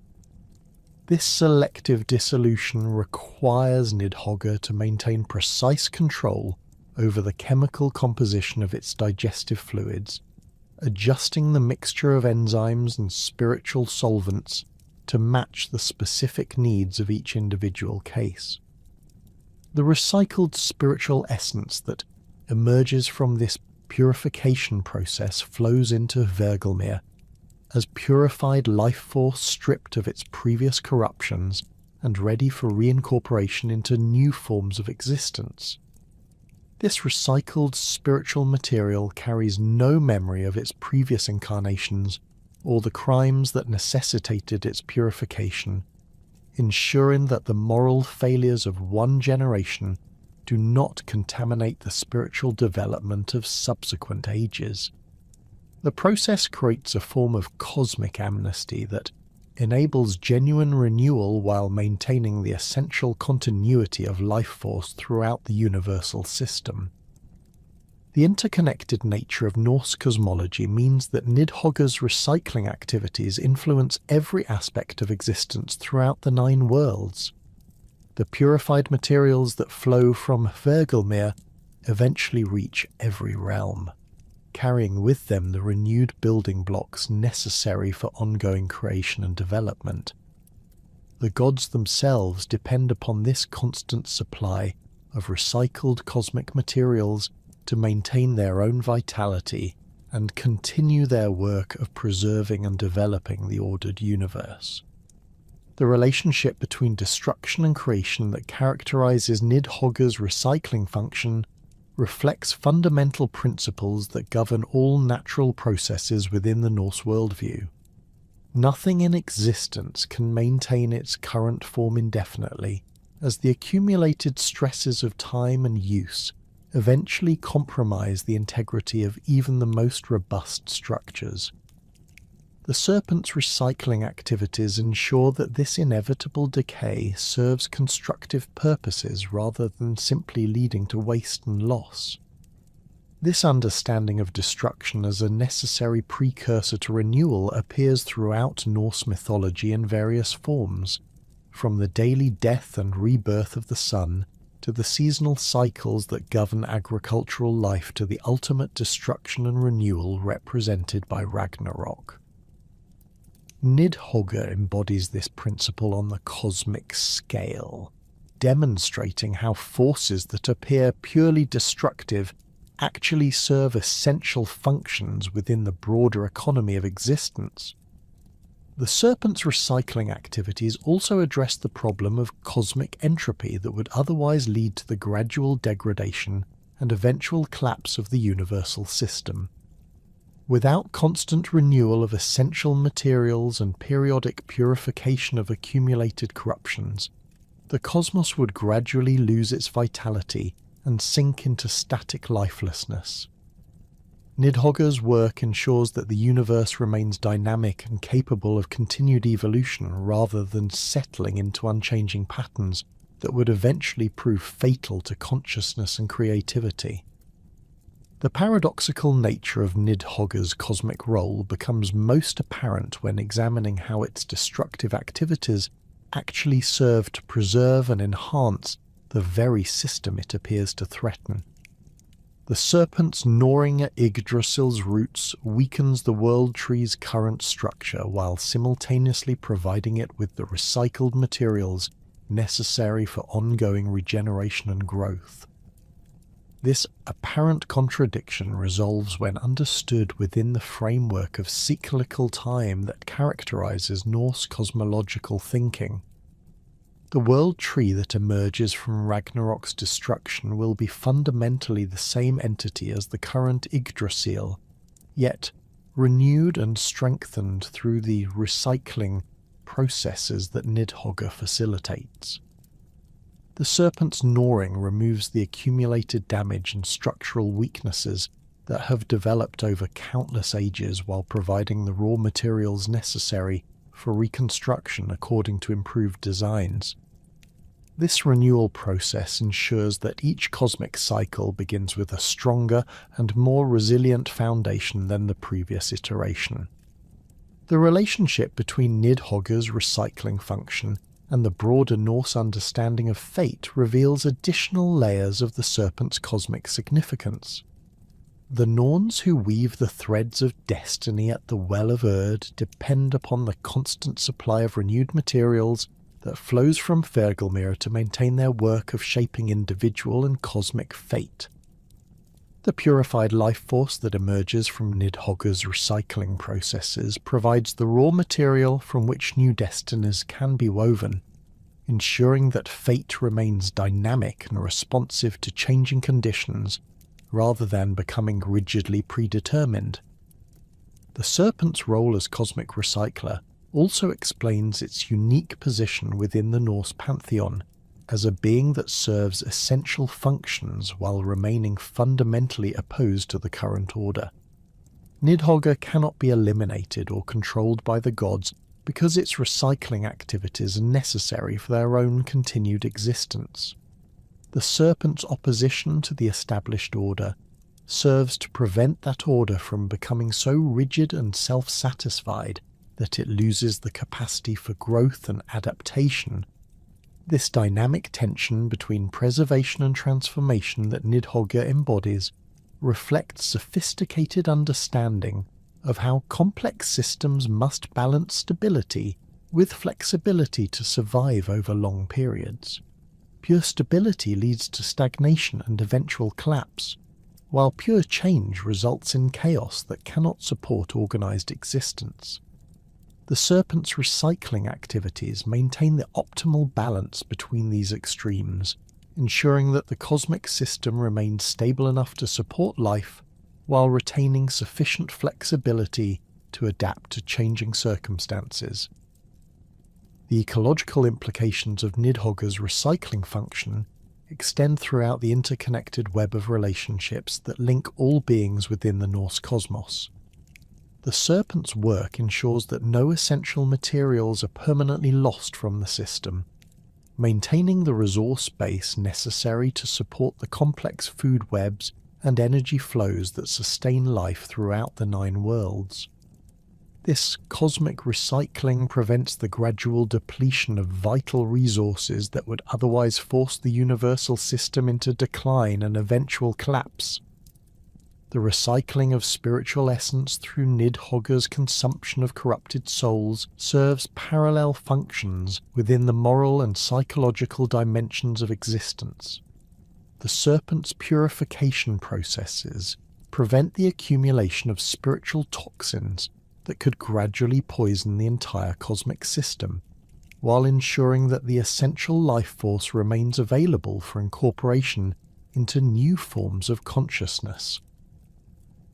A: This selective dissolution requires Nidhogg to maintain precise control over the chemical composition of its digestive fluids, adjusting the mixture of enzymes and spiritual solvents to match the specific needs of each individual case. The recycled spiritual essence that emerges from this purification process flows into Vergelmir as purified life force stripped of its previous corruptions and ready for reincorporation into new forms of existence. This recycled spiritual material carries no memory of its previous incarnations or the crimes that necessitated its purification, ensuring that the moral failures of one generation do not contaminate the spiritual development of subsequent ages. The process creates a form of cosmic amnesty that enables genuine renewal while maintaining the essential continuity of life force throughout the universal system. The interconnected nature of Norse cosmology means that Nidhogg's recycling activities influence every aspect of existence throughout the 9 worlds. The purified materials that flow from Vergelmir eventually reach every realm, carrying with them the renewed building blocks necessary for ongoing creation and development. The gods themselves depend upon this constant supply of recycled cosmic materials to maintain their own vitality and continue their work of preserving and developing the ordered universe. The relationship between destruction and creation that characterizes Nidhogg's recycling function reflects fundamental principles that govern all natural processes within the Norse worldview. Nothing in existence can maintain its current form indefinitely, as the accumulated stresses of time and use eventually compromise the integrity of even the most robust structures. The serpent's recycling activities ensure that this inevitable decay serves constructive purposes rather than simply leading to waste and loss. This understanding of destruction as a necessary precursor to renewal appears throughout Norse mythology in various forms, from the daily death and rebirth of the sun to the seasonal cycles that govern agricultural life to the ultimate destruction and renewal represented by Ragnarok. Nidhogg embodies this principle on the cosmic scale, demonstrating how forces that appear purely destructive actually serve essential functions within the broader economy of existence. The serpent's recycling activities also address the problem of cosmic entropy that would otherwise lead to the gradual degradation and eventual collapse of the universal system. Without constant renewal of essential materials and periodic purification of accumulated corruptions, the cosmos would gradually lose its vitality and sink into static lifelessness. Nidhogg's work ensures that the universe remains dynamic and capable of continued evolution rather than settling into unchanging patterns that would eventually prove fatal to consciousness and creativity. The paradoxical nature of Nidhogg's cosmic role becomes most apparent when examining how its destructive activities actually serve to preserve and enhance the very system it appears to threaten. The serpent's gnawing at Yggdrasil's roots weakens the world tree's current structure while simultaneously providing it with the recycled materials necessary for ongoing regeneration and growth. This apparent contradiction resolves when understood within the framework of cyclical time that characterizes Norse cosmological thinking. The world tree that emerges from Ragnarok's destruction will be fundamentally the same entity as the current Yggdrasil, yet renewed and strengthened through the recycling processes that Nidhogg facilitates. The serpent's gnawing removes the accumulated damage and structural weaknesses that have developed over countless ages while providing the raw materials necessary for reconstruction according to improved designs. This renewal process ensures that each cosmic cycle begins with a stronger and more resilient foundation than the previous iteration. The relationship between Nidhogg's recycling function and the broader Norse understanding of fate reveals additional layers of the serpent's cosmic significance. The Norns who weave the threads of destiny at the Well of Erd depend upon the constant supply of renewed materials that flows from Fergelmir to maintain their work of shaping individual and cosmic fate. The purified life force that emerges from Nidhogg's recycling processes provides the raw material from which new destinies can be woven, ensuring that fate remains dynamic and responsive to changing conditions rather than becoming rigidly predetermined. The serpent's role as cosmic recycler also explains its unique position within the Norse pantheon as a being that serves essential functions while remaining fundamentally opposed to the current order. Nidhogg cannot be eliminated or controlled by the gods because its recycling activities are necessary for their own continued existence. The serpent's opposition to the established order serves to prevent that order from becoming so rigid and self-satisfied that it loses the capacity for growth and adaptation. This dynamic tension between preservation and transformation that Nidhogg embodies reflects sophisticated understanding of how complex systems must balance stability with flexibility to survive over long periods. Pure stability leads to stagnation and eventual collapse, while pure change results in chaos that cannot support organized existence. The serpent's recycling activities maintain the optimal balance between these extremes, ensuring that the cosmic system remains stable enough to support life while retaining sufficient flexibility to adapt to changing circumstances. The ecological implications of Nidhogg's recycling function extend throughout the interconnected web of relationships that link all beings within the Norse cosmos. The serpent's work ensures that no essential materials are permanently lost from the system, maintaining the resource base necessary to support the complex food webs and energy flows that sustain life throughout the 9 worlds. This cosmic recycling prevents the gradual depletion of vital resources that would otherwise force the universal system into decline and eventual collapse. The recycling of spiritual essence through Nidhogg's consumption of corrupted souls serves parallel functions within the moral and psychological dimensions of existence. The serpent's purification processes prevent the accumulation of spiritual toxins that could gradually poison the entire cosmic system, while ensuring that the essential life force remains available for incorporation into new forms of consciousness.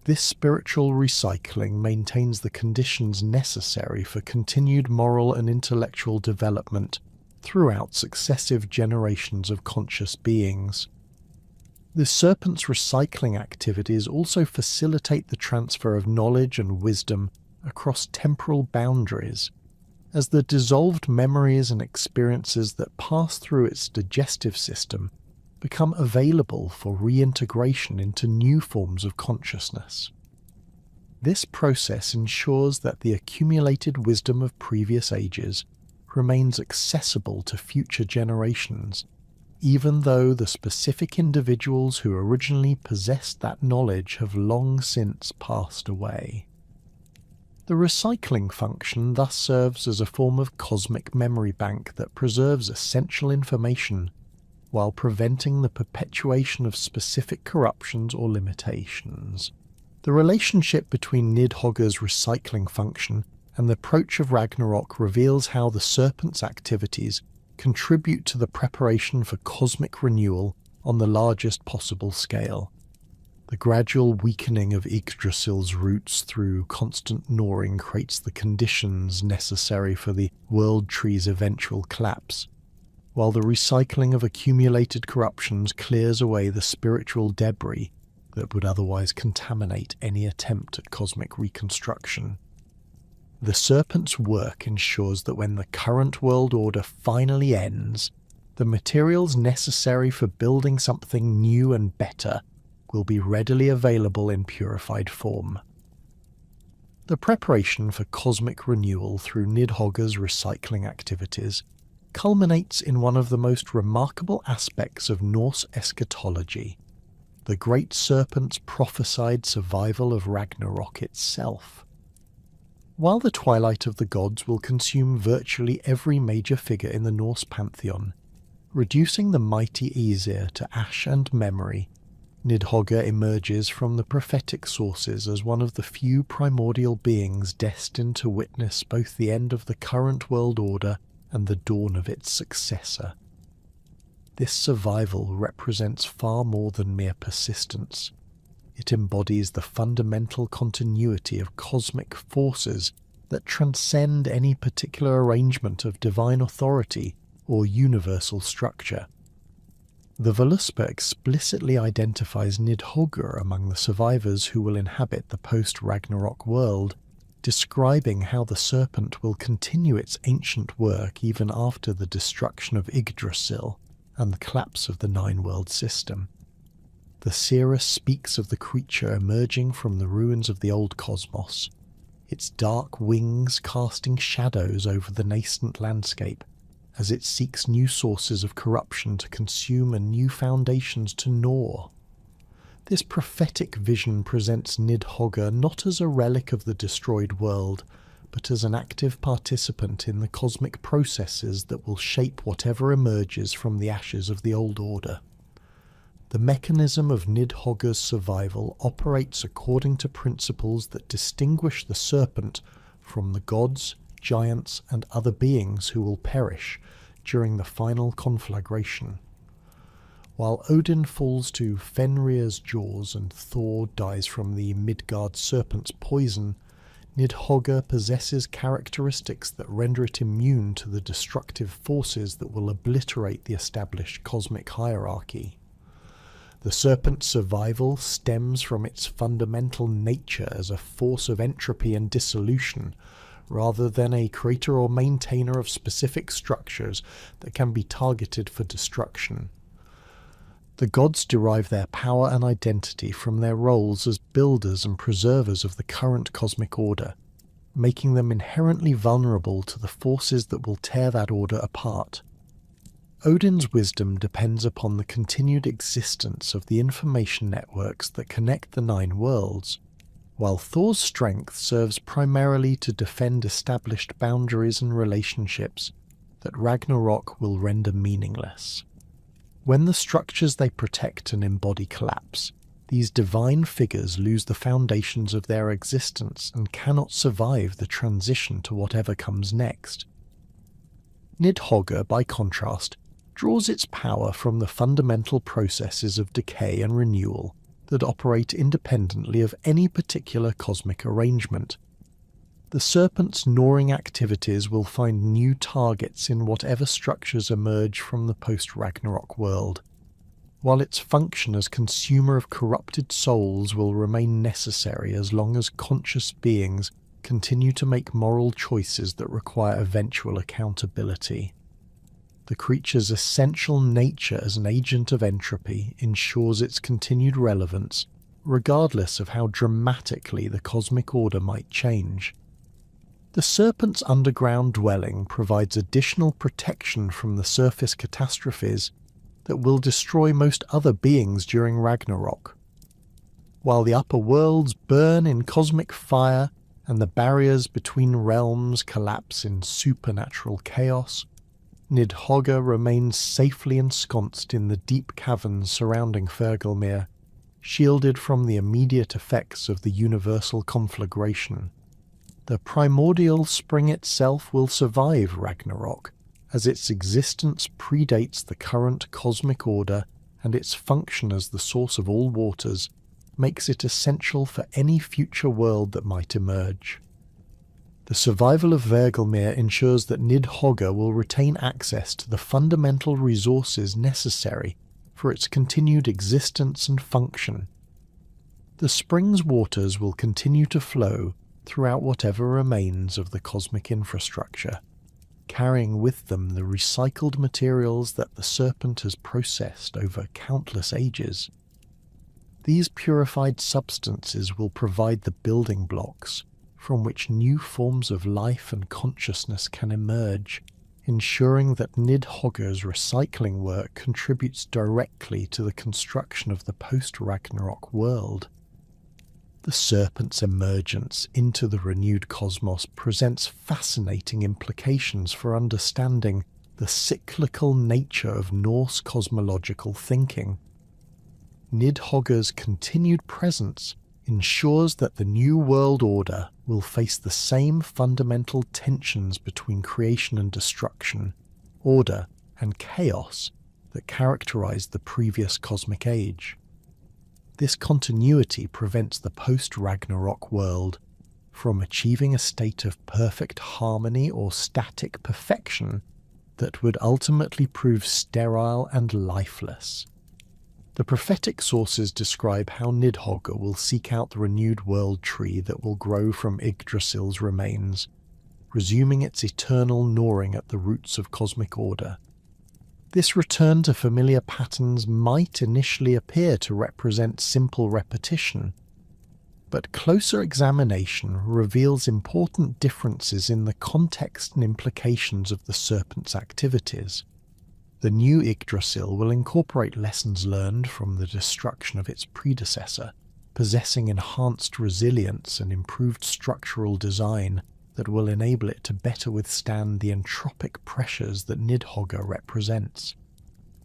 A: This spiritual recycling maintains the conditions necessary for continued moral and intellectual development throughout successive generations of conscious beings. The serpent's recycling activities also facilitate the transfer of knowledge and wisdom across temporal boundaries, as the dissolved memories and experiences that pass through its digestive system become available for reintegration into new forms of consciousness. This process ensures that the accumulated wisdom of previous ages remains accessible to future generations, even though the specific individuals who originally possessed that knowledge have long since passed away. The recycling function thus serves as a form of cosmic memory bank that preserves essential information while preventing the perpetuation of specific corruptions or limitations. The relationship between Nidhogg's recycling function and the approach of Ragnarok reveals how the serpent's activities contribute to the preparation for cosmic renewal on the largest possible scale. The gradual weakening of Yggdrasil's roots through constant gnawing creates the conditions necessary for the world tree's eventual collapse, while the recycling of accumulated corruptions clears away the spiritual debris that would otherwise contaminate any attempt at cosmic reconstruction. The serpent's work ensures that when the current world order finally ends, the materials necessary for building something new and better will be readily available in purified form. The preparation for cosmic renewal through Nidhogg's recycling activities culminates in one of the most remarkable aspects of Norse eschatology, the great serpent's prophesied survival of Ragnarok itself. While the twilight of the gods will consume virtually every major figure in the Norse pantheon, reducing the mighty Aesir to ash and memory, Nidhogg emerges from the prophetic sources as one of the few primordial beings destined to witness both the end of the current world order and the dawn of its successor. This survival represents far more than mere persistence. It embodies the fundamental continuity of cosmic forces that transcend any particular arrangement of divine authority or universal structure. The Völuspá explicitly identifies Nidhogg among the survivors who will inhabit the post-Ragnarok world, describing how the serpent will continue its ancient work even after the destruction of Yggdrasil and the collapse of the 9-world system. The seeress speaks of the creature emerging from the ruins of the old cosmos, its dark wings casting shadows over the nascent landscape as it seeks new sources of corruption to consume and new foundations to gnaw. This prophetic vision presents Nidhogg not as a relic of the destroyed world, but as an active participant in the cosmic processes that will shape whatever emerges from the ashes of the old order. The mechanism of Nidhogg's survival operates according to principles that distinguish the serpent from the gods, giants, and other beings who will perish during the final conflagration. While Odin falls to Fenrir's jaws and Thor dies from the Midgard serpent's poison, Nidhogg possesses characteristics that render it immune to the destructive forces that will obliterate the established cosmic hierarchy. The serpent's survival stems from its fundamental nature as a force of entropy and dissolution, rather than a creator or maintainer of specific structures that can be targeted for destruction. The gods derive their power and identity from their roles as builders and preservers of the current cosmic order, making them inherently vulnerable to the forces that will tear that order apart. Odin's wisdom depends upon the continued existence of the information networks that connect the 9 worlds, while Thor's strength serves primarily to defend established boundaries and relationships that Ragnarok will render meaningless. When the structures they protect and embody collapse, these divine figures lose the foundations of their existence and cannot survive the transition to whatever comes next. Nidhogg, by contrast, draws its power from the fundamental processes of decay and renewal that operate independently of any particular cosmic arrangement. The serpent's gnawing activities will find new targets in whatever structures emerge from the post-Ragnarok world, while its function as consumer of corrupted souls will remain necessary as long as conscious beings continue to make moral choices that require eventual accountability. The creature's essential nature as an agent of entropy ensures its continued relevance, regardless of how dramatically the cosmic order might change. The serpent's underground dwelling provides additional protection from the surface catastrophes that will destroy most other beings during Ragnarok. While the upper worlds burn in cosmic fire and the barriers between realms collapse in supernatural chaos, Nidhogg remains safely ensconced in the deep caverns surrounding Hvergelmir, shielded from the immediate effects of the universal conflagration. The primordial spring itself will survive Ragnarok, as its existence predates the current cosmic order and its function as the source of all waters makes it essential for any future world that might emerge. The survival of Hvergelmir ensures that Nidhogg will retain access to the fundamental resources necessary for its continued existence and function. The spring's waters will continue to flow throughout whatever remains of the cosmic infrastructure, carrying with them the recycled materials that the serpent has processed over countless ages. These purified substances will provide the building blocks from which new forms of life and consciousness can emerge, ensuring that Nidhogg's recycling work contributes directly to the construction of the post-Ragnarok world. The serpent's emergence into the renewed cosmos presents fascinating implications for understanding the cyclical nature of Norse cosmological thinking. Nidhogg's continued presence ensures that the new world order will face the same fundamental tensions between creation and destruction, order and chaos that characterized the previous cosmic age. This continuity prevents the post-Ragnarok world from achieving a state of perfect harmony or static perfection that would ultimately prove sterile and lifeless. The prophetic sources describe how Nidhogg will seek out the renewed world tree that will grow from Yggdrasil's remains, resuming its eternal gnawing at the roots of cosmic order. This return to familiar patterns might initially appear to represent simple repetition, but closer examination reveals important differences in the context and implications of the serpent's activities. The new Yggdrasil will incorporate lessons learned from the destruction of its predecessor, possessing enhanced resilience and improved structural design that will enable it to better withstand the entropic pressures that Nidhogg represents.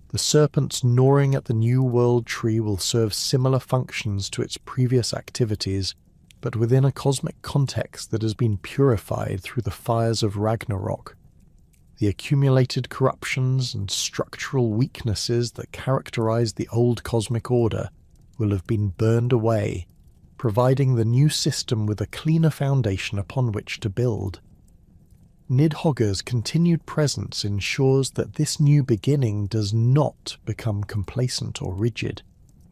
A: The serpent's gnawing at the new world tree will serve similar functions to its previous activities, but within a cosmic context that has been purified through the fires of Ragnarok. The accumulated corruptions and structural weaknesses that characterized the old cosmic order will have been burned away, providing the new system with a cleaner foundation upon which to build. Nidhogg's continued presence ensures that this new beginning does not become complacent or rigid,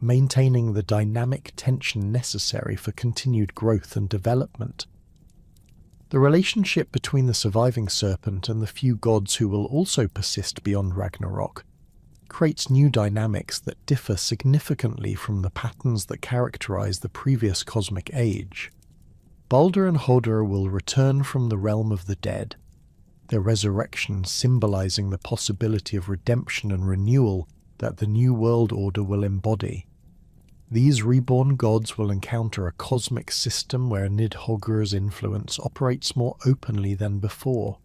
A: maintaining the dynamic tension necessary for continued growth and development. The relationship between the surviving serpent and the few gods who will also persist beyond Ragnarok creates new dynamics that differ significantly from the patterns that characterize the previous cosmic age. Balder and Hodur will return from the realm of the dead, their resurrection symbolizing the possibility of redemption and renewal that the New World Order will embody. These reborn gods will encounter a cosmic system where Nidhoggur's influence operates more openly than before,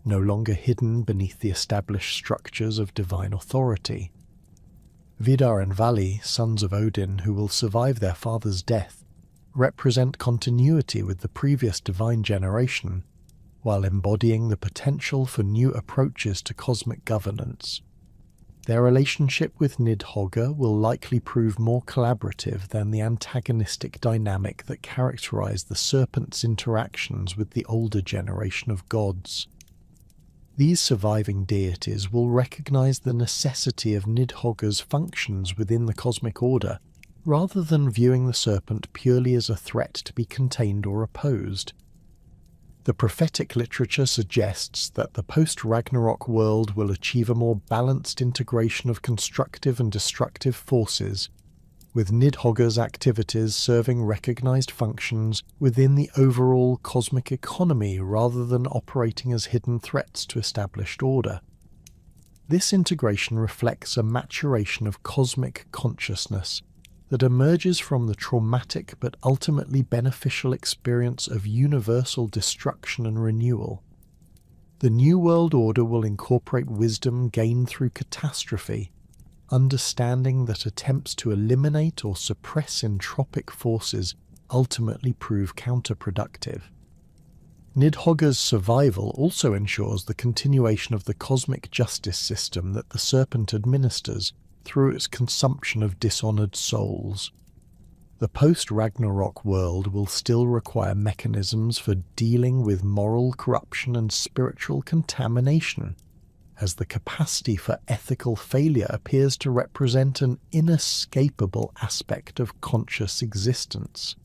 A: no longer hidden beneath the established structures of divine authority. Vidar and Vali, sons of Odin who will survive their father's death, represent continuity with the previous divine generation, while embodying the potential for new approaches to cosmic governance. Their relationship with Nidhogg will likely prove more collaborative than the antagonistic dynamic that characterized the serpent's interactions with the older generation of gods. These surviving deities will recognize the necessity of Nidhoggur's functions within the cosmic order, rather than viewing the serpent purely as a threat to be contained or opposed. The prophetic literature suggests that the post-Ragnarok world will achieve a more balanced integration of constructive and destructive forces, with Nidhoggur's activities serving recognized functions within the overall cosmic economy rather than operating as hidden threats to established order. This integration reflects a maturation of cosmic consciousness that emerges from the traumatic but ultimately beneficial experience of universal destruction and renewal. The New World Order will incorporate wisdom gained through catastrophe, understanding that attempts to eliminate or suppress entropic forces ultimately prove counterproductive. Nidhoggur's survival also ensures the continuation of the cosmic justice system that the serpent administers through its consumption of dishonored souls. The post-Ragnarok world will still require mechanisms for dealing with moral corruption and spiritual contamination, as the capacity for ethical failure appears to represent an inescapable aspect of conscious existence.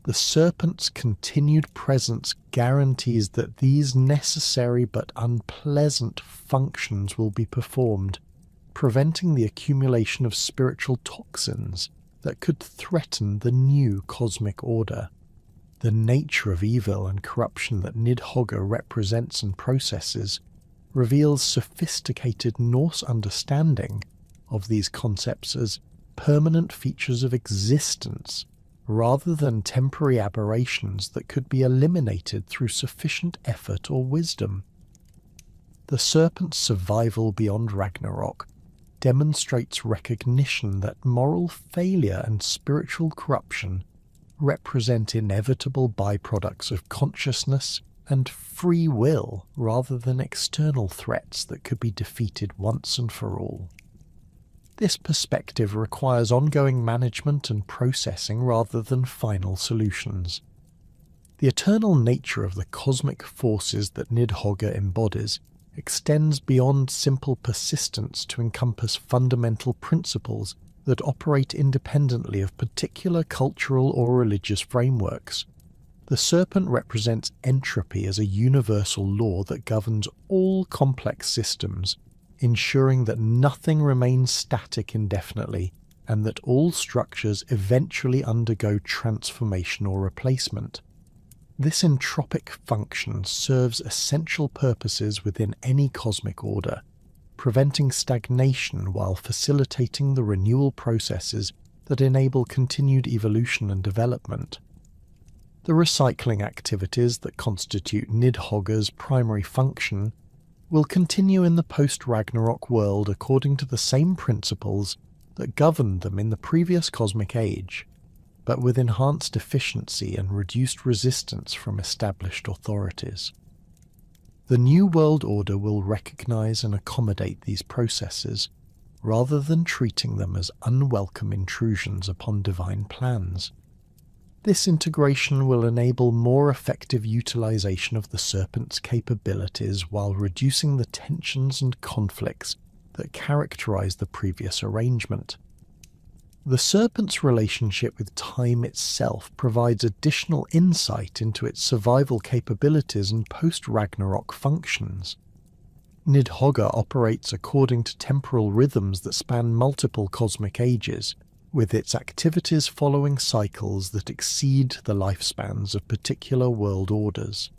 A: The serpent's continued presence guarantees that these necessary but unpleasant functions will be performed, preventing the accumulation of spiritual toxins that could threaten the new cosmic order. The nature of evil and corruption that Nidhoggur represents and processes reveals sophisticated Norse understanding of these concepts as permanent features of existence, rather than temporary aberrations that could be eliminated through sufficient effort or wisdom. The serpent's survival beyond Ragnarok demonstrates recognition that moral failure and spiritual corruption represent inevitable byproducts of consciousness and free will rather than external threats that could be defeated once and for all. This perspective requires ongoing management and processing rather than final solutions. The eternal nature of the cosmic forces that Nidhoggur embodies extends beyond simple persistence to encompass fundamental principles that operate independently of particular cultural or religious frameworks. The serpent represents entropy as a universal law that governs all complex systems, ensuring that nothing remains static indefinitely and that all structures eventually undergo transformation or replacement. This entropic function serves essential purposes within any cosmic order, preventing stagnation while facilitating the renewal processes that enable continued evolution and development. The recycling activities that constitute Nidhoggur's primary function will continue in the post-Ragnarok world according to the same principles that governed them in the previous cosmic age, but with enhanced efficiency and reduced resistance from established authorities. The New World Order will recognize and accommodate these processes, rather than treating them as unwelcome intrusions upon divine plans. This integration will enable more effective utilization of the serpent's capabilities while reducing the tensions and conflicts that characterize the previous arrangement. The serpent's relationship with time itself provides additional insight into its survival capabilities and post-Ragnarok functions. Nidhogg operates according to temporal rhythms that span multiple cosmic ages, with its activities following cycles that exceed the lifespans of particular world orders.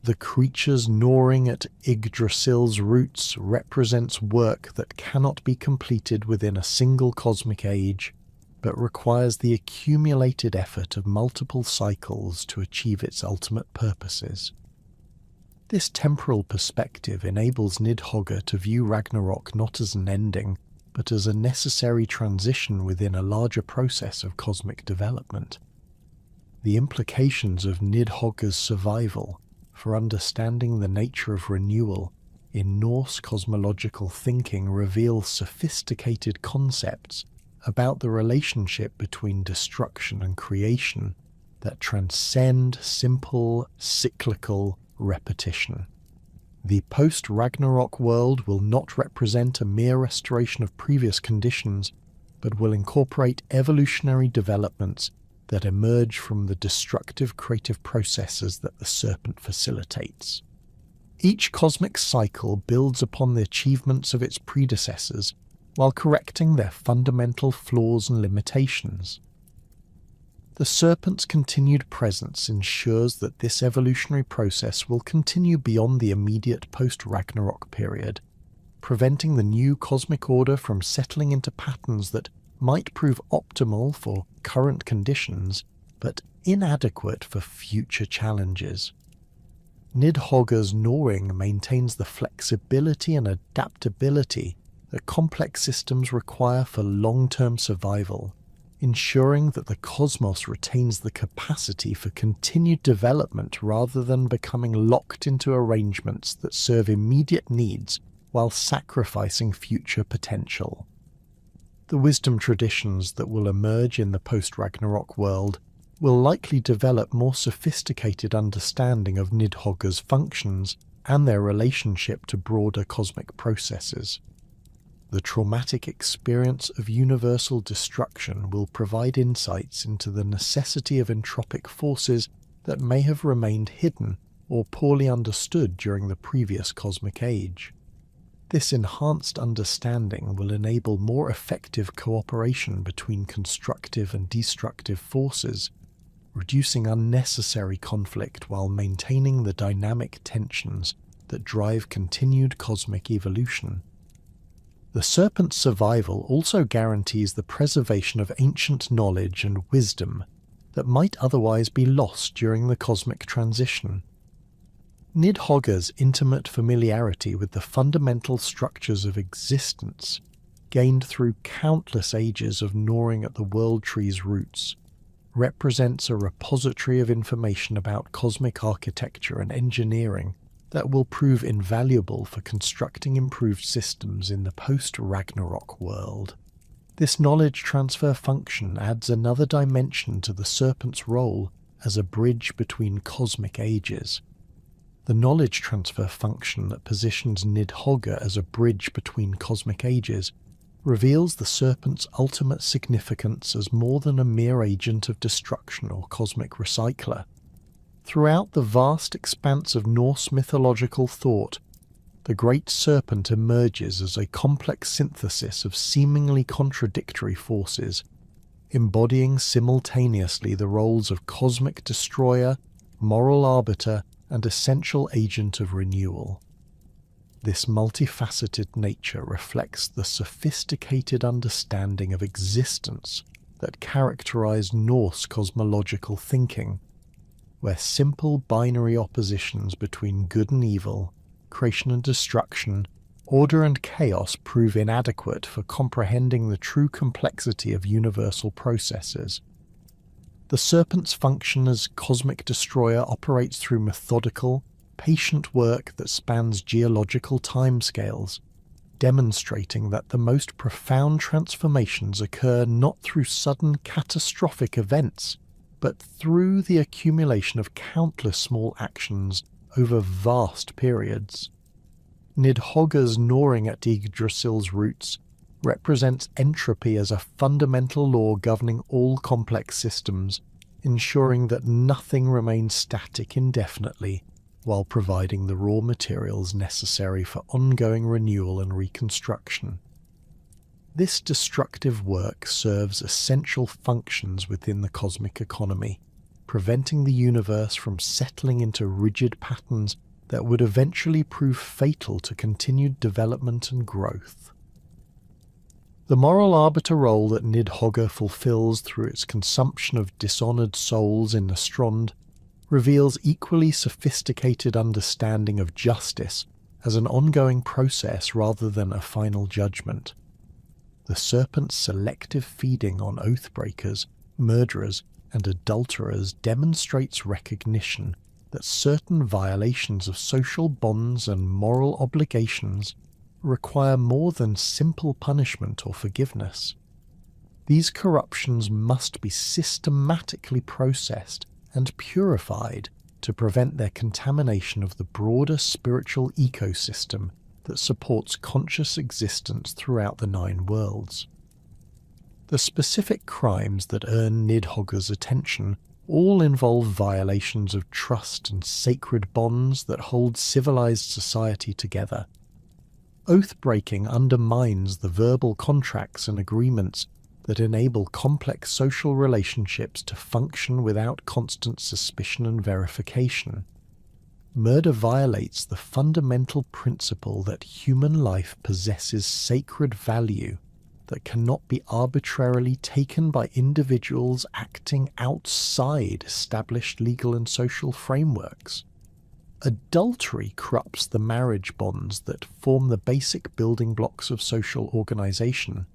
A: The creatures gnawing at Yggdrasil's roots represents work that cannot be completed within a single cosmic age, but requires the accumulated effort of multiple cycles to achieve its ultimate purposes. This temporal perspective enables Nidhogg to view Ragnarok not as an ending, but as a necessary transition within a larger process of cosmic development. The implications of Nidhogg's survival for understanding the nature of renewal in Norse cosmological thinking reveal sophisticated concepts about the relationship between destruction and creation that transcend simple, cyclical repetition. The post-Ragnarok world will not represent a mere restoration of previous conditions, but will incorporate evolutionary developments that emerge from the destructive creative processes that the serpent facilitates. Each cosmic cycle builds upon the achievements of its predecessors while correcting their fundamental flaws and limitations. The serpent's continued presence ensures that this evolutionary process will continue beyond the immediate post-Ragnarok period, preventing the new cosmic order from settling into patterns that might prove optimal for current conditions, but inadequate for future challenges. Nidhogg's gnawing maintains the flexibility and adaptability that complex systems require for long-term survival, ensuring that the cosmos retains the capacity for continued development rather than becoming locked into arrangements that serve immediate needs while sacrificing future potential. The wisdom traditions that will emerge in the post-Ragnarok world will likely develop more sophisticated understanding of Nidhogg's functions and their relationship to broader cosmic processes. The traumatic experience of universal destruction will provide insights into the necessity of entropic forces that may have remained hidden or poorly understood during the previous cosmic age. This enhanced understanding will enable more effective cooperation between constructive and destructive forces, reducing unnecessary conflict while maintaining the dynamic tensions that drive continued cosmic evolution. The serpent's survival also guarantees the preservation of ancient knowledge and wisdom that might otherwise be lost during the cosmic transition. Nidhogg's intimate familiarity with the fundamental structures of existence, gained through countless ages of gnawing at the world tree's roots, represents a repository of information about cosmic architecture and engineering that will prove invaluable for constructing improved systems in the post-Ragnarok world. This knowledge transfer function adds another dimension to the serpent's role as a bridge between cosmic ages. The knowledge transfer function that positions Nidhogg as a bridge between cosmic ages reveals the serpent's ultimate significance as more than a mere agent of destruction or cosmic recycler. Throughout the vast expanse of Norse mythological thought, the great serpent emerges as a complex synthesis of seemingly contradictory forces, embodying simultaneously the roles of cosmic destroyer, moral arbiter, and essential agent of renewal. This multifaceted nature reflects the sophisticated understanding of existence that characterized Norse cosmological thinking, where simple binary oppositions between good and evil, creation and destruction, order and chaos prove inadequate for comprehending the true complexity of universal processes. The serpent's function as cosmic destroyer operates through methodical, patient work that spans geological timescales, demonstrating that the most profound transformations occur not through sudden catastrophic events, but through the accumulation of countless small actions over vast periods. Nidhogg's gnawing at Yggdrasil's roots represents entropy as a fundamental law governing all complex systems, ensuring that nothing remains static indefinitely, while providing the raw materials necessary for ongoing renewal and reconstruction. This destructive work serves essential functions within the cosmic economy, preventing the universe from settling into rigid patterns that would eventually prove fatal to continued development and growth. The moral arbiter role that Nidhogg fulfills through its consumption of dishonoured souls in the Strand reveals equally sophisticated understanding of justice as an ongoing process rather than a final judgment. The serpent's selective feeding on oathbreakers, murderers, and adulterers demonstrates recognition that certain violations of social bonds and moral obligations require more than simple punishment or forgiveness. These corruptions must be systematically processed and purified to prevent their contamination of the broader spiritual ecosystem that supports conscious existence throughout the Nine Worlds. The specific crimes that earn Nidhogg's attention all involve violations of trust and sacred bonds that hold civilized society together. Oath-breaking undermines the verbal contracts and agreements that enable complex social relationships to function without constant suspicion and verification. Murder violates the fundamental principle that human life possesses sacred value that cannot be arbitrarily taken by individuals acting outside established legal and social frameworks. Adultery corrupts the marriage bonds that form the basic building blocks of social organization,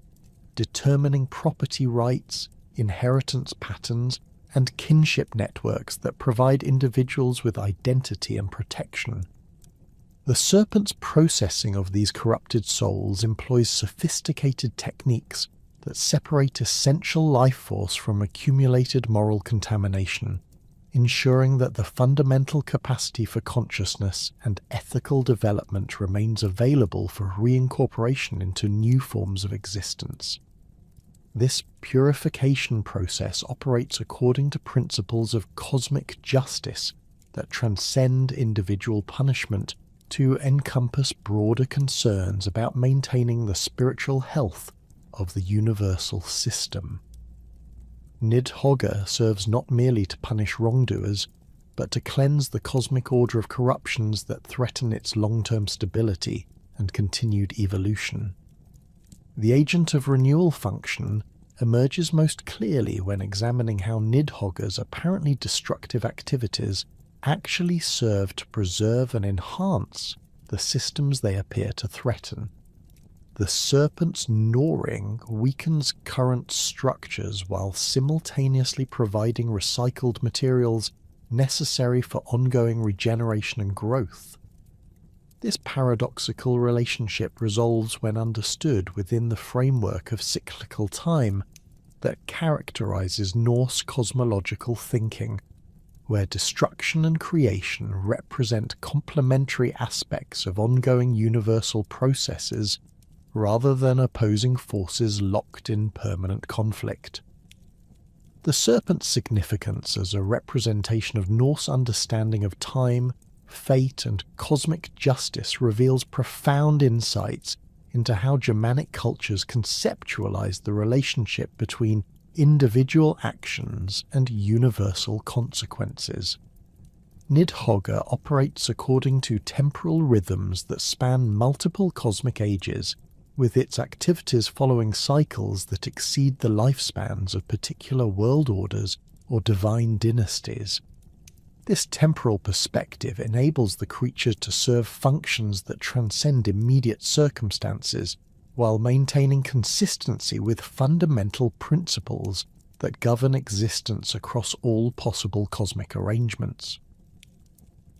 A: determining property rights, inheritance patterns, and kinship networks that provide individuals with identity and protection. The serpent's processing of these corrupted souls employs sophisticated techniques that separate essential life force from accumulated moral contamination, ensuring that the fundamental capacity for consciousness and ethical development remains available for reincorporation into new forms of existence. This purification process operates according to principles of cosmic justice that transcend individual punishment to encompass broader concerns about maintaining the spiritual health of the universal system. Nidhogg serves not merely to punish wrongdoers, but to cleanse the cosmic order of corruptions that threaten its long-term stability and continued evolution. The agent of renewal function emerges most clearly when examining how Nidhogg's apparently destructive activities actually serve to preserve and enhance the systems they appear to threaten. The serpent's gnawing weakens current structures while simultaneously providing recycled materials necessary for ongoing regeneration and growth. This paradoxical relationship resolves when understood within the framework of cyclical time that characterizes Norse cosmological thinking, where destruction and creation represent complementary aspects of ongoing universal processes rather than opposing forces locked in permanent conflict. The serpent's significance as a representation of Norse understanding of time, fate, and cosmic justice reveals profound insights into how Germanic cultures conceptualize the relationship between individual actions and universal consequences. Nidhogg operates according to temporal rhythms that span multiple cosmic ages, with its activities following cycles that exceed the lifespans of particular world orders or divine dynasties. This temporal perspective enables the creature to serve functions that transcend immediate circumstances, while maintaining consistency with fundamental principles that govern existence across all possible cosmic arrangements.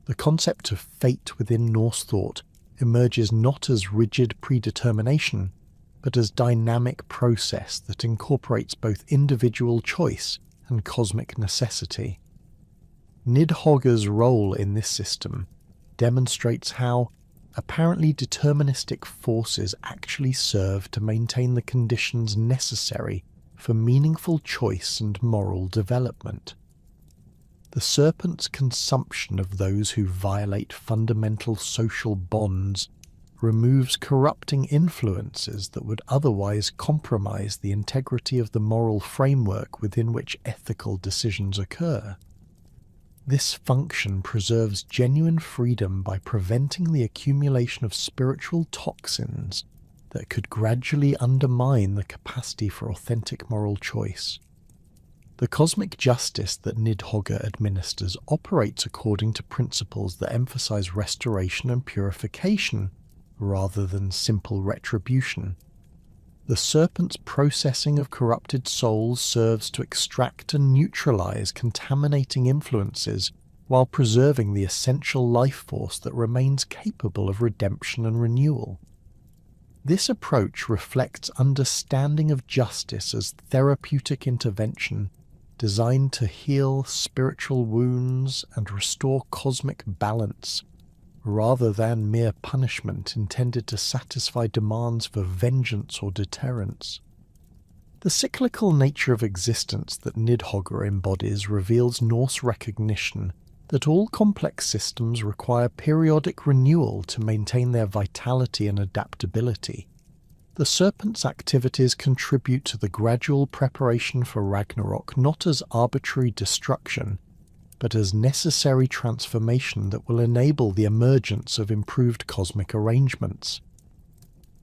A: The concept of fate within Norse thought emerges not as rigid predetermination, but as dynamic process that incorporates both individual choice and cosmic necessity. Nidhogg's role in this system demonstrates how apparently deterministic forces actually serve to maintain the conditions necessary for meaningful choice and moral development. The serpent's consumption of those who violate fundamental social bonds removes corrupting influences that would otherwise compromise the integrity of the moral framework within which ethical decisions occur. This function preserves genuine freedom by preventing the accumulation of spiritual toxins that could gradually undermine the capacity for authentic moral choice. The cosmic justice that Nidhogg administers operates according to principles that emphasize restoration and purification rather than simple retribution. The serpent's processing of corrupted souls serves to extract and neutralize contaminating influences while preserving the essential life force that remains capable of redemption and renewal. This approach reflects understanding of justice as therapeutic intervention designed to heal spiritual wounds and restore cosmic balance, rather than mere punishment intended to satisfy demands for vengeance or deterrence. The cyclical nature of existence that Nidhogg embodies reveals Norse recognition that all complex systems require periodic renewal to maintain their vitality and adaptability. The serpent's activities contribute to the gradual preparation for Ragnarok not as arbitrary destruction, but as necessary transformation that will enable the emergence of improved cosmic arrangements.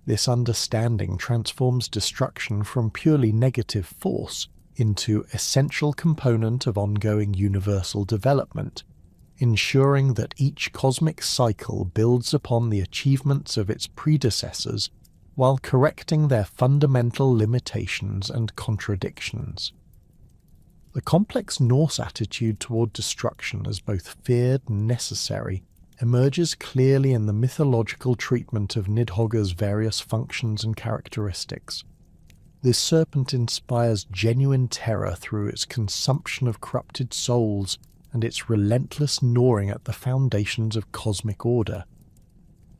A: This understanding transforms destruction from purely negative force into essential component of ongoing universal development, ensuring that each cosmic cycle builds upon the achievements of its predecessors while correcting their fundamental limitations and contradictions. The complex Norse attitude toward destruction as both feared and necessary emerges clearly in the mythological treatment of Nidhogg's various functions and characteristics. This serpent inspires genuine terror through its consumption of corrupted souls and its relentless gnawing at the foundations of cosmic order.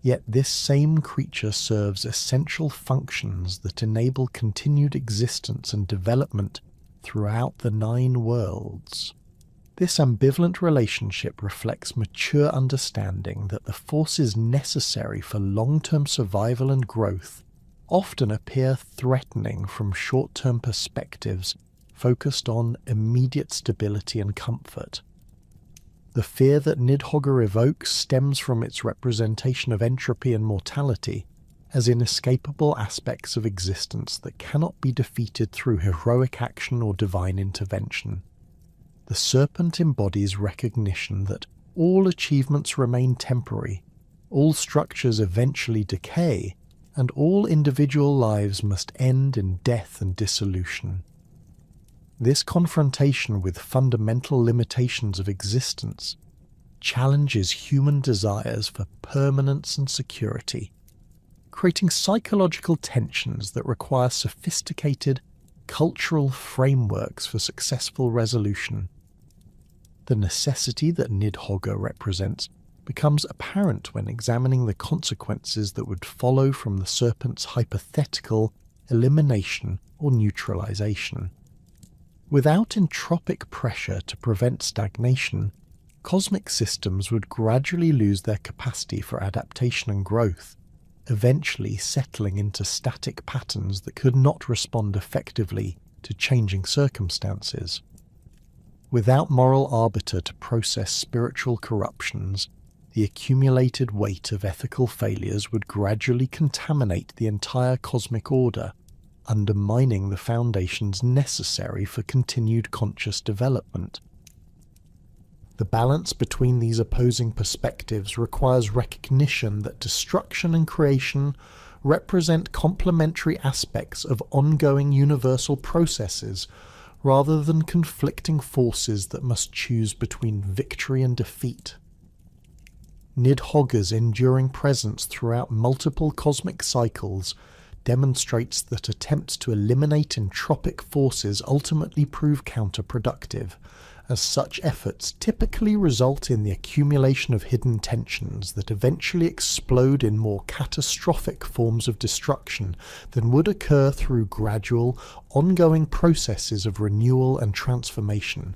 A: Yet this same creature serves essential functions that enable continued existence and development throughout the 9 worlds. This ambivalent relationship reflects mature understanding that the forces necessary for long-term survival and growth often appear threatening from short-term perspectives focused on immediate stability and comfort. The fear that Nidhogg evokes stems from its representation of entropy and mortality as inescapable aspects of existence that cannot be defeated through heroic action or divine intervention. The serpent embodies recognition that all achievements remain temporary, all structures eventually decay, and all individual lives must end in death and dissolution. This confrontation with fundamental limitations of existence challenges human desires for permanence and security, creating psychological tensions that require sophisticated cultural frameworks for successful resolution. The necessity that Nidhogg represents becomes apparent when examining the consequences that would follow from the serpent's hypothetical elimination or neutralization. Without entropic pressure to prevent stagnation, cosmic systems would gradually lose their capacity for adaptation and growth, eventually settling into static patterns that could not respond effectively to changing circumstances. Without moral arbiter to process spiritual corruptions, the accumulated weight of ethical failures would gradually contaminate the entire cosmic order, undermining the foundations necessary for continued conscious development. The balance between these opposing perspectives requires recognition that destruction and creation represent complementary aspects of ongoing universal processes, rather than conflicting forces that must choose between victory and defeat. Nidhogg's enduring presence throughout multiple cosmic cycles demonstrates that attempts to eliminate entropic forces ultimately prove counterproductive, as such efforts typically result in the accumulation of hidden tensions that eventually explode in more catastrophic forms of destruction than would occur through gradual, ongoing processes of renewal and transformation.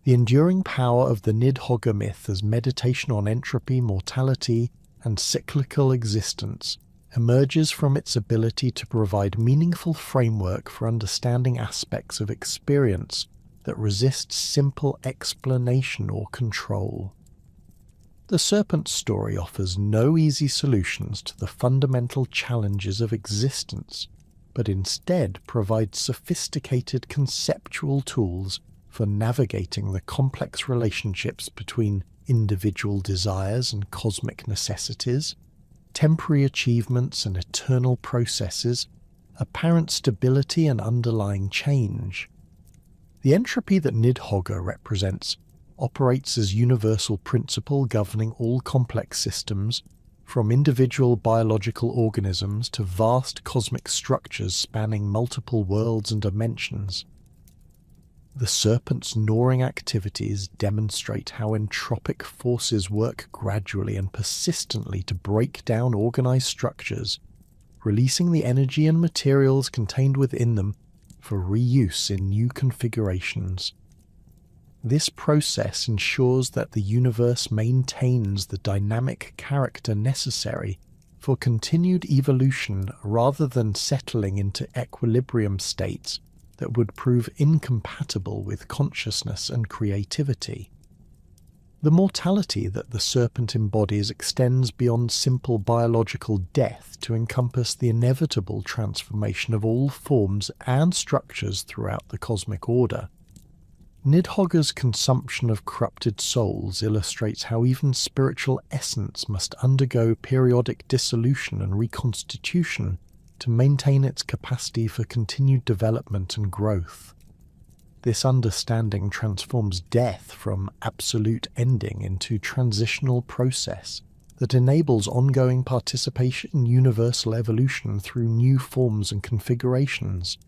A: The enduring power of the Nidhogg myth as meditation on entropy, mortality, and cyclical existence emerges from its ability to provide meaningful framework for understanding aspects of experience that resist simple explanation or control. The serpent story offers no easy solutions to the fundamental challenges of existence, but instead provides sophisticated conceptual tools for navigating the complex relationships between individual desires and cosmic necessities, temporary achievements and eternal processes, apparent stability and underlying change. The entropy that Nidhogg represents operates as universal principle governing all complex systems, from individual biological organisms to vast cosmic structures spanning multiple worlds and dimensions. The serpent's gnawing activities demonstrate how entropic forces work gradually and persistently to break down organized structures, releasing the energy and materials contained within them for reuse in new configurations. This process ensures that the universe maintains the dynamic character necessary for continued evolution rather than settling into equilibrium states that would prove incompatible with consciousness and creativity. The mortality that the serpent embodies extends beyond simple biological death to encompass the inevitable transformation of all forms and structures throughout the cosmic order. Nidhogg's consumption of corrupted souls illustrates how even spiritual essence must undergo periodic dissolution and reconstitution to maintain its capacity for continued development and growth. This understanding transforms death from absolute ending into transitional process that enables ongoing participation in universal evolution through new forms and configurations.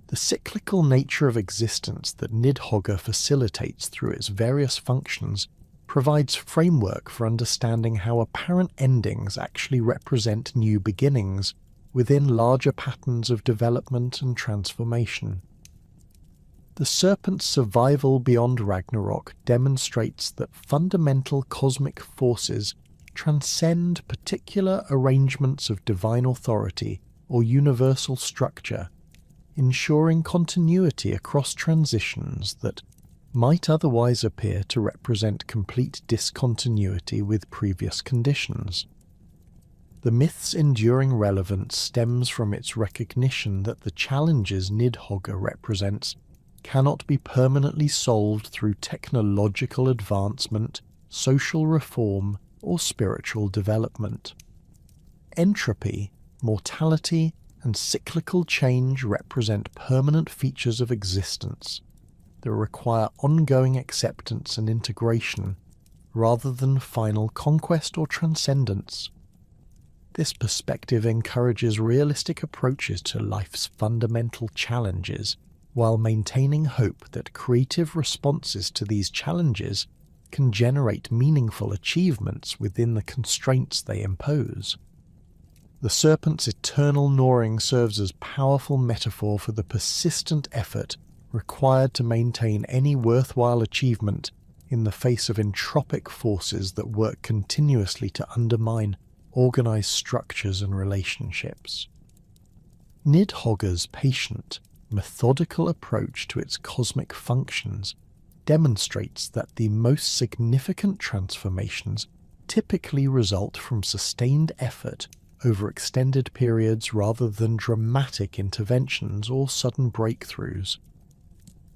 A: The cyclical nature of existence that Nidhogg facilitates through its various functions provides framework for understanding how apparent endings actually represent new beginnings within larger patterns of development and transformation. The serpent's survival beyond Ragnarok demonstrates that fundamental cosmic forces transcend particular arrangements of divine authority or universal structure, ensuring continuity across transitions that might otherwise appear to represent complete discontinuity with previous conditions. The myth's enduring relevance stems from its recognition that the challenges Nidhogg represents cannot be permanently solved through technological advancement, social reform, or spiritual development. Entropy, mortality, and cyclical change represent permanent features of existence that require ongoing acceptance and integration rather than final conquest or transcendence. This perspective encourages realistic approaches to life's fundamental challenges while maintaining hope that creative responses to these challenges can generate meaningful achievements within the constraints they impose. The serpent's eternal gnawing serves as powerful metaphor for the persistent effort required to maintain any worthwhile achievement in the face of entropic forces that work continuously to undermine organized structures and relationships. Nidhogg's patient, methodical approach to its cosmic functions demonstrates that the most significant transformations typically result from sustained effort over extended periods rather than dramatic interventions or sudden breakthroughs.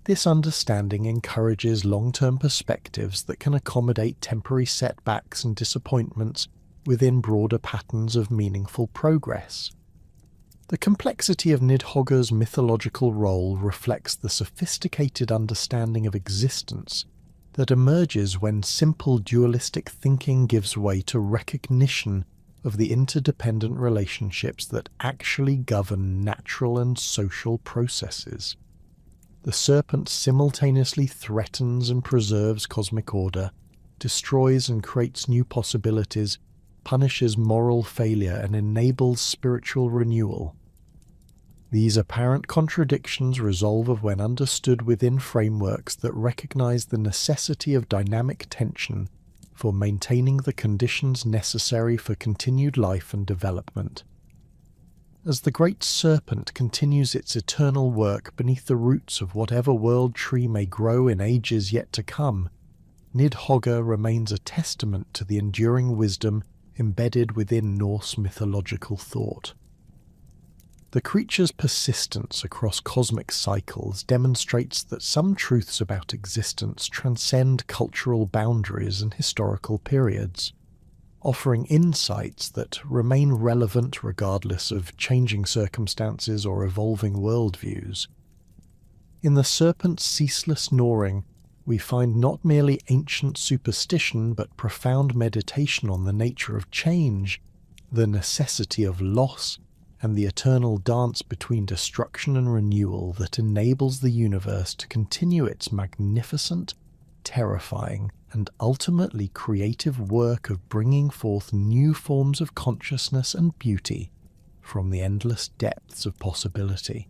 A: This understanding encourages long-term perspectives that can accommodate temporary setbacks and disappointments within broader patterns of meaningful progress. The complexity of Nidhogg's mythological role reflects the sophisticated understanding of existence that emerges when simple dualistic thinking gives way to recognition of the interdependent relationships that actually govern natural and social processes. The serpent simultaneously threatens and preserves cosmic order, destroys and creates new possibilities, punishes moral failure, and enables spiritual renewal. These apparent contradictions resolve when understood within frameworks that recognize the necessity of dynamic tension for maintaining the conditions necessary for continued life and development. As the great serpent continues its eternal work beneath the roots of whatever world tree may grow in ages yet to come, Nidhogg remains a testament to the enduring wisdom embedded within Norse mythological thought. The creature's persistence across cosmic cycles demonstrates that some truths about existence transcend cultural boundaries and historical periods, offering insights that remain relevant regardless of changing circumstances or evolving worldviews. In the serpent's ceaseless gnawing, we find not merely ancient superstition but profound meditation on the nature of change, the necessity of loss, and the eternal dance between destruction and renewal that enables the universe to continue its magnificent, terrifying, and ultimately creative work of bringing forth new forms of consciousness and beauty from the endless depths of possibility.